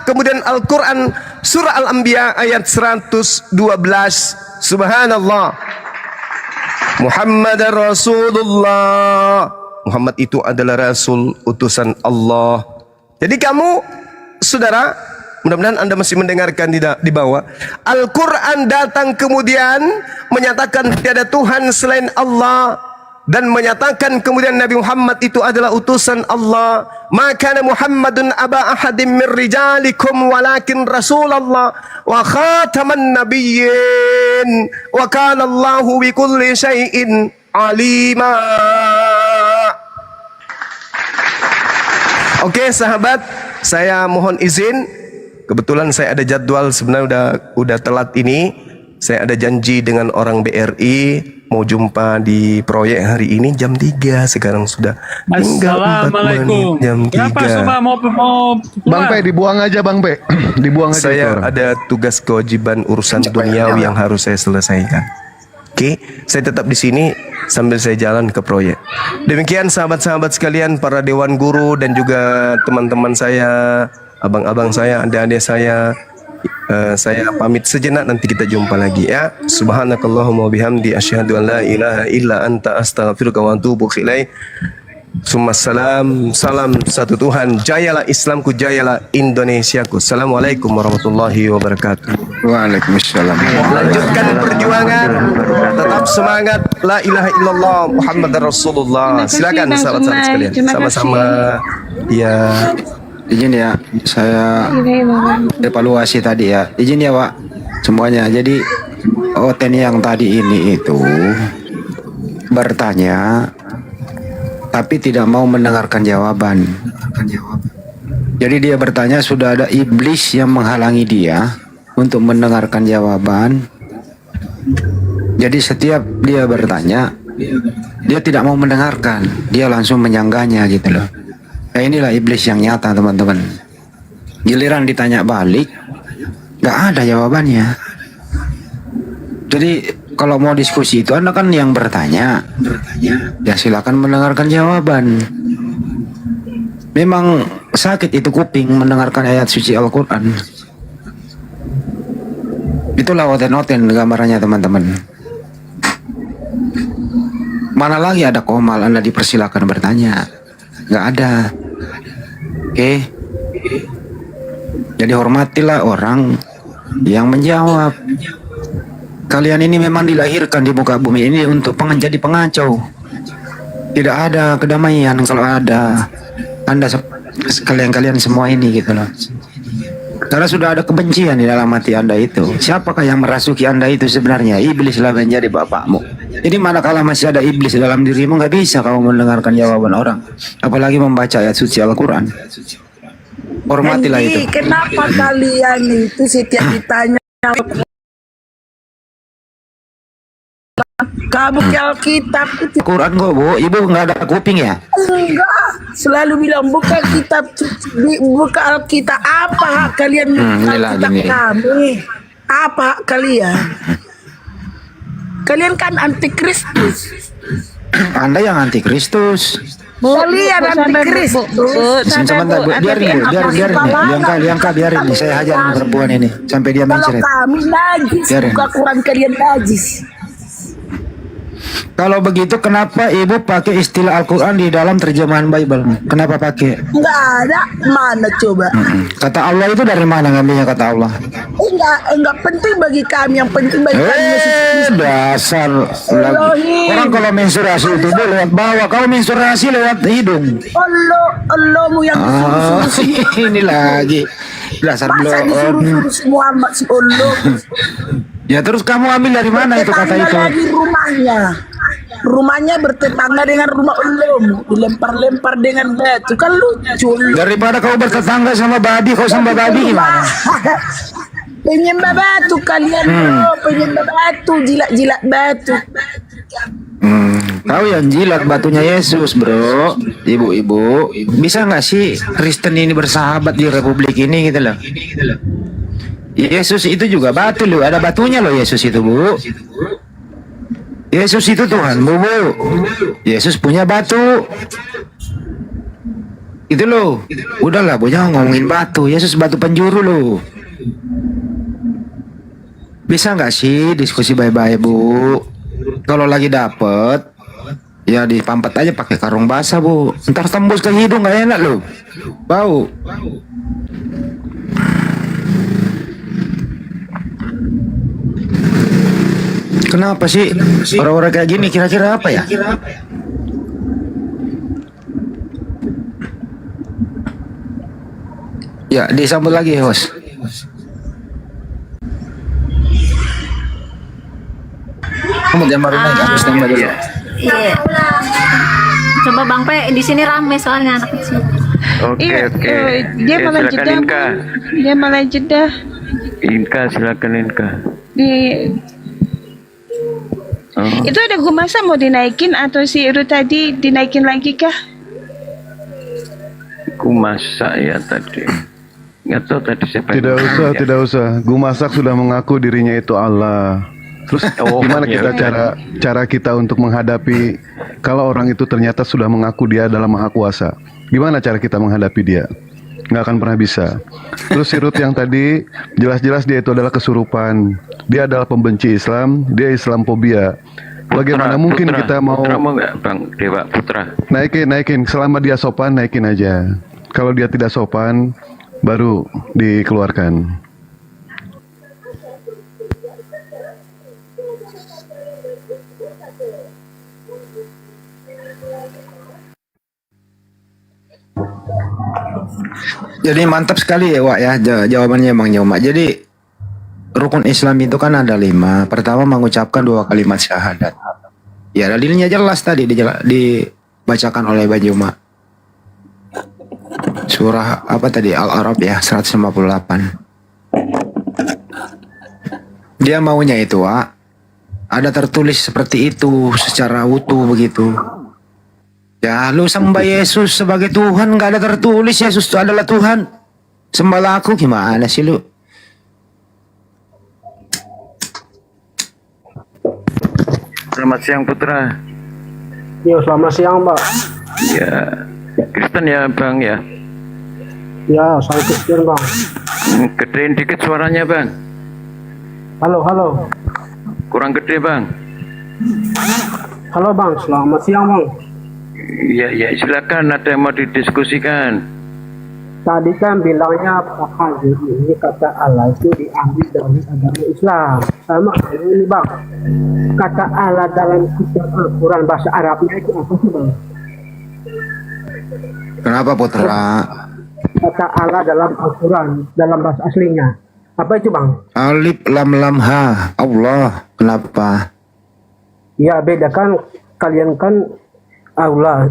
Speaker 2: Kemudian Al-Quran surah Al-Anbiya ayat 112. Subhanallah. Muhammad Rasulullah. Muhammad itu adalah Rasul utusan Allah. Jadi kamu, saudara, mudah-mudahan Anda masih mendengarkan di bawah. Al-Quran datang kemudian menyatakan tiada Tuhan selain Allah, dan menyatakan kemudian Nabi Muhammad itu adalah utusan Allah. Maka Muhammadun aba ahadim min rijalikum walakin Rasulullah wa khataman nabiyyin wa kana Allahu bi kulli syai'in alima. Oke, sahabat, saya mohon izin. Kebetulan saya ada jadwal, sebenarnya udah telat ini. Saya ada janji dengan orang BRI mau jumpa di proyek hari ini jam 3. Sekarang sudah tinggal 4 menit jam 3.
Speaker 10: Bang Pe, dibuang aja Bang Pe. Dibuang aja.
Speaker 2: Saya ada tugas kewajiban urusan duniawi yang harus saya selesaikan. Oke, saya tetap di sini sambil saya jalan ke proyek. Demikian sahabat-sahabat sekalian, para dewan guru dan juga teman-teman saya, abang-abang saya, adik-adik saya pamit sejenak, nanti kita jumpa lagi ya. Subhanakallahumma bihamdi asyhadu an la ilaha illa anta astaghfiruka wa atubu ilaik. Salam satu Tuhan. Jayalah Islamku, jayalah Indonesiaku. Assalamualaikum warahmatullahi wabarakatuh.
Speaker 5: Waalaikumsalam.
Speaker 2: Lanjutkan perjuangan, tetap semangat. La ilaha illallah Muhammad Rasulullah. Silakan sahabat-sahabat sekalian. Sama-sama. Ya.
Speaker 5: Izin ya, saya evaluasi tadi ya. Izin ya Pak, semuanya. Jadi Oten yang tadi ini itu bertanya tapi tidak mau mendengarkan jawaban. Jadi dia bertanya, sudah ada iblis yang menghalangi dia untuk mendengarkan jawaban. Jadi setiap dia bertanya, dia tidak mau mendengarkan, dia langsung menyanggahnya gitu loh. Nah, inilah iblis yang nyata teman-teman. Giliran ditanya balik, nggak ada jawabannya. Jadi kalau mau diskusi itu Anda kan yang bertanya, ya silakan mendengarkan jawaban. Memang sakit itu kuping mendengarkan ayat suci Al-Quran. Itulah oten-oten gambarannya teman-teman. Mana lagi ada komal Anda dipersilakan bertanya? Nggak ada. Oke. Jadi hormatilah orang yang menjawab. Kalian ini memang dilahirkan di muka bumi ini untuk menjadi pengacau. Tidak ada kedamaian kalau ada Anda kalian semua ini gitu loh. Karena sudah ada kebencian di dalam hati Anda itu. Siapakah yang merasuki Anda itu sebenarnya? Iblislah menjadi bapakmu. Jadi manakala masih ada iblis dalam dirimu, nggak bisa kamu mendengarkan jawaban orang, apalagi membaca ayat suci Al-Quran. Hormatilah itu.
Speaker 15: Kenapa kalian itu setiap ditanya kamu ke Alkitab itu
Speaker 5: Quran kok Bu, Ibu nggak ada kuping ya?
Speaker 15: enggak, selalu bilang buka kitab, buka Alkitab. Apa hak kalian buka kitab kami? Apa hak kalian? Kalian kan antikristus.
Speaker 5: Anda yang antikristus.
Speaker 15: Kalian antikristus.
Speaker 5: Sebentar Bu, biarin Bu, biarin biarin nih, saya hajar perempuan ini sampai dia
Speaker 15: Kalau
Speaker 5: mencret.
Speaker 15: kami najis, buka Quran kalian najis.
Speaker 5: Kalau begitu kenapa Ibu pakai istilah Al-Quran di dalam terjemahan Bible? Kenapa pakai?
Speaker 15: Enggak ada, mana coba?
Speaker 5: Kata Allah itu dari mana ngambilnya kata Allah?
Speaker 15: Enggak penting bagi kami, yang penting bagi kami.
Speaker 5: Dasar orang kalau menstruasi itu lewat bawah, kalau menstruasi lewat hidung.
Speaker 15: Allahmu yang disuruh.
Speaker 5: Ini lagi dasar
Speaker 15: masa disuruh semua si Allah.
Speaker 5: Ya terus kamu ambil dari mana itu kata itu?
Speaker 15: Lagi rumahnya bertetangga dengan rumah Allahmu, dilempar-lempar dengan batu, kan lucu.
Speaker 5: Daripada kau bertetangga sama babi, kau sama babi gimana?
Speaker 15: Penyembah batu kalian bro, penyembah batu, jilat-jilat batu.
Speaker 5: Tahu yang jilat batunya Yesus, bro. Ibu-ibu, bisa nggak sih Kristen ini bersahabat di Republik ini gitu loh? Yesus itu juga batu loh, ada batunya loh Yesus itu, Bu. Yesus itu Tuhan, Bu. Yesus punya batu. Itu loh. Udahlah, Bu, jangan ngomongin batu. Yesus batu penjuru loh. Bisa nggak sih diskusi baik-baik, Bu? Kalau lagi dapet, ya dipampat aja pakai karung basah, Bu. Ntar tembus ke hidung nggak enak loh, bau. Kenapa sih orang-orang kayak gini? Kira-kira apa ya? Ya, disambut lagi, host. Kamu jangan baru naik, harus nambah dulu.
Speaker 1: Iya. Coba Bang Pe, di sini rame soalnya anak kecil.
Speaker 8: Oke.
Speaker 14: Dia malah
Speaker 8: silakan
Speaker 14: jeda.
Speaker 8: Inka.
Speaker 14: Dia malah jeda.
Speaker 8: Inka, silakan Inka.
Speaker 14: Itu ada Gumasa mau dinaikin atau si Iru tadi dinaikin lagi kah?
Speaker 8: Ku masak ya tadi. Nggak tahu tadi siapa.
Speaker 10: Tidak usah. Gumasak sudah mengaku dirinya itu Allah. Terus gimana kita cara kita untuk menghadapi kalau orang itu ternyata sudah mengaku dia adalah Maha Kuasa? Gimana cara kita menghadapi dia? Nggak akan pernah bisa. Terus si Ruth yang tadi jelas-jelas dia itu adalah kesurupan. Dia adalah pembenci Islam. Dia Islamfobia. Bagaimana mungkin kita mau
Speaker 8: nggak, Bang Dewa Putra?
Speaker 10: Naikin. Selama dia sopan, naikin aja. Kalau dia tidak sopan, baru dikeluarkan.
Speaker 5: Jadi mantap sekali ya, Wak ya, jawabannya Bang Nyoma. Jadi rukun Islam itu kan ada 5. Pertama mengucapkan 2 kalimat syahadat. Ya dalilnya jelas tadi dibacakan oleh Bang Nyoma. Surah apa tadi? Al-A'raf ya, 158. Dia maunya itu, Wak, ada tertulis seperti itu secara utuh begitu. Ya lu sembah Yesus sebagai Tuhan, gak ada tertulis Yesus itu adalah Tuhan. Sembahlah aku, gimana sih lu?
Speaker 8: Selamat siang Putra.
Speaker 4: Yo, selamat siang, Mbak.
Speaker 8: Ya, Kristen ya Bang ya.
Speaker 4: Ya, saya Kristen, Bang.
Speaker 8: Gedein dikit suaranya Bang.
Speaker 4: Halo.
Speaker 8: Kurang gede Bang.
Speaker 4: Halo, Bang. Selamat siang, Bang.
Speaker 8: Ya, silakan, ada yang mau didiskusikan.
Speaker 4: Tadi kan bilangnya Pak Haji ini kata Allah itu diambil dari agama Islam. Sama ini, Bang. Kata Allah dalam kitab Al-Quran bahasa Arabnya itu apa sih, Bang?
Speaker 5: Kenapa, Putra?
Speaker 4: Kata Allah dalam Al-Quran dalam bahasa aslinya. Apa itu, Bang?
Speaker 5: Alif lam lam ha. Allah. Kenapa?
Speaker 4: Ya, beda kan, kalian kan Allah,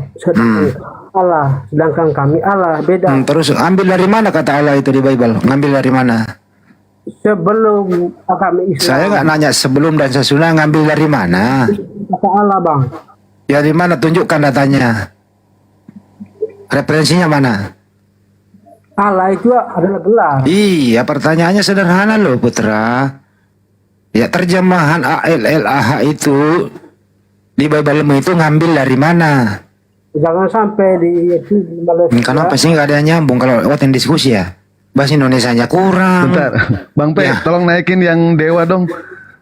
Speaker 4: sedangkan kami Allah, beda.
Speaker 5: Terus ambil dari mana kata Allah itu di Bible? Ngambil dari mana?
Speaker 4: Sebelum agama Islam.
Speaker 5: Saya nggak nanya sebelum dan sesudah, ngambil dari mana?
Speaker 4: Kata Allah, Bang.
Speaker 5: Ya di mana? Tunjukkan datanya. Referensinya mana?
Speaker 4: Allah itu adalah gelar.
Speaker 5: Iya, pertanyaannya sederhana loh, Putra. Ya terjemahan ALLAH itu di Bible itu ngambil dari mana?
Speaker 4: Jangan sampai di Malaysia.
Speaker 5: Kenapa sih nggak ada yang nyambung kalau lewat diskusi ya? Bahasa Indonesianya kurang.
Speaker 10: Bentar, Bang Pe, tolong naikin yang Dewa dong.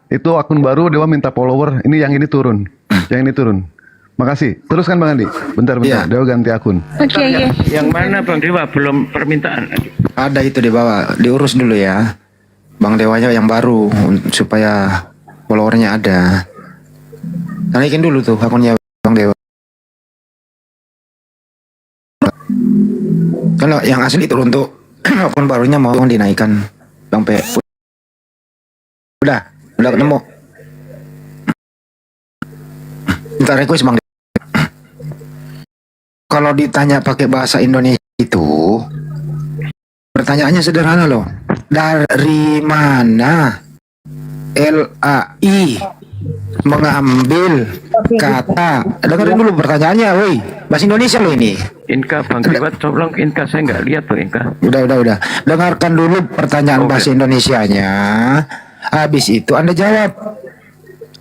Speaker 10: Itu akun baru, Dewa minta follower. Ini yang ini turun. Yang ini turun. Makasih. Teruskan Bang Andi. Bentar. Dewa ganti akun.
Speaker 14: Oke.
Speaker 8: Yang mana Bang Dewa? Belum permintaan.
Speaker 5: Ada itu di bawah. Diurus dulu ya. Bang Dewanya yang baru supaya followernya ada. Naikin dulu tuh akunnya Bang Dewa. Kalau yang asli itu untuk akun barunya mau dinaikkan Bang Pe. Udah ketemu. Minta request Bang Dewa. Kalau ditanya pakai bahasa Indonesia itu pertanyaannya sederhana loh. dari mana LAI mengambil kata, dengerin dulu pertanyaannya, woi, bahasa Indonesia lo ini.
Speaker 8: Inka, Bang Liwat, tolong Inka, saya nggak lihat tuh Inka.
Speaker 5: Udah. Dengarkan dulu pertanyaan bahasa Indonesianya. Habis itu Anda jawab.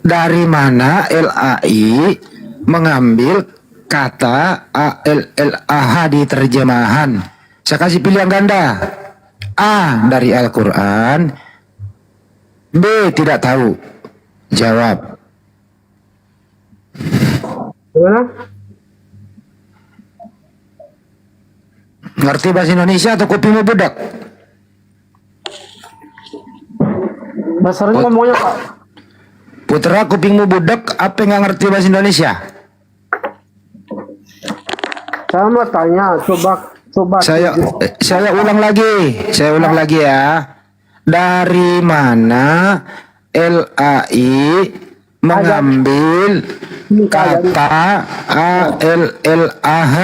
Speaker 5: Dari mana LAI mengambil kata ALLAH di terjemahan? Saya kasih pilihan ganda. A dari Al-Quran, B tidak tahu. Jawab.
Speaker 4: Gimana?
Speaker 5: Ngerti bahasa Indonesia atau kopimu budak?
Speaker 4: Basarnya ngomongnya Pak.
Speaker 5: Putra, kupingmu budak, apa yang nggak ngerti bahasa Indonesia?
Speaker 4: Saya mau tanya, coba.
Speaker 5: Saya ulang lagi ya. Dari mana LAI mengambil kata ALLAH?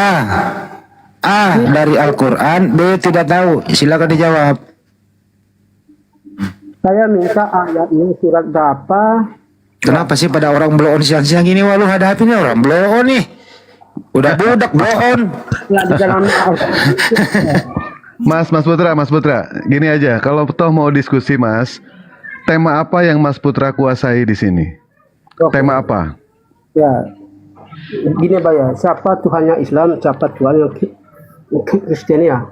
Speaker 5: A dari Al-Quran, B tidak tahu. Silakan dijawab.
Speaker 4: Saya minta ayat ini surat berapa?
Speaker 5: Kenapa sih pada orang blow on siang-siang gini? Wah, lu hadapin orang blow on nih. Udah budak blow on.
Speaker 10: Mas Putra, gini aja. Kalau toh mau diskusi, Mas, tema apa yang Mas Putra kuasai di sini? Tema apa?
Speaker 4: Ya, gini Pak ya. Siapa Tuhannya Islam, siapa Tuhan yang Kristen ya?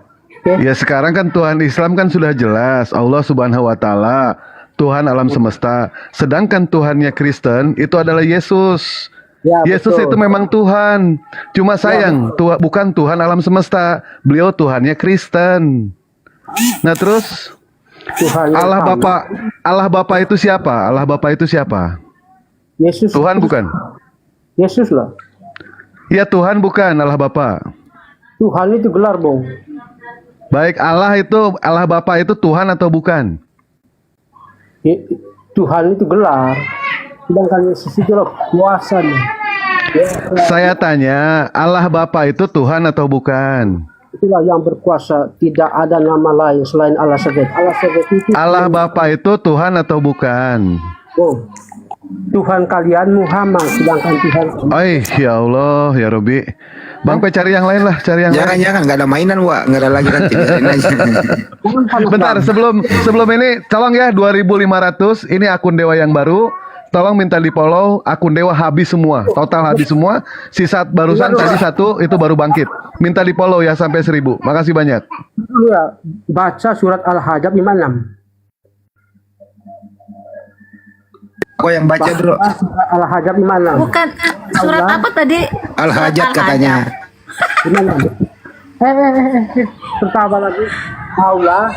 Speaker 10: Ya sekarang kan Tuhan Islam kan sudah jelas, Allah Subhanahu wa Ta'ala, Tuhan alam semesta. Sedangkan Tuhannya Kristen itu adalah Yesus.
Speaker 4: Ya,
Speaker 10: Yesus
Speaker 4: betul.
Speaker 10: itu memang Tuhan. Cuma sayang, bukan Tuhan alam semesta. Beliau Tuhannya Kristen. Nah terus
Speaker 4: Tuhannya
Speaker 10: Allah Bapa itu siapa? Allah Bapa itu siapa?
Speaker 4: Yesus.
Speaker 10: Tuhan bukan?
Speaker 4: Yesus lah.
Speaker 10: Ya Tuhan bukan Allah Bapa.
Speaker 4: Tuhan itu gelar, Bung.
Speaker 10: Baik, Allah Bapa itu Tuhan atau bukan?
Speaker 4: Tuhan itu gelar. Sedangkan Yesus itu loh kuasa nih.
Speaker 10: Saya tanya, Allah Bapa itu Tuhan atau bukan?
Speaker 4: Itulah yang berkuasa. Tidak ada nama lain selain Allah saja.
Speaker 10: Allah Bapa itu Tuhan atau bukan?
Speaker 4: Oh, Tuhan kalian Muhammad, sedangkan Tuhan.
Speaker 10: Ya Allah, ya Robi. Bang, cari yang lain lah, cari yang lain.
Speaker 5: Jangan, nggak ada mainan, Wak. Nggak ada lagi nanti.
Speaker 10: Bentar, sebelum ini, tolong ya 2.500. Ini akun Dewa yang baru. Tolong minta di follow. Akun Dewa habis semua, total habis semua. Sisa barusan tadi satu itu baru bangkit. Minta di follow ya sampai 1.000. Makasih banyak.
Speaker 4: Ya, baca surat Al-Hajj 56.
Speaker 5: Kok yang baca bro?
Speaker 4: Al-Hajj 56.
Speaker 1: Bukan surat apa tadi?
Speaker 5: Al-Hajat katanya.
Speaker 4: Pertama lagi. Allah.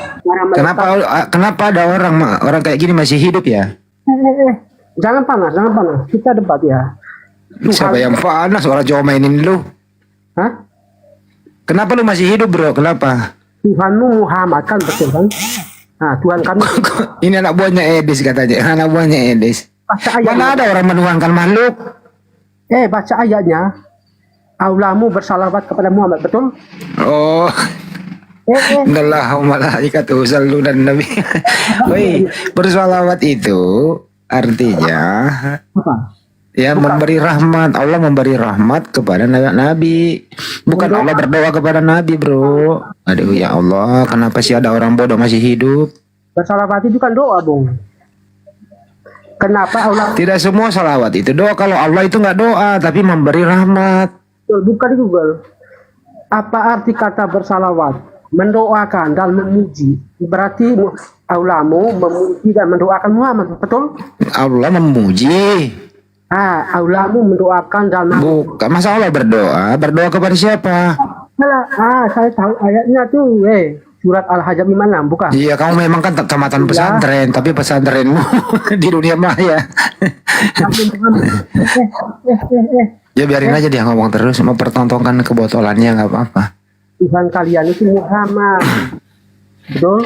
Speaker 5: Kenapa ada orang kayak gini masih hidup ya?
Speaker 4: Jangan panas. Kita debat ya.
Speaker 5: Siapa yang panas? Orang Jawa mainin lu.
Speaker 4: Hah?
Speaker 5: Kenapa lu masih hidup bro? Kenapa?
Speaker 4: Tuhanmu Muhammad kan, betul kan? Nah, Tuhan kami.
Speaker 5: Ini anak buahnya Edis katanya. Anak buahnya Edis. Mana ada orang menuhankan makhluk?
Speaker 4: Baca ayatnya. Allahmu bersalawat kepada Muhammad, betul?
Speaker 5: Oh. Innallahu malaikatahu yusholluna 'alan nabi. Woi, bersalawat itu artinya ya memberi rahmat. Allah memberi rahmat kepada nabi. Bukan Allah berdoa kepada nabi, bro. Aduh ya Allah, kenapa sih ada orang bodoh masih hidup?
Speaker 4: Bersalawat itu kan doa, Bung. Kenapa Allah?
Speaker 5: Tidak semua salawat itu doa. Kalau Allah itu nggak doa, tapi memberi rahmat.
Speaker 4: Bukan Google. Apa arti kata bersalawat? Mendoakan dan memuji. Berarti Allahmu memuji dan mendoakan Muhammad, betul?
Speaker 5: Allah memuji.
Speaker 4: Allahmu mendoakan dan
Speaker 5: bukan. Masa Allah berdoa kepada siapa?
Speaker 4: Saya tahu ayatnya tuh, surat Al-Hajj 56, bukan?
Speaker 5: Iya, kamu memang kan tamatan pesantren, tapi pesantrenmu di dunia maya. Ya biarin aja dia ngomong terus, mempertontonkan kebotolannya nggak apa-apa.
Speaker 4: Tuhan kalian itu Muhammad, betul?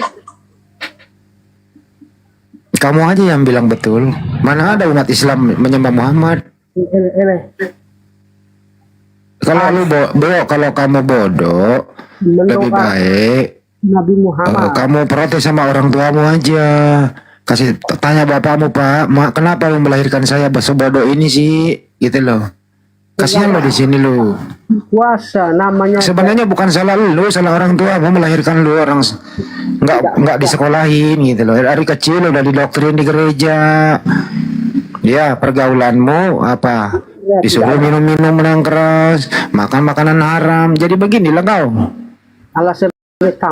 Speaker 5: Kamu aja yang bilang betul. Mana ada umat Islam menyembah Muhammad? Kalau lu kalau kamu bodoh, lebih baik
Speaker 4: Nabi Muhammad.
Speaker 5: Kamu protes sama orang tuamu aja. Kasih tanya bapakmu, Pak, kenapa lu melahirkan saya sebodoh ini sih? Gitu loh. Kasihan lo di sini lo.
Speaker 4: Kuasa namanya.
Speaker 5: Sebenarnya bukan salah lu, salah orang tua. Mau melahirkan lu orang nggak disekolahin gitu loh. Dari kecil udah didoktrin di gereja. Ya pergaulanmu apa? Disuruh minum-minum yang keras, makan makanan haram. Jadi beginilah kau.
Speaker 4: Alasan mereka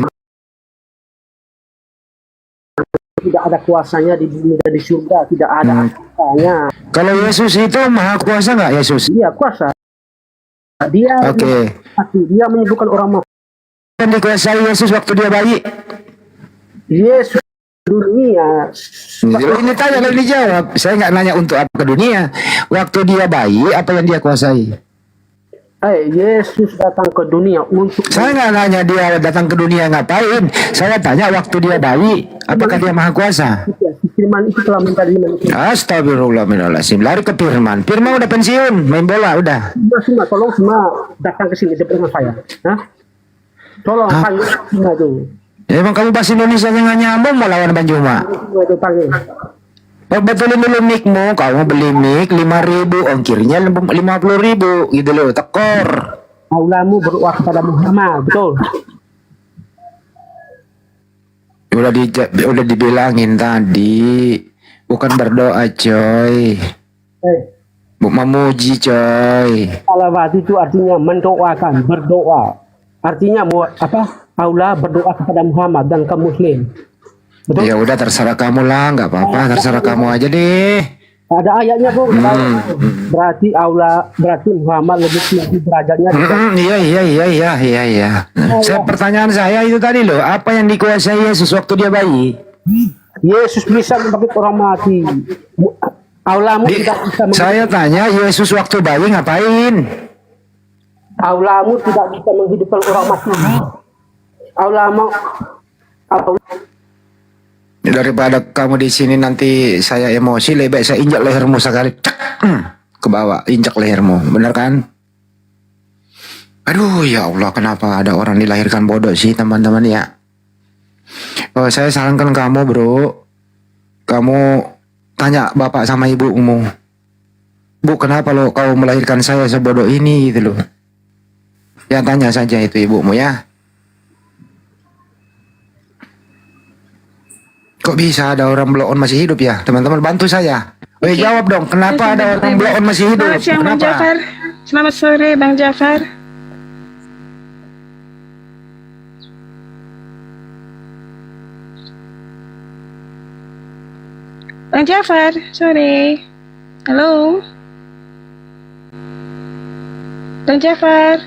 Speaker 4: tidak ada kuasanya di bumi dan di surga, tidak ada kuasanya.
Speaker 5: Kalau Yesus itu maha kuasa nggak Yesus?
Speaker 4: Dia kuasa. Dia dia menyembuhkan orang mau.
Speaker 5: Dan dikuasai Yesus waktu dia bayi.
Speaker 4: Yesus dunia.
Speaker 5: Ini tanya lalu dijawab. Saya nggak nanya untuk apa ke dunia. Waktu dia bayi apa yang dia kuasai?
Speaker 4: Yesus datang ke dunia untuk.
Speaker 5: Saya nggak nanya dia datang ke dunia ngapain. Saya tanya waktu dia bayi, apakah dia maha kuasa?
Speaker 4: Firman itu telah menjadi manusia.
Speaker 5: Astagfirullahaladzim. Lari ke Firman. Firman udah pensiun, main bola udah.
Speaker 4: Semua tolong semua datang ke sini bersama saya. Tolong panggil semua tuh.
Speaker 5: Emang kamu bahasa Indonesia nggak nyambung mau lawan Bang Juma? Betulin dulu mic-mu, kamu beli mic 5.000, ongkirnya 50.000 gitu loh, tekor.
Speaker 4: Aulamu berdoa kepada Muhammad, betul.
Speaker 5: Udah dibilangin tadi, bukan berdoa coy. Memuji coy.
Speaker 4: Salawat itu artinya mendoakan, berdoa. Artinya apa? Aula berdoa kepada Muhammad dan kaum muslim. Betul?
Speaker 5: Ya udah terserah kamu lah, nggak apa-apa, terserah kamu aja deh.
Speaker 4: Ada ayatnya bro. Berarti Muhammad lebih tinggi derajatnya.
Speaker 5: Iya. Pertanyaan saya itu tadi loh, apa yang dikuasai Yesus waktu dia bayi?
Speaker 4: Yesus bisa membangkit orang mati. Aulamu tidak bisa.
Speaker 5: Saya tanya Yesus waktu bayi ngapain?
Speaker 4: Aulamu tidak bisa menghidupkan orang mati. Aulamu.
Speaker 5: Daripada kamu di sini nanti saya emosi, lebih baik saya injak lehermu sekali, ke bawah, injak lehermu, benar kan? Aduh ya Allah, kenapa ada orang dilahirkan bodoh sih teman-teman ya? Saya sarankan kamu bro, kamu tanya bapak sama ibumu, Bu kenapa lo kau melahirkan saya sebodoh ini gitu loh? Ya tanya saja itu ibumu ya. Kok bisa ada orang blow on masih hidup ya? Teman-teman bantu saya. Jawab dong, kenapa ada orang blow on masih hidup?
Speaker 14: Selamat siang Bang
Speaker 5: Kenapa?
Speaker 14: Jafar. Selamat sore Bang Jafar. Bang Jafar, sore. Halo. Bang Jafar.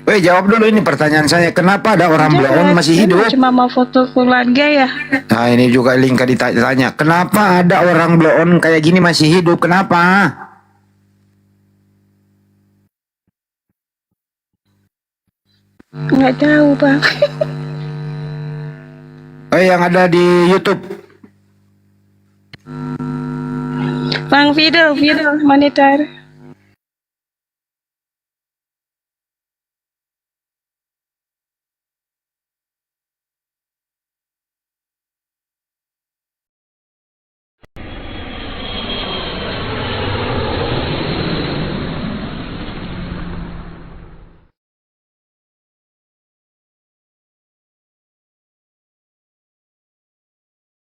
Speaker 5: Jawab dulu ini pertanyaan saya. Kenapa ada orang blow on masih hidup?
Speaker 14: Cuma mau foto keluarga ya.
Speaker 5: Nah ini juga Linka ditanya. Kenapa ada orang blow on kayak gini masih hidup? Kenapa?
Speaker 14: Nggak tahu Bang.
Speaker 5: Yang ada di YouTube.
Speaker 14: Bang video monitor.